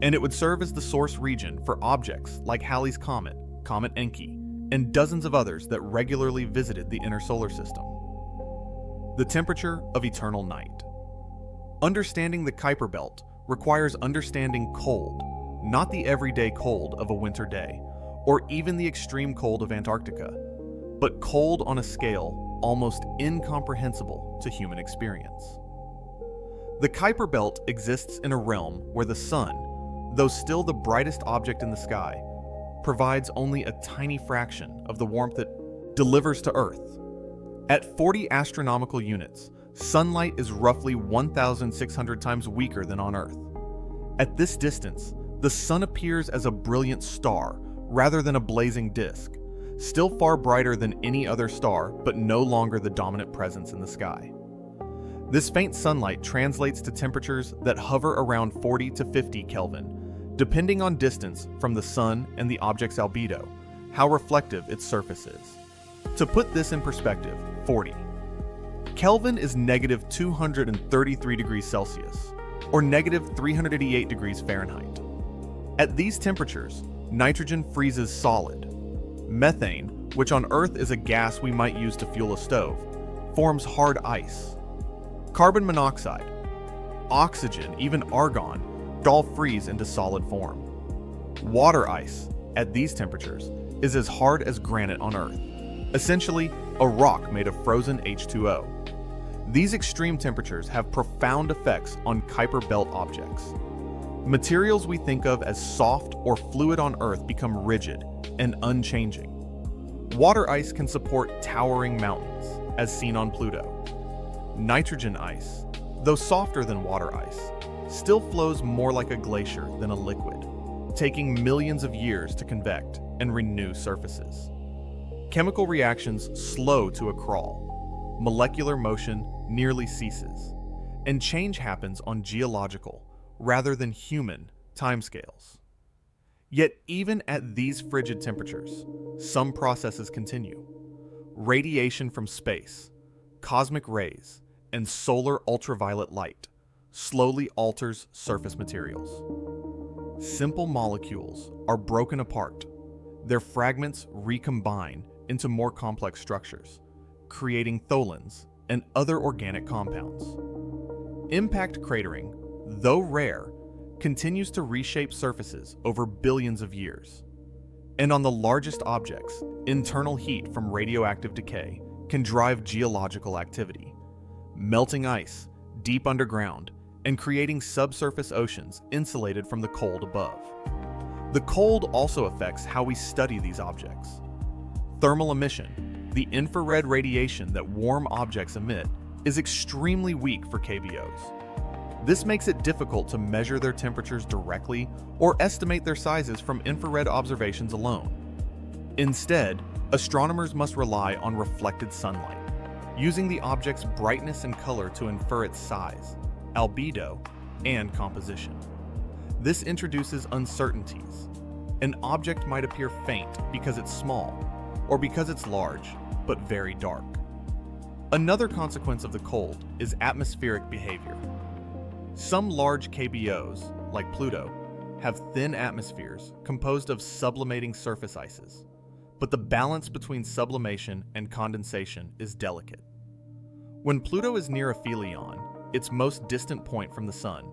A: And it would serve as the source region for objects like Halley's Comet, Comet Encke, and dozens of others that regularly visited the inner solar system. The temperature of eternal night. Understanding the Kuiper Belt requires understanding cold, not the everyday cold of a winter day, or even the extreme cold of Antarctica, but cold on a scale almost incomprehensible to human experience. The Kuiper Belt exists in a realm where the sun, though still the brightest object in the sky, provides only a tiny fraction of the warmth it delivers to Earth. At 40 astronomical units, sunlight is roughly 1,600 times weaker than on Earth. At this distance, the sun appears as a brilliant star rather than a blazing disk, still far brighter than any other star, but no longer the dominant presence in the sky. This faint sunlight translates to temperatures that hover around 40 to 50 Kelvin, depending on distance from the sun and the object's albedo, how reflective its surface is. To put this in perspective, 40. Kelvin is negative 233 degrees Celsius, or negative 388 degrees Fahrenheit. At these temperatures, nitrogen freezes solid. Methane, which on Earth is a gas we might use to fuel a stove, forms hard ice. Carbon monoxide, oxygen, even argon, all freeze into solid form. Water ice, at these temperatures, is as hard as granite on Earth, essentially a rock made of frozen H2O. These extreme temperatures have profound effects on Kuiper Belt objects. Materials we think of as soft or fluid on Earth become rigid and unchanging. Water ice can support towering mountains, as seen on Pluto. Nitrogen ice, though softer than water ice, still flows more like a glacier than a liquid, taking millions of years to convect and renew surfaces. Chemical reactions slow to a crawl. Molecular motion nearly ceases, and change happens on geological, rather than human, timescales. Yet even at these frigid temperatures, some processes continue. Radiation from space, cosmic rays, and solar ultraviolet light slowly alters surface materials. Simple molecules are broken apart. Their fragments recombine into more complex structures, creating tholins and other organic compounds. Impact cratering, though rare, continues to reshape surfaces over billions of years. And on the largest objects, internal heat from radioactive decay can drive geological activity, melting ice deep underground and creating subsurface oceans insulated from the cold above. The cold also affects how we study these objects. Thermal emission, the infrared radiation that warm objects emit, is extremely weak for KBOs. This makes it difficult to measure their temperatures directly or estimate their sizes from infrared observations alone. Instead, astronomers must rely on reflected sunlight, using the object's brightness and color to infer its size, albedo, and composition. This introduces uncertainties. An object might appear faint because it's small, or because it's large, but very dark. Another consequence of the cold is atmospheric behavior. Some large KBOs, like Pluto, have thin atmospheres composed of sublimating surface ices, but the balance between sublimation and condensation is delicate. When Pluto is near aphelion, its most distant point from the Sun,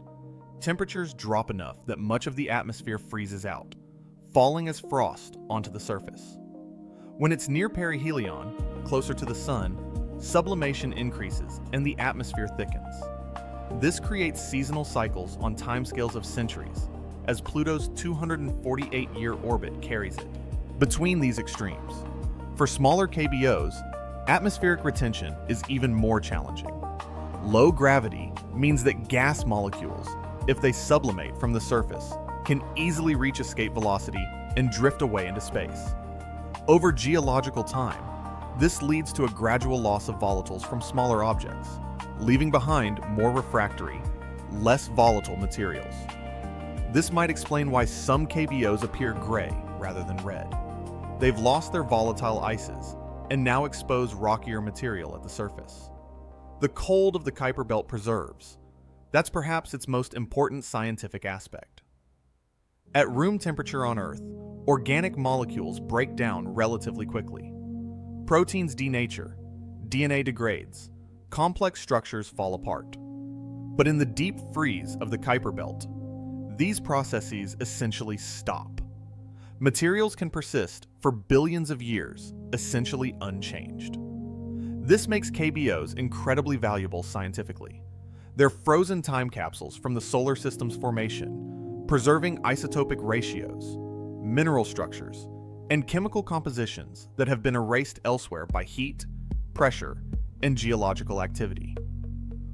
A: temperatures drop enough that much of the atmosphere freezes out, falling as frost onto the surface. When it's near perihelion, closer to the Sun, sublimation increases and the atmosphere thickens. This creates seasonal cycles on timescales of centuries, as Pluto's 248-year orbit carries it. Between these extremes, for smaller KBOs, atmospheric retention is even more challenging. Low gravity means that gas molecules, if they sublimate from the surface, can easily reach escape velocity and drift away into space. Over geological time, this leads to a gradual loss of volatiles from smaller objects, leaving behind more refractory, less volatile materials. This might explain why some KBOs appear gray rather than red. They've lost their volatile ices and now expose rockier material at the surface. The cold of the Kuiper Belt preserves. That's perhaps its most important scientific aspect. At room temperature on Earth, organic molecules break down relatively quickly. Proteins denature, DNA degrades, complex structures fall apart. But in the deep freeze of the Kuiper Belt, these processes essentially stop. Materials can persist for billions of years, essentially unchanged. This makes KBOs incredibly valuable scientifically. They're frozen time capsules from the solar system's formation, preserving isotopic ratios, mineral structures, and chemical compositions that have been erased elsewhere by heat, pressure, and geological activity.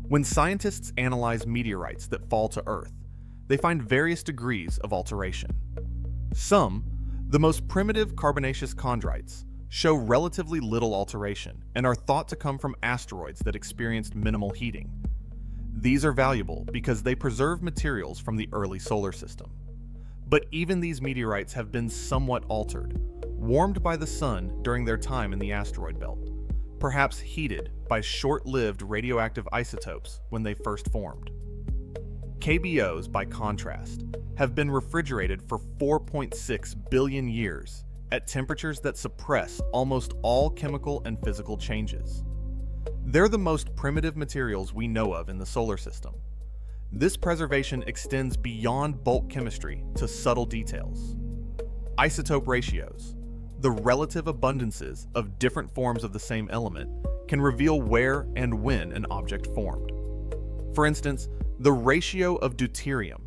A: When scientists analyze meteorites that fall to Earth, they find various degrees of alteration. Some, the most primitive carbonaceous chondrites, show relatively little alteration and are thought to come from asteroids that experienced minimal heating. These are valuable because they preserve materials from the early solar system. But even these meteorites have been somewhat altered, warmed by the sun during their time in the asteroid belt, perhaps heated by short-lived radioactive isotopes when they first formed. KBOs, by contrast, have been refrigerated for 4.6 billion years at temperatures that suppress almost all chemical and physical changes. They're the most primitive materials we know of in the solar system. This preservation extends beyond bulk chemistry to subtle details. Isotope ratios, the relative abundances of different forms of the same element, can reveal where and when an object formed. For instance, the ratio of deuterium,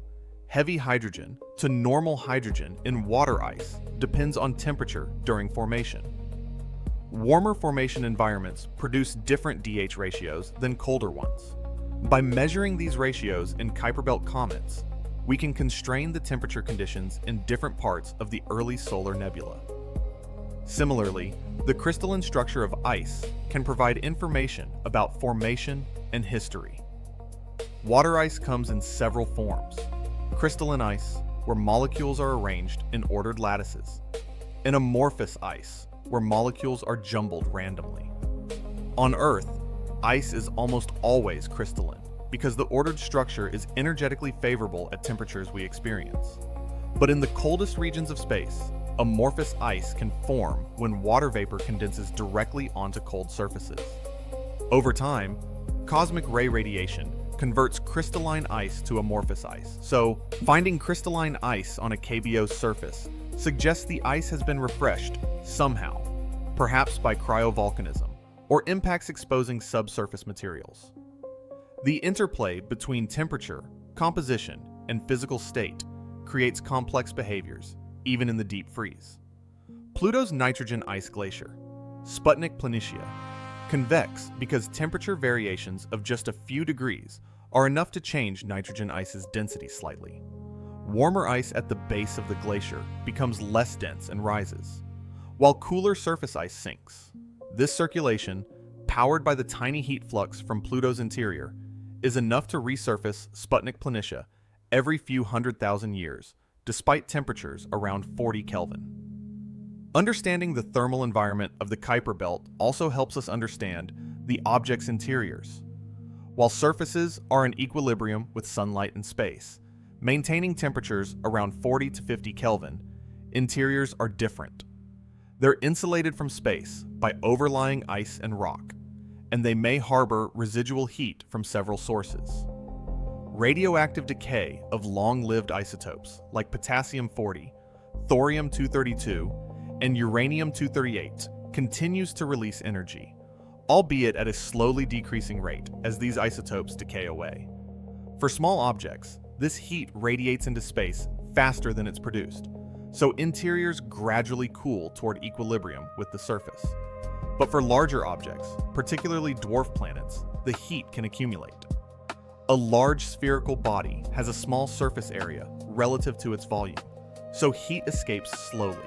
A: heavy hydrogen, to normal hydrogen in water ice depends on temperature during formation. Warmer formation environments produce different DH ratios than colder ones. By measuring these ratios in Kuiper Belt comets, we can constrain the temperature conditions in different parts of the early solar nebula. Similarly, the crystalline structure of ice can provide information about formation and history. Water ice comes in several forms: crystalline ice, where molecules are arranged in ordered lattices, and amorphous ice, where molecules are jumbled randomly. On Earth, ice is almost always crystalline because the ordered structure is energetically favorable at temperatures we experience. But in the coldest regions of space, amorphous ice can form when water vapor condenses directly onto cold surfaces. Over time, cosmic ray radiation converts crystalline ice to amorphous ice. So, finding crystalline ice on a KBO's surface suggests the ice has been refreshed somehow, perhaps by cryovolcanism, or impacts exposing subsurface materials. The interplay between temperature, composition, and physical state creates complex behaviors, even in the deep freeze. Pluto's nitrogen ice glacier, Sputnik Planitia, convex because temperature variations of just a few degrees are enough to change nitrogen ice's density slightly. Warmer ice at the base of the glacier becomes less dense and rises, while cooler surface ice sinks. This circulation, powered by the tiny heat flux from Pluto's interior, is enough to resurface Sputnik Planitia every few 100,000 years, despite temperatures around 40 Kelvin. Understanding the thermal environment of the Kuiper Belt also helps us understand the object's interiors. While surfaces are in equilibrium with sunlight and space, maintaining temperatures around 40 to 50 Kelvin, interiors are different. They're insulated from space by overlying ice and rock, and they may harbor residual heat from several sources. Radioactive decay of long-lived isotopes like potassium-40, thorium-232, and uranium-238 continues to release energy, albeit at a slowly decreasing rate as these isotopes decay away. For small objects, this heat radiates into space faster than it's produced, so interiors gradually cool toward equilibrium with the surface. But for larger objects, particularly dwarf planets, the heat can accumulate. A large spherical body has a small surface area relative to its volume, so heat escapes slowly.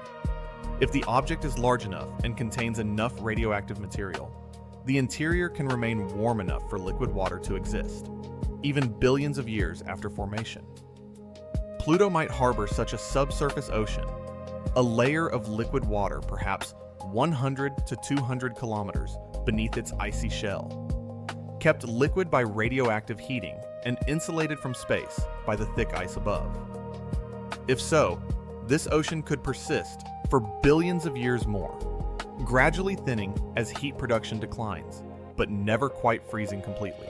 A: If the object is large enough and contains enough radioactive material, the interior can remain warm enough for liquid water to exist, even billions of years after formation. Pluto might harbor such a subsurface ocean, a layer of liquid water perhaps 100 to 200 kilometers beneath its icy shell, kept liquid by radioactive heating and insulated from space by the thick ice above. If so, this ocean could persist for billions of years more, gradually thinning as heat production declines, but never quite freezing completely.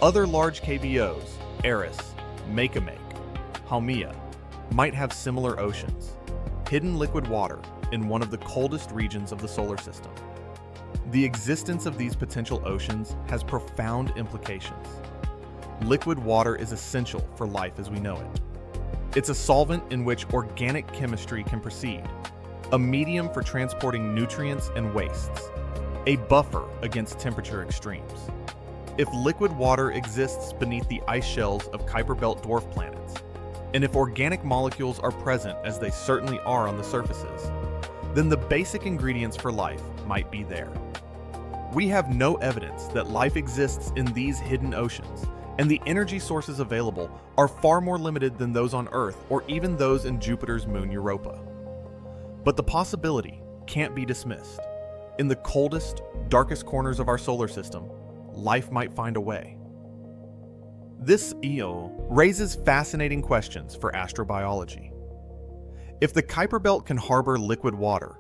A: Other large KBOs, Eris, Makemake, Haumea, might have similar oceans, hidden liquid water in one of the coldest regions of the solar system. The existence of these potential oceans has profound implications. Liquid water is essential for life as we know it. It's a solvent in which organic chemistry can proceed, a medium for transporting nutrients and wastes, a buffer against temperature extremes. If liquid water exists beneath the ice shells of Kuiper Belt dwarf planets, and if organic molecules are present as they certainly are on the surfaces, then the basic ingredients for life might be there. We have no evidence that life exists in these hidden oceans, and the energy sources available are far more limited than those on Earth or even those in Jupiter's moon Europa. But the possibility can't be dismissed. In the coldest, darkest corners of our solar system, life might find a way. This raises fascinating questions for astrobiology. If the Kuiper Belt can harbor liquid water,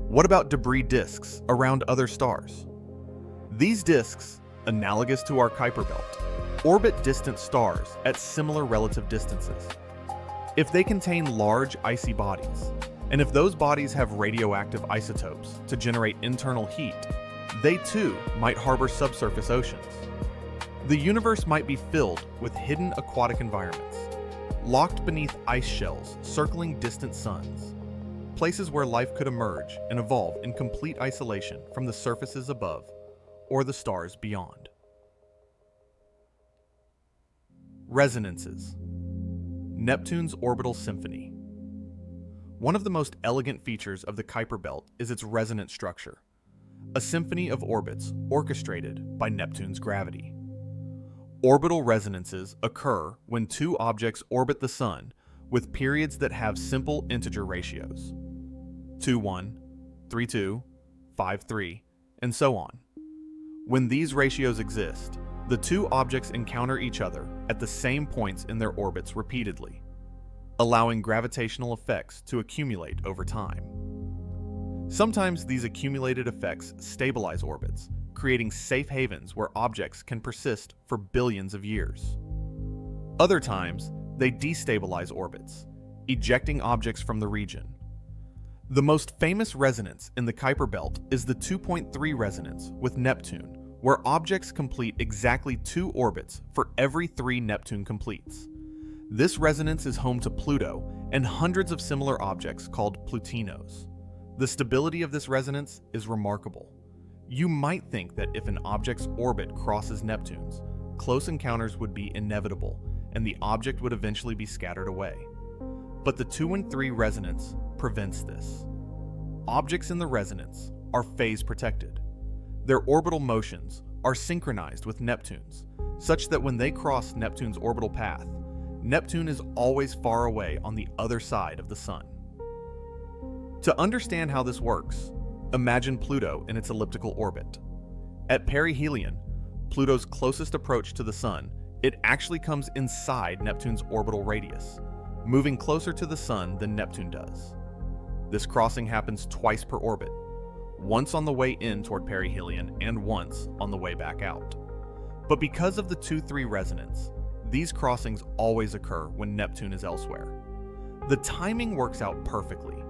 A: what about debris disks around other stars? These disks, analogous to our Kuiper Belt, orbit distant stars at similar relative distances. If they contain large icy bodies, and if those bodies have radioactive isotopes to generate internal heat, they too might harbor subsurface oceans. The universe might be filled with hidden aquatic environments, locked beneath ice shells circling distant suns, places where life could emerge and evolve in complete isolation from the surfaces above or the stars beyond. Resonances. Neptune's orbital symphony. One of the most elegant features of the Kuiper Belt is its resonant structure, a symphony of orbits orchestrated by Neptune's gravity. Orbital resonances occur when two objects orbit the Sun with periods that have simple integer ratios, 2:1, 3:2, 5:3, and so on. When these ratios exist, the two objects encounter each other at the same points in their orbits repeatedly, allowing gravitational effects to accumulate over time. Sometimes these accumulated effects stabilize orbits, creating safe havens where objects can persist for billions of years. Other times, they destabilize orbits, ejecting objects from the region. The most famous resonance in the Kuiper Belt is the 2.3 resonance with Neptune, where objects complete exactly 2 orbits for every 3 Neptune completes. This resonance is home to Pluto and hundreds of similar objects called Plutinos. The stability of this resonance is remarkable. You might think that if an object's orbit crosses Neptune's, close encounters would be inevitable and the object would eventually be scattered away. But the 2.3 resonance prevents this. Objects in the resonance are phase protected. Their orbital motions are synchronized with Neptune's, such that when they cross Neptune's orbital path, Neptune is always far away on the other side of the Sun. To understand how this works, imagine Pluto in its elliptical orbit. At perihelion, Pluto's closest approach to the Sun, it actually comes inside Neptune's orbital radius, moving closer to the Sun than Neptune does. This crossing happens twice per orbit, once on the way in toward perihelion and once on the way back out. But because of the 2-3 resonance, these crossings always occur when Neptune is elsewhere. The timing works out perfectly,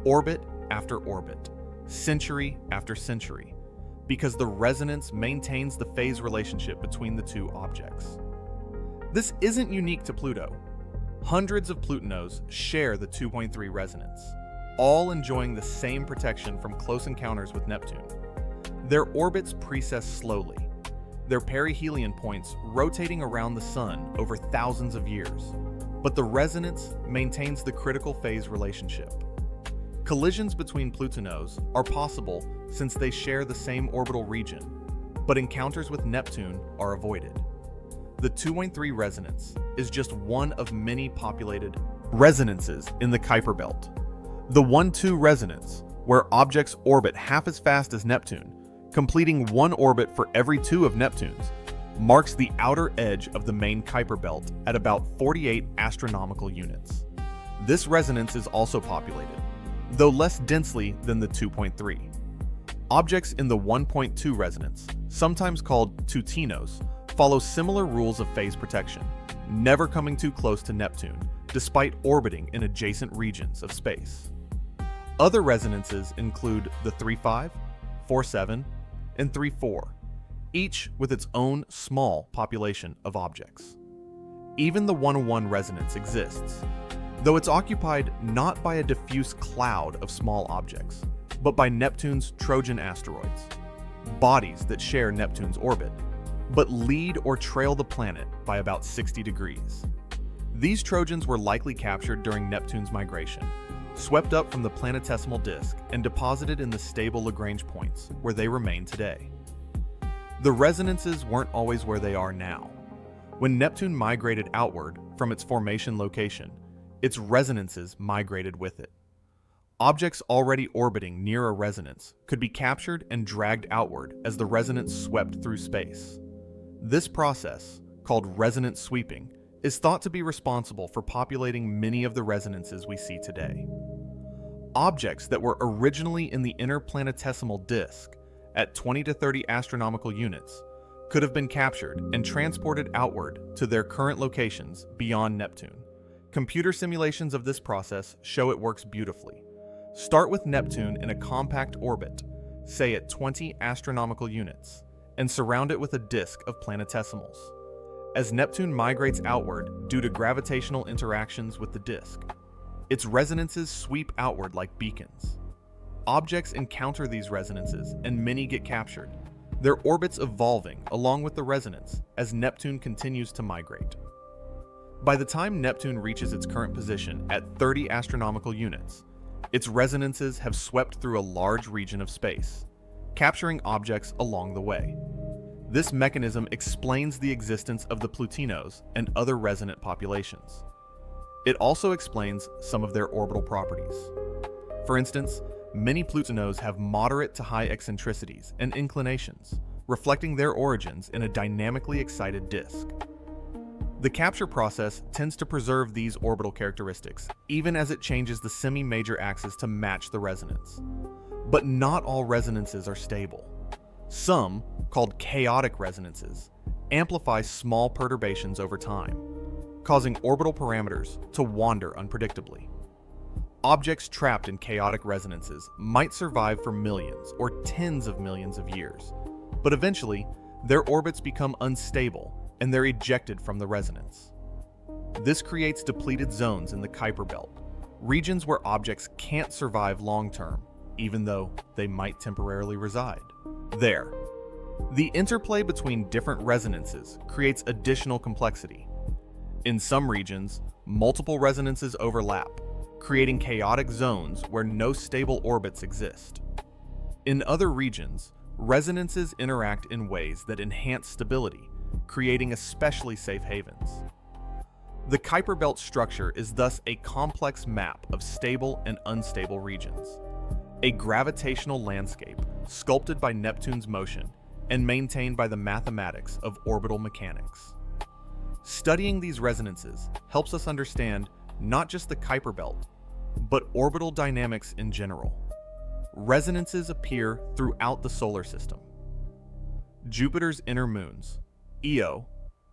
A: orbit after orbit, century after century, because the resonance maintains the phase relationship between the 2 objects. This isn't unique to Pluto. Hundreds of Plutinos share the 2.3 resonance, all enjoying the same protection from close encounters with Neptune. Their orbits precess slowly, their perihelion points rotating around the Sun over thousands of years, but the resonance maintains the critical phase relationship. Collisions between Plutinos are possible since they share the same orbital region, but encounters with Neptune are avoided. The 2.3 resonance is just one of many populated resonances in the Kuiper Belt. The 1-2 resonance, where objects orbit half as fast as Neptune, completing 1 orbit for every 2 of Neptune's, marks the outer edge of the main Kuiper Belt at about 48 astronomical units. This resonance is also populated, though less densely than the 2.3. Objects in the 1.2 resonance, sometimes called Plutinos, follow similar rules of phase protection, never coming too close to Neptune, despite orbiting in adjacent regions of space. Other resonances include the 3.5, 4.7, and 3.4, each with its own small population of objects. Even the 1.1 resonance exists, though it's occupied not by a diffuse cloud of small objects, but by Neptune's Trojan asteroids, bodies that share Neptune's orbit, but lead or trail the planet by about 60 degrees. These Trojans were likely captured during Neptune's migration, swept up from the planetesimal disk and deposited in the stable Lagrange points, where they remain today. The resonances weren't always where they are now. When Neptune migrated outward from its formation location, its resonances migrated with it. Objects already orbiting near a resonance could be captured and dragged outward as the resonance swept through space. This process, called resonance sweeping, is thought to be responsible for populating many of the resonances we see today. Objects that were originally in the inner planetesimal disk, at 20 to 30 astronomical units, could have been captured and transported outward to their current locations beyond Neptune. Computer simulations of this process show it works beautifully. Start with Neptune in a compact orbit, say at 20 astronomical units, and surround it with a disk of planetesimals. As Neptune migrates outward due to gravitational interactions with the disk, its resonances sweep outward like beacons. Objects encounter these resonances and many get captured, their orbits evolving along with the resonance as Neptune continues to migrate. By the time Neptune reaches its current position at 30 astronomical units, its resonances have swept through a large region of space, capturing objects along the way. This mechanism explains the existence of the Plutinos and other resonant populations. It also explains some of their orbital properties. For instance, many Plutinos have moderate to high eccentricities and inclinations, reflecting their origins in a dynamically excited disk. The capture process tends to preserve these orbital characteristics, even as it changes the semi-major axis to match the resonance. But not all resonances are stable. Some, called chaotic resonances, amplify small perturbations over time, causing orbital parameters to wander unpredictably. Objects trapped in chaotic resonances might survive for millions or tens of millions of years, but eventually, their orbits become unstable and they're ejected from the resonance. This creates depleted zones in the Kuiper Belt, regions where objects can't survive long-term, even though they might temporarily reside there. The interplay between different resonances creates additional complexity. In some regions, multiple resonances overlap, creating chaotic zones where no stable orbits exist. In other regions, resonances interact in ways that enhance stability, creating especially safe havens. The Kuiper Belt structure is thus a complex map of stable and unstable regions, a gravitational landscape sculpted by Neptune's motion and maintained by the mathematics of orbital mechanics. Studying these resonances helps us understand not just the Kuiper Belt, but orbital dynamics in general. Resonances appear throughout the solar system. Jupiter's inner moons, Io,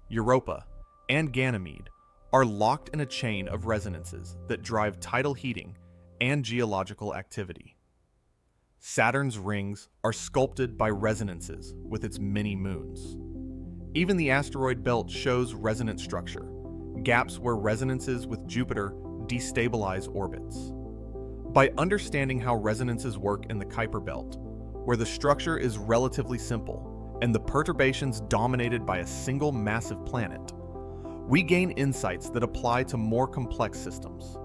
A: Europa, and Ganymede, are locked in a chain of resonances that drive tidal heating and geological activity. Saturn's rings are sculpted by resonances with its many moons. Even the asteroid belt shows resonant structure, gaps where resonances with Jupiter destabilize orbits. By understanding how resonances work in the Kuiper Belt, where the structure is relatively simple and the perturbations dominated by a single massive planet, we gain insights that apply to more complex systems.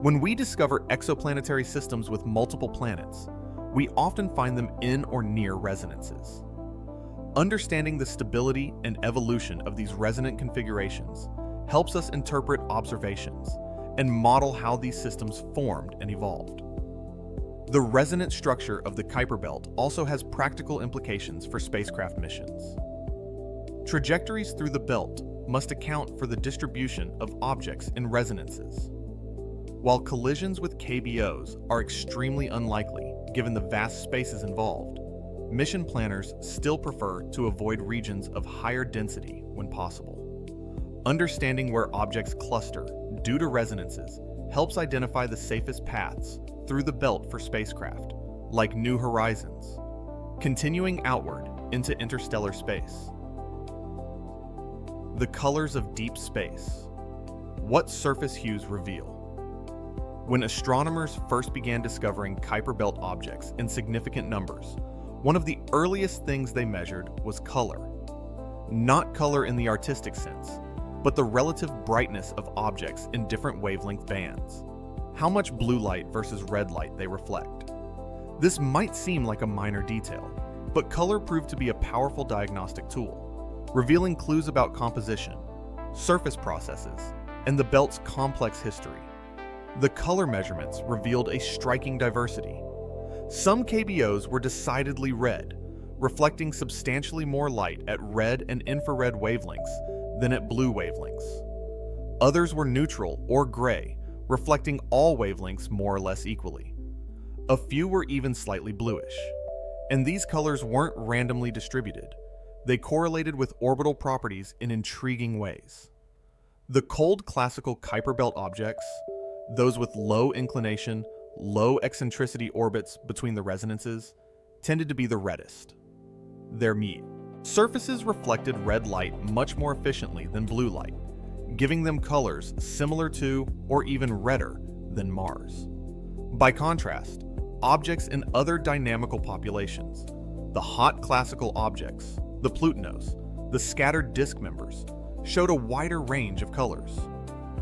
A: When we discover exoplanetary systems with multiple planets, we often find them in or near resonances. Understanding the stability and evolution of these resonant configurations helps us interpret observations and model how these systems formed and evolved. The resonant structure of the Kuiper Belt also has practical implications for spacecraft missions. Trajectories through the belt must account for the distribution of objects in resonances. While collisions with KBOs are extremely unlikely given the vast spaces involved, mission planners still prefer to avoid regions of higher density when possible. Understanding where objects cluster due to resonances helps identify the safest paths through the belt for spacecraft, like New Horizons, continuing outward into interstellar space. The colors of deep space. What surface hues reveal? When astronomers first began discovering Kuiper Belt objects in significant numbers, one of the earliest things they measured was color. Not color in the artistic sense, but the relative brightness of objects in different wavelength bands. How much blue light versus red light they reflect. This might seem like a minor detail, but color proved to be a powerful diagnostic tool, revealing clues about composition, surface processes, and the belt's complex history. The color measurements revealed a striking diversity. Some KBOs were decidedly red, reflecting substantially more light at red and infrared wavelengths than at blue wavelengths. Others were neutral or gray, reflecting all wavelengths more or less equally. A few were even slightly bluish. And these colors weren't randomly distributed. They correlated with orbital properties in intriguing ways. The cold classical Kuiper Belt objects, those with low inclination, low eccentricity orbits between the resonances, tended to be the reddest. Their surfaces reflected red light much more efficiently than blue light, giving them colors similar to or even redder than Mars. By contrast, objects in other dynamical populations, the hot classical objects, the Plutinos, the scattered disk members, showed a wider range of colors.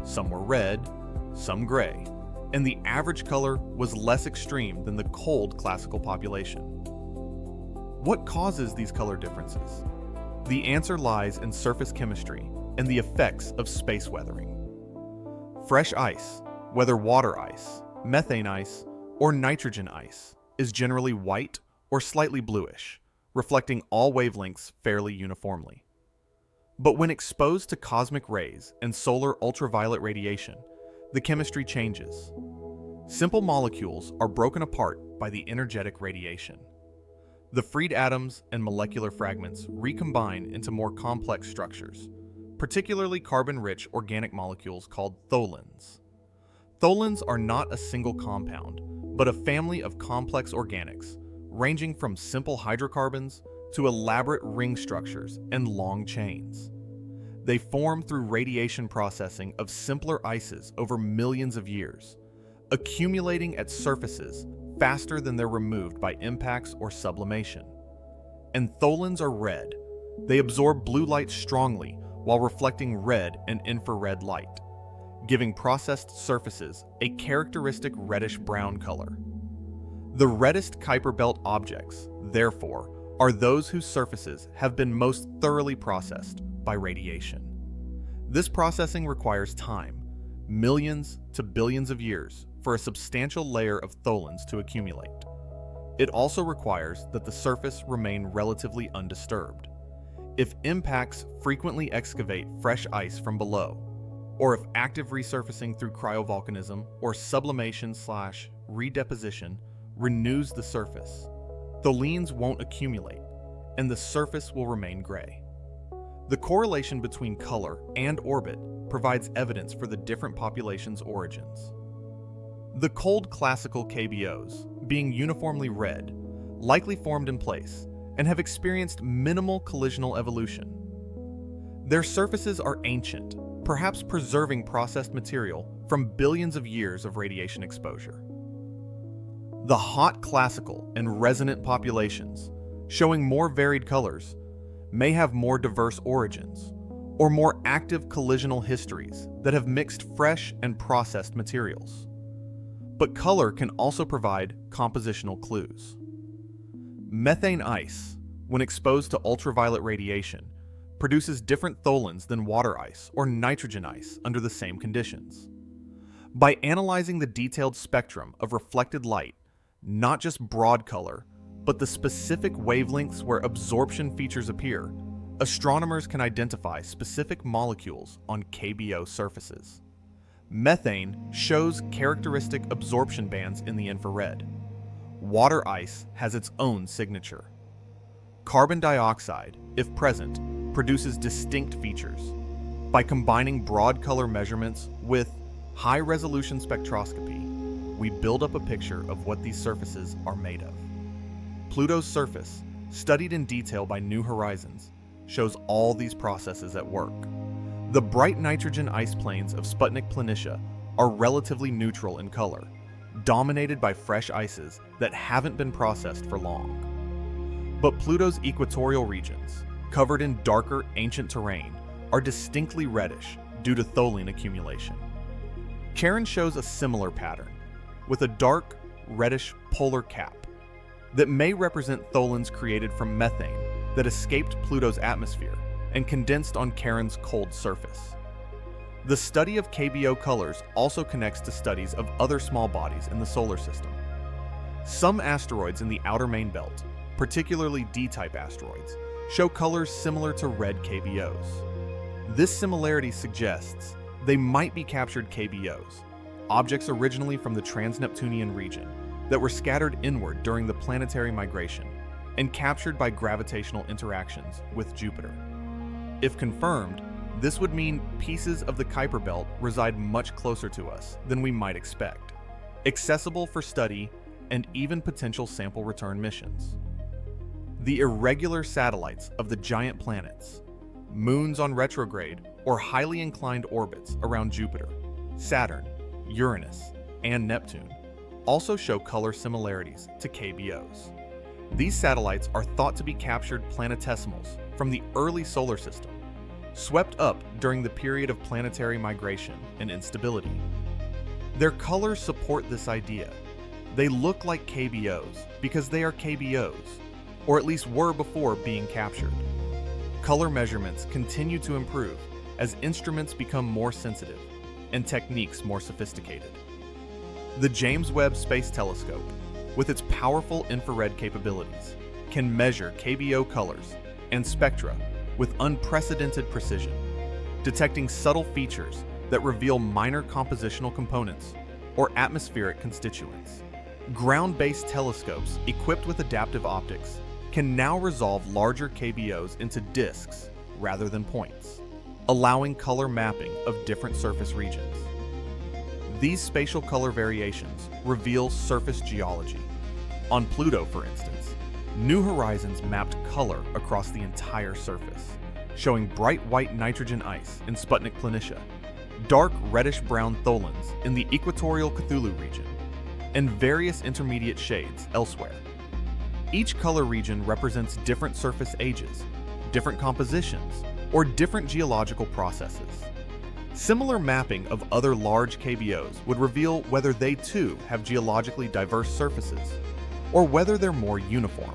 A: Some were red, some gray, and the average color was less extreme than the cold classical population. What causes these color differences? The answer lies in surface chemistry and the effects of space weathering. Fresh ice, whether water ice, methane ice, or nitrogen ice, is generally white or slightly bluish, reflecting all wavelengths fairly uniformly. But when exposed to cosmic rays and solar ultraviolet radiation, the chemistry changes. Simple molecules are broken apart by the energetic radiation. The freed atoms and molecular fragments recombine into more complex structures, particularly carbon-rich organic molecules called tholins. Tholins are not a single compound, but a family of complex organics, ranging from simple hydrocarbons to elaborate ring structures and long chains. They form through radiation processing of simpler ices over millions of years, accumulating at surfaces faster than they're removed by impacts or sublimation. And tholins are red. They absorb blue light strongly while reflecting red and infrared light, giving processed surfaces a characteristic reddish-brown color. The reddest Kuiper Belt objects, therefore, are those whose surfaces have been most thoroughly processed by radiation. This processing requires time, millions to billions of years, for a substantial layer of tholins to accumulate. It also requires that the surface remain relatively undisturbed. If impacts frequently excavate fresh ice from below, or if active resurfacing through cryovolcanism or sublimation/redeposition renews the surface, tholins won't accumulate, and the surface will remain gray. The correlation between color and orbit provides evidence for the different populations' origins. The cold classical KBOs, being uniformly red, likely formed in place and have experienced minimal collisional evolution. Their surfaces are ancient, perhaps preserving processed material from billions of years of radiation exposure. The hot classical and resonant populations, showing more varied colors, may have more diverse origins, or more active collisional histories that have mixed fresh and processed materials. But color can also provide compositional clues. Methane ice, when exposed to ultraviolet radiation, produces different tholins than water ice or nitrogen ice under the same conditions. By analyzing the detailed spectrum of reflected light, not just broad color, but the specific wavelengths where absorption features appear, astronomers can identify specific molecules on KBO surfaces. Methane shows characteristic absorption bands in the infrared. Water ice has its own signature. Carbon dioxide, if present, produces distinct features. By combining broad color measurements with high-resolution spectroscopy, we build up a picture of what these surfaces are made of. Pluto's surface, studied in detail by New Horizons, shows all these processes at work. The bright nitrogen ice plains of Sputnik Planitia are relatively neutral in color, dominated by fresh ices that haven't been processed for long. But Pluto's equatorial regions, covered in darker ancient terrain, are distinctly reddish due to tholin accumulation. Charon shows a similar pattern, with a dark, reddish polar cap that may represent tholins created from methane that escaped Pluto's atmosphere and condensed on Charon's cold surface. The study of KBO colors also connects to studies of other small bodies in the solar system. Some asteroids in the outer main belt, particularly D-type asteroids, show colors similar to red KBOs. This similarity suggests they might be captured KBOs, objects originally from the trans-Neptunian region that were scattered inward during the planetary migration and captured by gravitational interactions with Jupiter. If confirmed, this would mean pieces of the Kuiper Belt reside much closer to us than we might expect, accessible for study and even potential sample return missions. The irregular satellites of the giant planets, moons on retrograde or highly inclined orbits around Jupiter, Saturn, Uranus, and Neptune, also show color similarities to KBOs. These satellites are thought to be captured planetesimals from the early solar system, swept up during the period of planetary migration and instability. Their colors support this idea. They look like KBOs because they are KBOs, or at least were before being captured. Color measurements continue to improve as instruments become more sensitive and techniques more sophisticated. The James Webb Space Telescope, with its powerful infrared capabilities, can measure KBO colors and spectra with unprecedented precision, detecting subtle features that reveal minor compositional components or atmospheric constituents. Ground-based telescopes equipped with adaptive optics can now resolve larger KBOs into disks rather than points, allowing color mapping of different surface regions. These spatial color variations reveal surface geology. On Pluto, for instance, New Horizons mapped color across the entire surface, showing bright white nitrogen ice in Sputnik Planitia, dark reddish-brown tholins in the equatorial Cthulhu region, and various intermediate shades elsewhere. Each color region represents different surface ages, different compositions, or different geological processes. Similar mapping of other large KBOs would reveal whether they too have geologically diverse surfaces, or whether they're more uniform.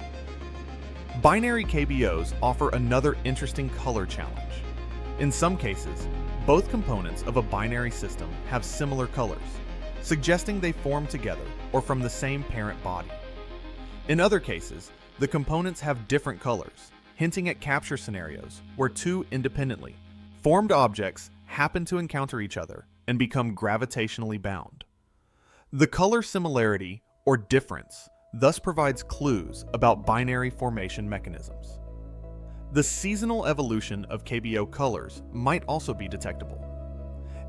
A: Binary KBOs offer another interesting color challenge. In some cases, both components of a binary system have similar colors, suggesting they form together or from the same parent body. In other cases, the components have different colors, hinting at capture scenarios where two independently formed objects happen to encounter each other and become gravitationally bound. The color similarity or difference thus provides clues about binary formation mechanisms. The seasonal evolution of KBO colors might also be detectable.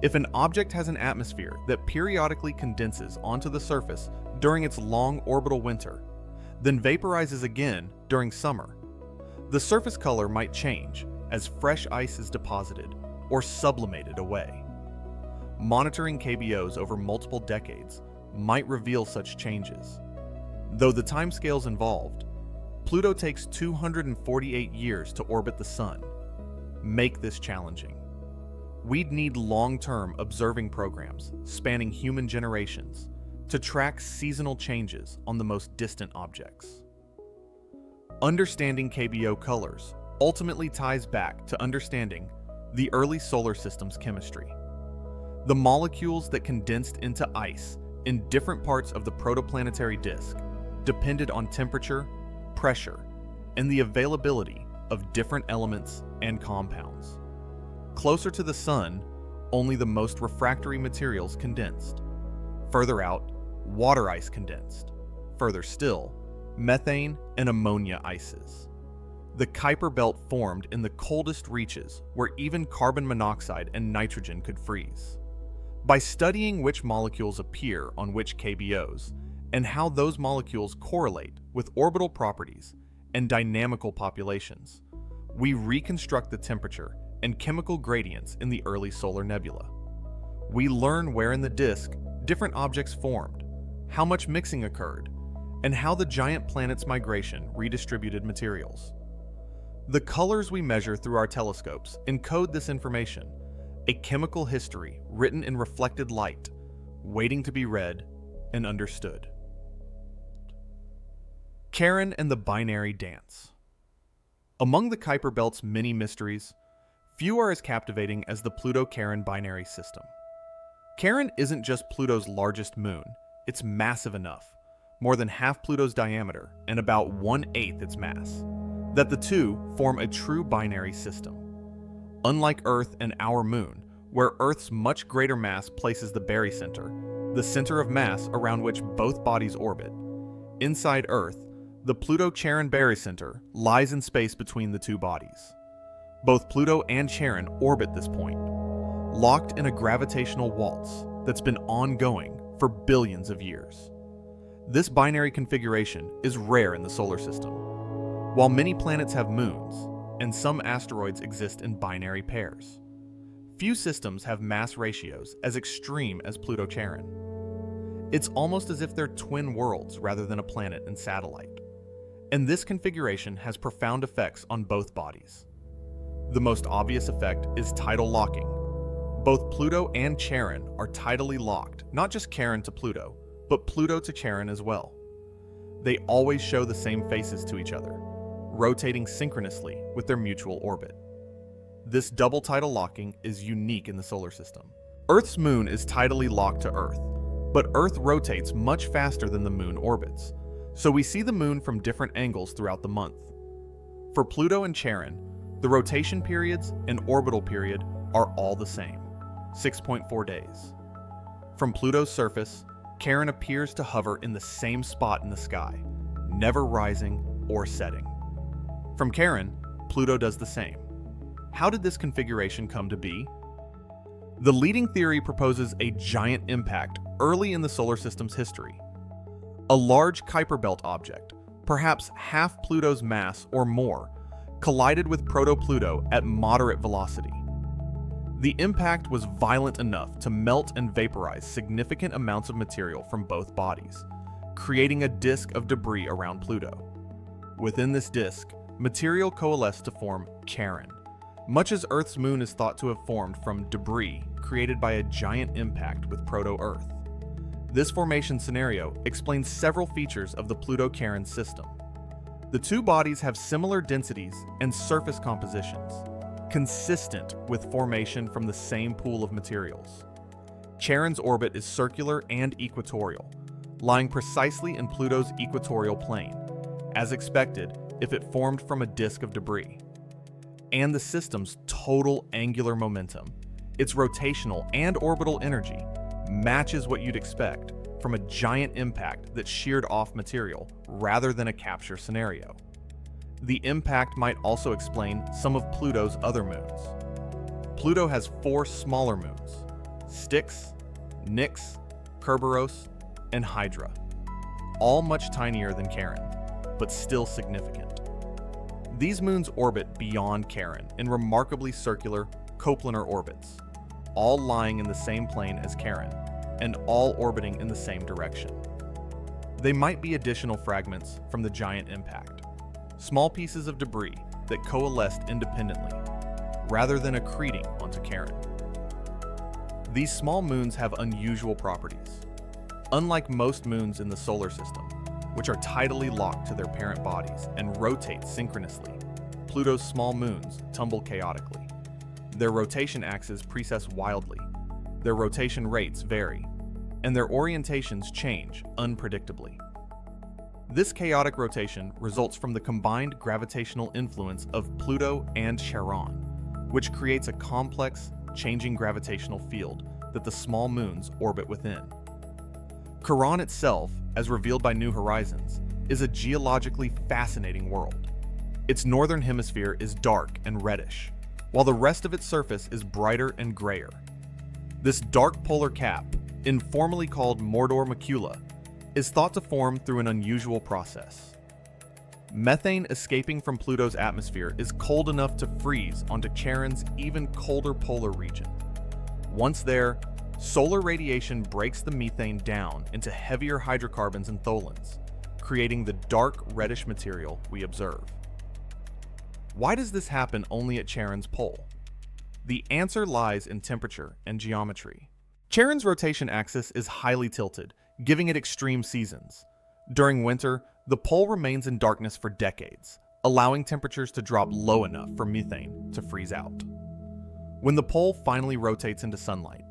A: If an object has an atmosphere that periodically condenses onto the surface during its long orbital winter, then vaporizes again during summer, the surface color might change as fresh ice is deposited or sublimated away. Monitoring KBOs over multiple decades might reveal such changes. Though the timescales involved, Pluto takes 248 years to orbit the Sun. Make this challenging. We'd need long-term observing programs spanning human generations to track seasonal changes on the most distant objects. Understanding KBO colors ultimately ties back to understanding the early solar system's chemistry. The molecules that condensed into ice in different parts of the protoplanetary disk depended on temperature, pressure, and the availability of different elements and compounds. Closer to the Sun, only the most refractory materials condensed. Further out, water ice condensed. Further still, methane and ammonia ices. The Kuiper Belt formed in the coldest reaches where even carbon monoxide and nitrogen could freeze. By studying which molecules appear on which KBOs, and how those molecules correlate with orbital properties and dynamical populations, we reconstruct the temperature and chemical gradients in the early solar nebula. We learn where in the disk different objects formed, how much mixing occurred, and how the giant planet's migration redistributed materials. The colors we measure through our telescopes encode this information, a chemical history written in reflected light, waiting to be read and understood. Charon and the binary dance. Among the Kuiper Belt's many mysteries, few are as captivating as the Pluto-Charon binary system. Charon isn't just Pluto's largest moon, it's massive enough, more than half Pluto's diameter and about 1/8 its mass, that the two form a true binary system. Unlike Earth and our moon, where Earth's much greater mass places the barycenter, the center of mass around which both bodies orbit, inside Earth, the Pluto-Charon barycenter lies in space between the two bodies. Both Pluto and Charon orbit this point, locked in a gravitational waltz that's been ongoing for billions of years. This binary configuration is rare in the solar system. While many planets have moons, and some asteroids exist in binary pairs, few systems have mass ratios as extreme as Pluto-Charon. It's almost as if they're twin worlds rather than a planet and satellite. And this configuration has profound effects on both bodies. The most obvious effect is tidal locking. Both Pluto and Charon are tidally locked, not just Charon to Pluto, but Pluto to Charon as well. They always show the same faces to each other, rotating synchronously with their mutual orbit. This double tidal locking is unique in the solar system. Earth's moon is tidally locked to Earth, but Earth rotates much faster than the moon orbits, so we see the moon from different angles throughout the month. For Pluto and Charon, the rotation periods and orbital period are all the same, 6.4 days. From Pluto's surface, Charon appears to hover in the same spot in the sky, never rising or setting. From Charon, Pluto does the same. How did this configuration come to be? The leading theory proposes a giant impact early in the solar system's history. A large Kuiper Belt object, perhaps half Pluto's mass or more, collided with proto-Pluto at moderate velocity. The impact was violent enough to melt and vaporize significant amounts of material from both bodies, creating a disk of debris around Pluto. Within this disk, material coalesced to form Charon, much as Earth's moon is thought to have formed from debris created by a giant impact with proto-Earth. This formation scenario explains several features of the Pluto-Charon system. The two bodies have similar densities and surface compositions, consistent with formation from the same pool of materials. Charon's orbit is circular and equatorial, lying precisely in Pluto's equatorial plane, as expected if it formed from a disk of debris. And the system's total angular momentum, its rotational and orbital energy, matches what you'd expect from a giant impact that sheared off material rather than a capture scenario. The impact might also explain some of Pluto's other moons. Pluto has 4 smaller moons: Styx, Nix, Kerberos, and Hydra, all much tinier than Charon, but still significant. These moons orbit beyond Charon in remarkably circular, coplanar orbits, all lying in the same plane as Charon, and all orbiting in the same direction. They might be additional fragments from the giant impact, small pieces of debris that coalesced independently, rather than accreting onto Charon. These small moons have unusual properties. Unlike most moons in the solar system, which are tidally locked to their parent bodies and rotate synchronously, Pluto's small moons tumble chaotically. Their rotation axes precess wildly, their rotation rates vary, and their orientations change unpredictably. This chaotic rotation results from the combined gravitational influence of Pluto and Charon, which creates a complex, changing gravitational field that the small moons orbit within. Charon itself, as revealed by New Horizons, is a geologically fascinating world. Its northern hemisphere is dark and reddish, while the rest of its surface is brighter and grayer. This dark polar cap, informally called Mordor Macula, is thought to form through an unusual process. Methane escaping from Pluto's atmosphere is cold enough to freeze onto Charon's even colder polar region. Once there, solar radiation breaks the methane down into heavier hydrocarbons and tholins, creating the dark reddish material we observe. Why does this happen only at Charon's pole? The answer lies in temperature and geometry. Charon's rotation axis is highly tilted, giving it extreme seasons. During winter, the pole remains in darkness for decades, allowing temperatures to drop low enough for methane to freeze out. When the pole finally rotates into sunlight,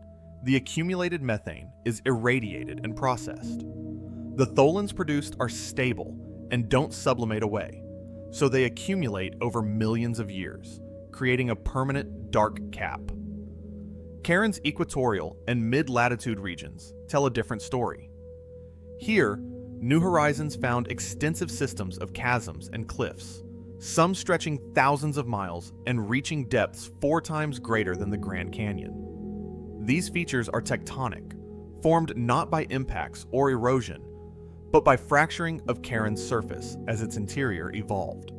A: the accumulated methane is irradiated and processed. The tholins produced are stable and don't sublimate away, so they accumulate over millions of years, creating a permanent dark cap. Charon's equatorial and mid-latitude regions tell a different story. Here, New Horizons found extensive systems of chasms and cliffs, some stretching thousands of miles and reaching depths 4 times greater than the Grand Canyon. These features are tectonic, formed not by impacts or erosion, but by fracturing of Charon's surface as its interior evolved.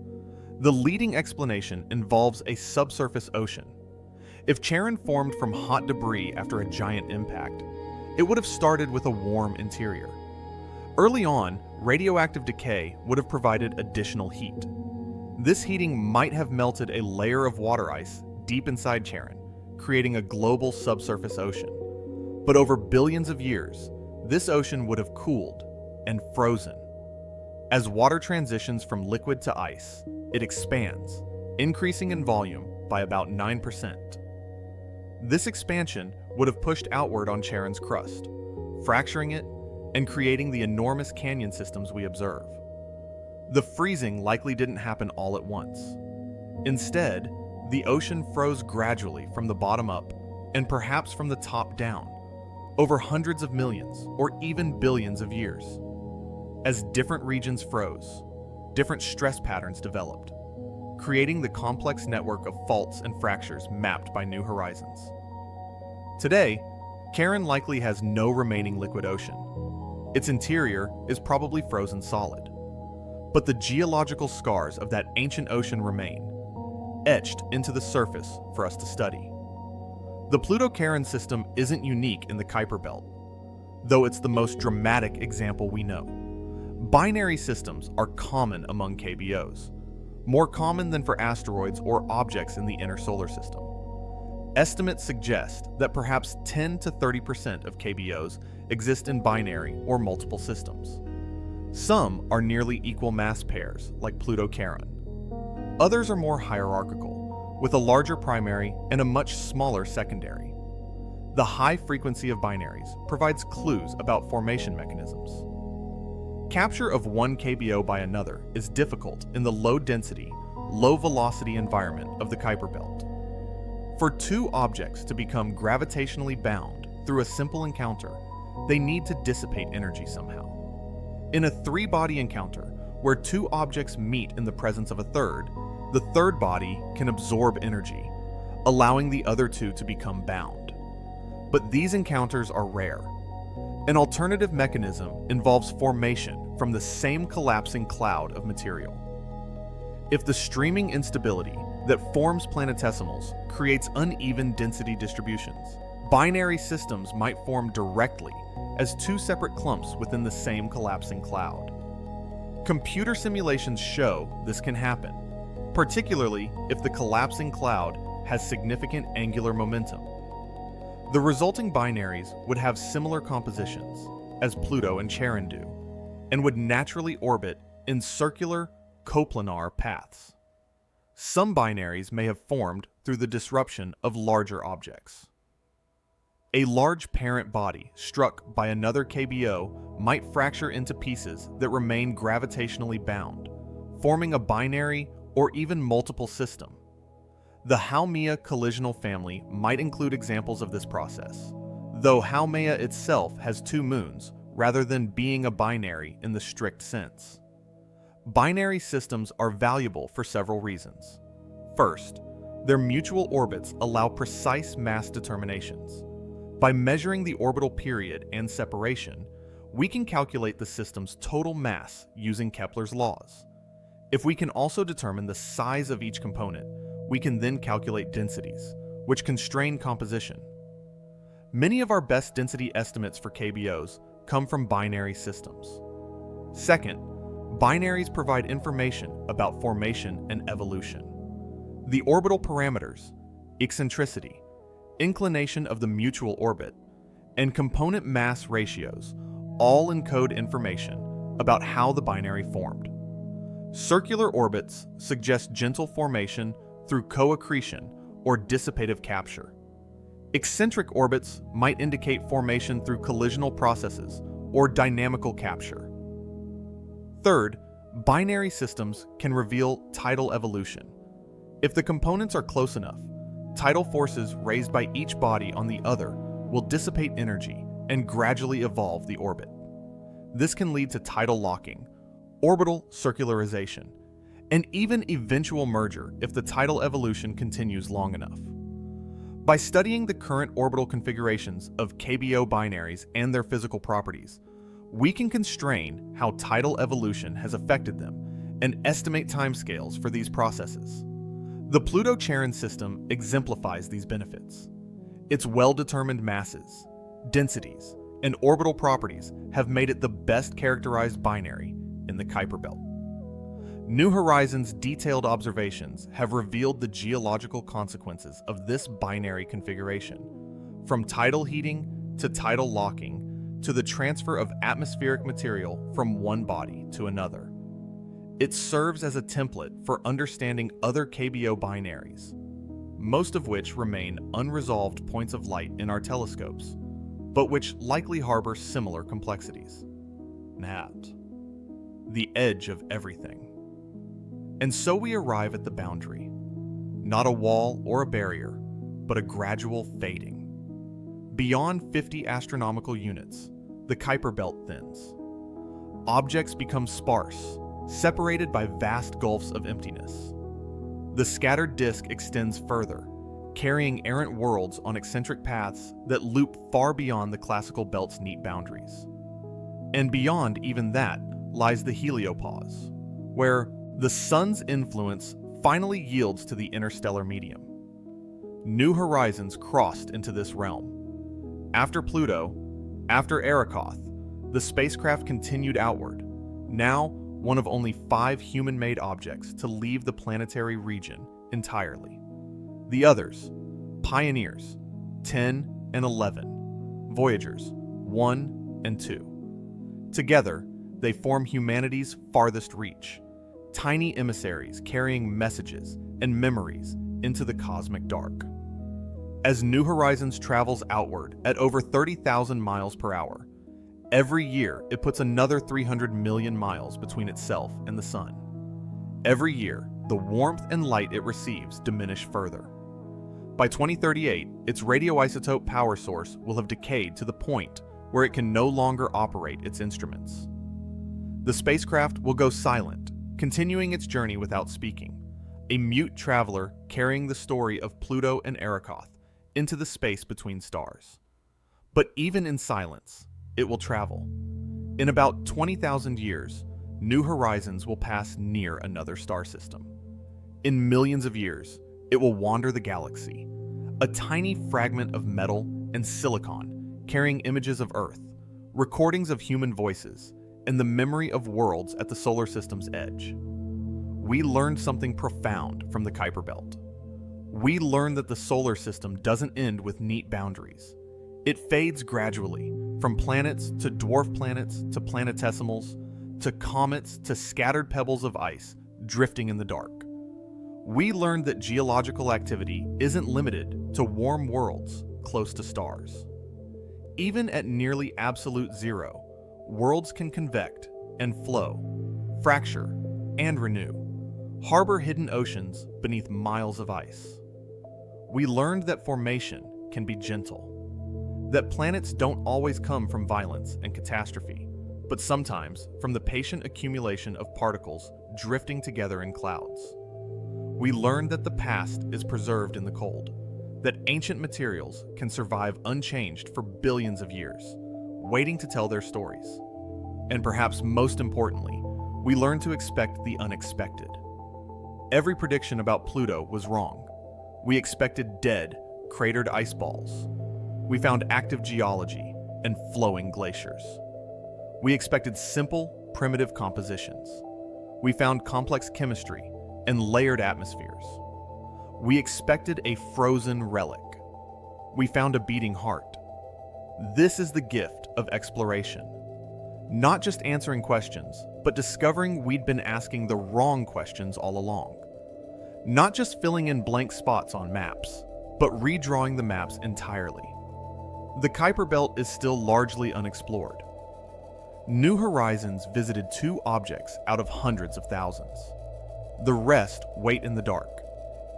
A: The leading explanation involves a subsurface ocean. If Charon formed from hot debris after a giant impact, it would have started with a warm interior. Early on, radioactive decay would have provided additional heat. This heating might have melted a layer of water ice deep inside Charon, creating a global subsurface ocean. But over billions of years, this ocean would have cooled and frozen. As water transitions from liquid to ice, it expands, increasing in volume by about 9%. This expansion would have pushed outward on Charon's crust, fracturing it and creating the enormous canyon systems we observe. The freezing likely didn't happen all at once. Instead, the ocean froze gradually from the bottom up and perhaps from the top down, over hundreds of millions or even billions of years. As different regions froze, different stress patterns developed. creating the complex network of faults and fractures mapped by New Horizons. Today, Charon likely has no remaining liquid ocean. Its interior is probably frozen solid. But the geological scars of that ancient ocean remain, etched into the surface for us to study. The Pluto-Charon system isn't unique in the Kuiper Belt, though it's the most dramatic example we know. Binary systems are common among KBOs, more common than for asteroids or objects in the inner solar system. Estimates suggest that perhaps 10 to 30% of KBOs exist in binary or multiple systems. Some are nearly equal mass pairs, like Pluto-Charon. Others are more hierarchical, with a larger primary and a much smaller secondary. The high frequency of binaries provides clues about formation mechanisms. Capture of one KBO by another is difficult in the low-density, low-velocity environment of the Kuiper Belt. For two objects to become gravitationally bound through a simple encounter, they need to dissipate energy somehow. In a three-body encounter, where two objects meet in the presence of a third, the third body can absorb energy, allowing the other two to become bound. But these encounters are rare. An alternative mechanism involves formation from the same collapsing cloud of material. If the streaming instability that forms planetesimals creates uneven density distributions, binary systems might form directly as two separate clumps within the same collapsing cloud. Computer simulations show this can happen, particularly if the collapsing cloud has significant angular momentum. The resulting binaries would have similar compositions as Pluto and Charon do, and would naturally orbit in circular, coplanar paths. Some binaries may have formed through the disruption of larger objects. A large parent body struck by another KBO might fracture into pieces that remain gravitationally bound, forming a binary or even multiple system. The Haumea collisional family might include examples of this process, though Haumea itself has two moons rather than being a binary in the strict sense. Binary systems are valuable for several reasons. First, their mutual orbits allow precise mass determinations. By measuring the orbital period and separation, we can calculate the system's total mass using Kepler's laws. If we can also determine the size of each component, we can then calculate densities, which constrain composition. Many of our best density estimates for KBOs come from binary systems. Second, binaries provide information about formation and evolution. The orbital parameters, eccentricity, inclination of the mutual orbit, and component mass ratios all encode information about how the binary formed. Circular orbits suggest gentle formation through co-accretion or dissipative capture. Eccentric orbits might indicate formation through collisional processes or dynamical capture. Third, binary systems can reveal tidal evolution. If the components are close enough, tidal forces raised by each body on the other will dissipate energy and gradually evolve the orbit. This can lead to tidal locking, orbital circularization, and even eventual merger if the tidal evolution continues long enough. By studying the current orbital configurations of KBO binaries and their physical properties, we can constrain how tidal evolution has affected them and estimate timescales for these processes. The Pluto-Charon system exemplifies these benefits. Its well-determined masses, densities, and orbital properties have made it the best characterized binary in the Kuiper Belt. New Horizons' detailed observations have revealed the geological consequences of this binary configuration, from tidal heating to tidal locking to the transfer of atmospheric material from one body to another. It serves as a template for understanding other KBO binaries, most of which remain unresolved points of light in our telescopes, but which likely harbor similar complexities. Nabbed. The edge of everything. And so we arrive at the boundary. Not a wall or a barrier, but a gradual fading. Beyond 50 astronomical units, the Kuiper Belt thins. Objects become sparse, separated by vast gulfs of emptiness. The scattered disk extends further, carrying errant worlds on eccentric paths that loop far beyond the classical belt's neat boundaries. And beyond even that lies the heliopause, where the sun's influence finally yields to the interstellar medium. New horizons crossed into this realm. After Pluto, after Arrokoth, the spacecraft continued outward, now one of only 5 human-made objects to leave the planetary region entirely. The others, Pioneers 10 and 11, Voyagers 1 and 2. Together, they form humanity's farthest reach, tiny emissaries carrying messages and memories into the cosmic dark. As New Horizons travels outward at over 30,000 miles per hour, every year it puts another 300 million miles between itself and the sun. Every year, the warmth and light it receives diminish further. By 2038, its radioisotope power source will have decayed to the point where it can no longer operate its instruments. The spacecraft will go silent, continuing its journey without speaking, a mute traveler carrying the story of Pluto and Arrokoth into the space between stars. But even in silence, it will travel. In about 20,000 years, New Horizons will pass near another star system. In millions of years, it will wander the galaxy, a tiny fragment of metal and silicon carrying images of Earth, recordings of human voices, and the memory of worlds at the solar system's edge. We learned something profound from the Kuiper Belt. We learned that the solar system doesn't end with neat boundaries. It fades gradually, from planets to dwarf planets to planetesimals, to comets to scattered pebbles of ice drifting in the dark. We learned that geological activity isn't limited to warm worlds close to stars. Even at nearly absolute zero, worlds can convect and flow, fracture and renew, harbor hidden oceans beneath miles of ice. We learned that formation can be gentle, that planets don't always come from violence and catastrophe, but sometimes from the patient accumulation of particles drifting together in clouds. We learned that the past is preserved in the cold, that ancient materials can survive unchanged for billions of years, waiting to tell their stories. And perhaps most importantly, we learned to expect the unexpected. Every prediction about Pluto was wrong. We expected dead, cratered ice balls. We found active geology and flowing glaciers. We expected simple, primitive compositions. We found complex chemistry and layered atmospheres. We expected a frozen relic. We found a beating heart. This is the gift of exploration. Not just answering questions, but discovering we'd been asking the wrong questions all along. Not just filling in blank spots on maps, but redrawing the maps entirely. The Kuiper Belt is still largely unexplored. New Horizons visited 2 objects out of hundreds of thousands. The rest wait in the dark,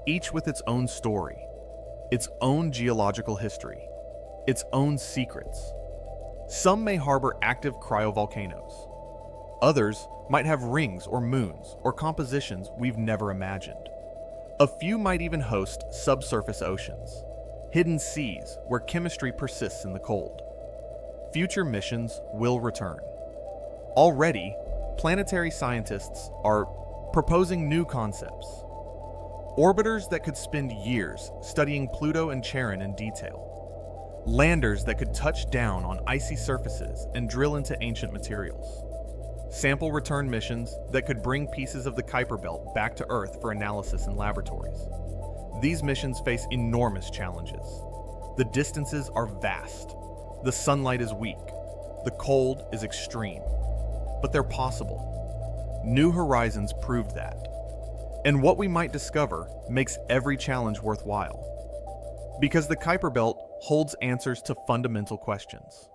A: each with its own story, its own geological history, its own secrets. Some may harbor active cryovolcanoes. Others might have rings or moons or compositions we've never imagined. A few might even host subsurface oceans, hidden seas where chemistry persists in the cold. Future missions will return. Already, planetary scientists are proposing new concepts. Orbiters that could spend years studying Pluto and Charon in detail. Landers that could touch down on icy surfaces and drill into ancient materials. Sample return missions that could bring pieces of the Kuiper Belt back to Earth for analysis in laboratories. These missions face enormous challenges. The distances are vast. The sunlight is weak. The cold is extreme. But they're possible. New Horizons proved that. And what we might discover makes every challenge worthwhile. Because the Kuiper Belt holds answers to fundamental questions.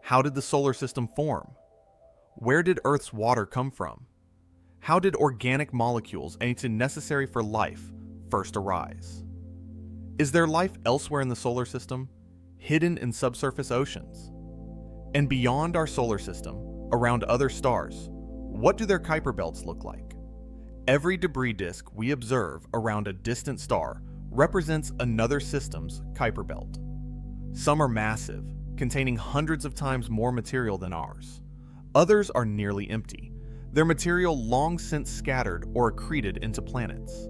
A: How did the solar system form? Where did Earth's water come from? How did organic molecules anything necessary for life first arise? Is there life elsewhere in the solar system, hidden in subsurface oceans? And beyond our solar system, around other stars, what do their Kuiper Belts look like? Every debris disk we observe around a distant star represents another system's Kuiper Belt. Some are massive, containing hundreds of times more material than ours. Others are nearly empty, their material long since scattered or accreted into planets.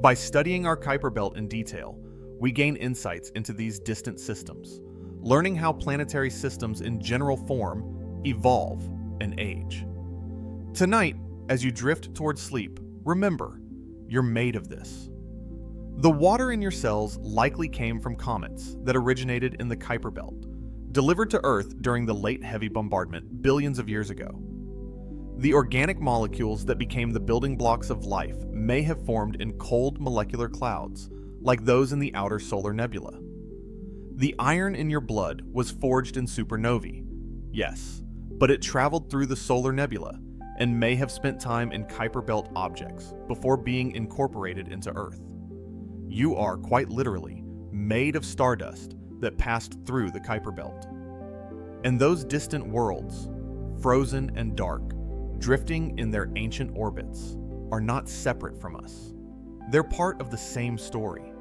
A: By studying our Kuiper Belt in detail, we gain insights into these distant systems, learning how planetary systems in general form, evolve, and age. Tonight, as you drift towards sleep, remember, you're made of this. The water in your cells likely came from comets that originated in the Kuiper Belt, delivered to Earth during the late heavy bombardment billions of years ago. The organic molecules that became the building blocks of life may have formed in cold molecular clouds, like those in the outer solar nebula. The iron in your blood was forged in supernovae, yes, but it traveled through the solar nebula and may have spent time in Kuiper Belt objects before being incorporated into Earth. You are, quite literally, made of stardust that passed through the Kuiper Belt. And those distant worlds, frozen and dark, drifting in their ancient orbits, are not separate from us. They're part of the same story,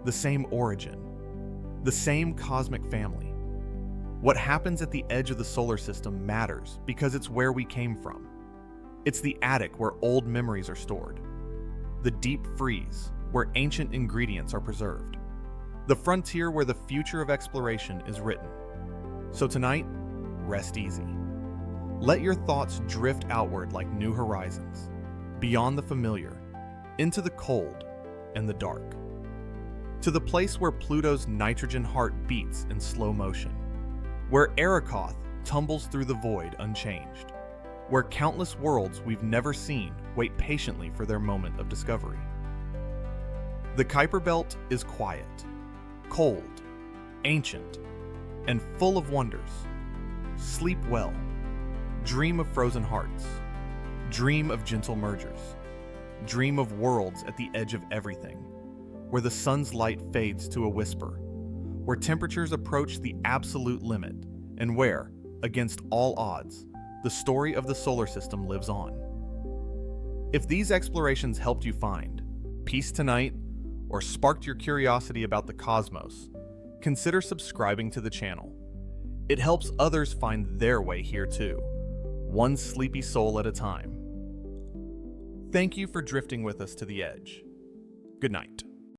A: the same origin, the same cosmic family. What happens at the edge of the solar system matters because it's where we came from. It's the attic where old memories are stored, the deep freeze where ancient ingredients are preserved, the frontier where the future of exploration is written. So tonight, rest easy. Let your thoughts drift outward like new horizons, beyond the familiar, into the cold and the dark, to the place where Pluto's nitrogen heart beats in slow motion, where Arrokoth tumbles through the void unchanged, where countless worlds we've never seen wait patiently for their moment of discovery. The Kuiper Belt is quiet, cold, ancient, and full of wonders. Sleep well. Dream of frozen hearts. Dream of gentle mergers. Dream of worlds at the edge of everything, where the sun's light fades to a whisper, where temperatures approach the absolute limit, and where, against all odds, the story of the solar system lives on. If these explorations helped you find peace tonight or sparked your curiosity about the cosmos, consider subscribing to the channel. It helps others find their way here too, one sleepy soul at a time. Thank you for drifting with us to the edge. Good night.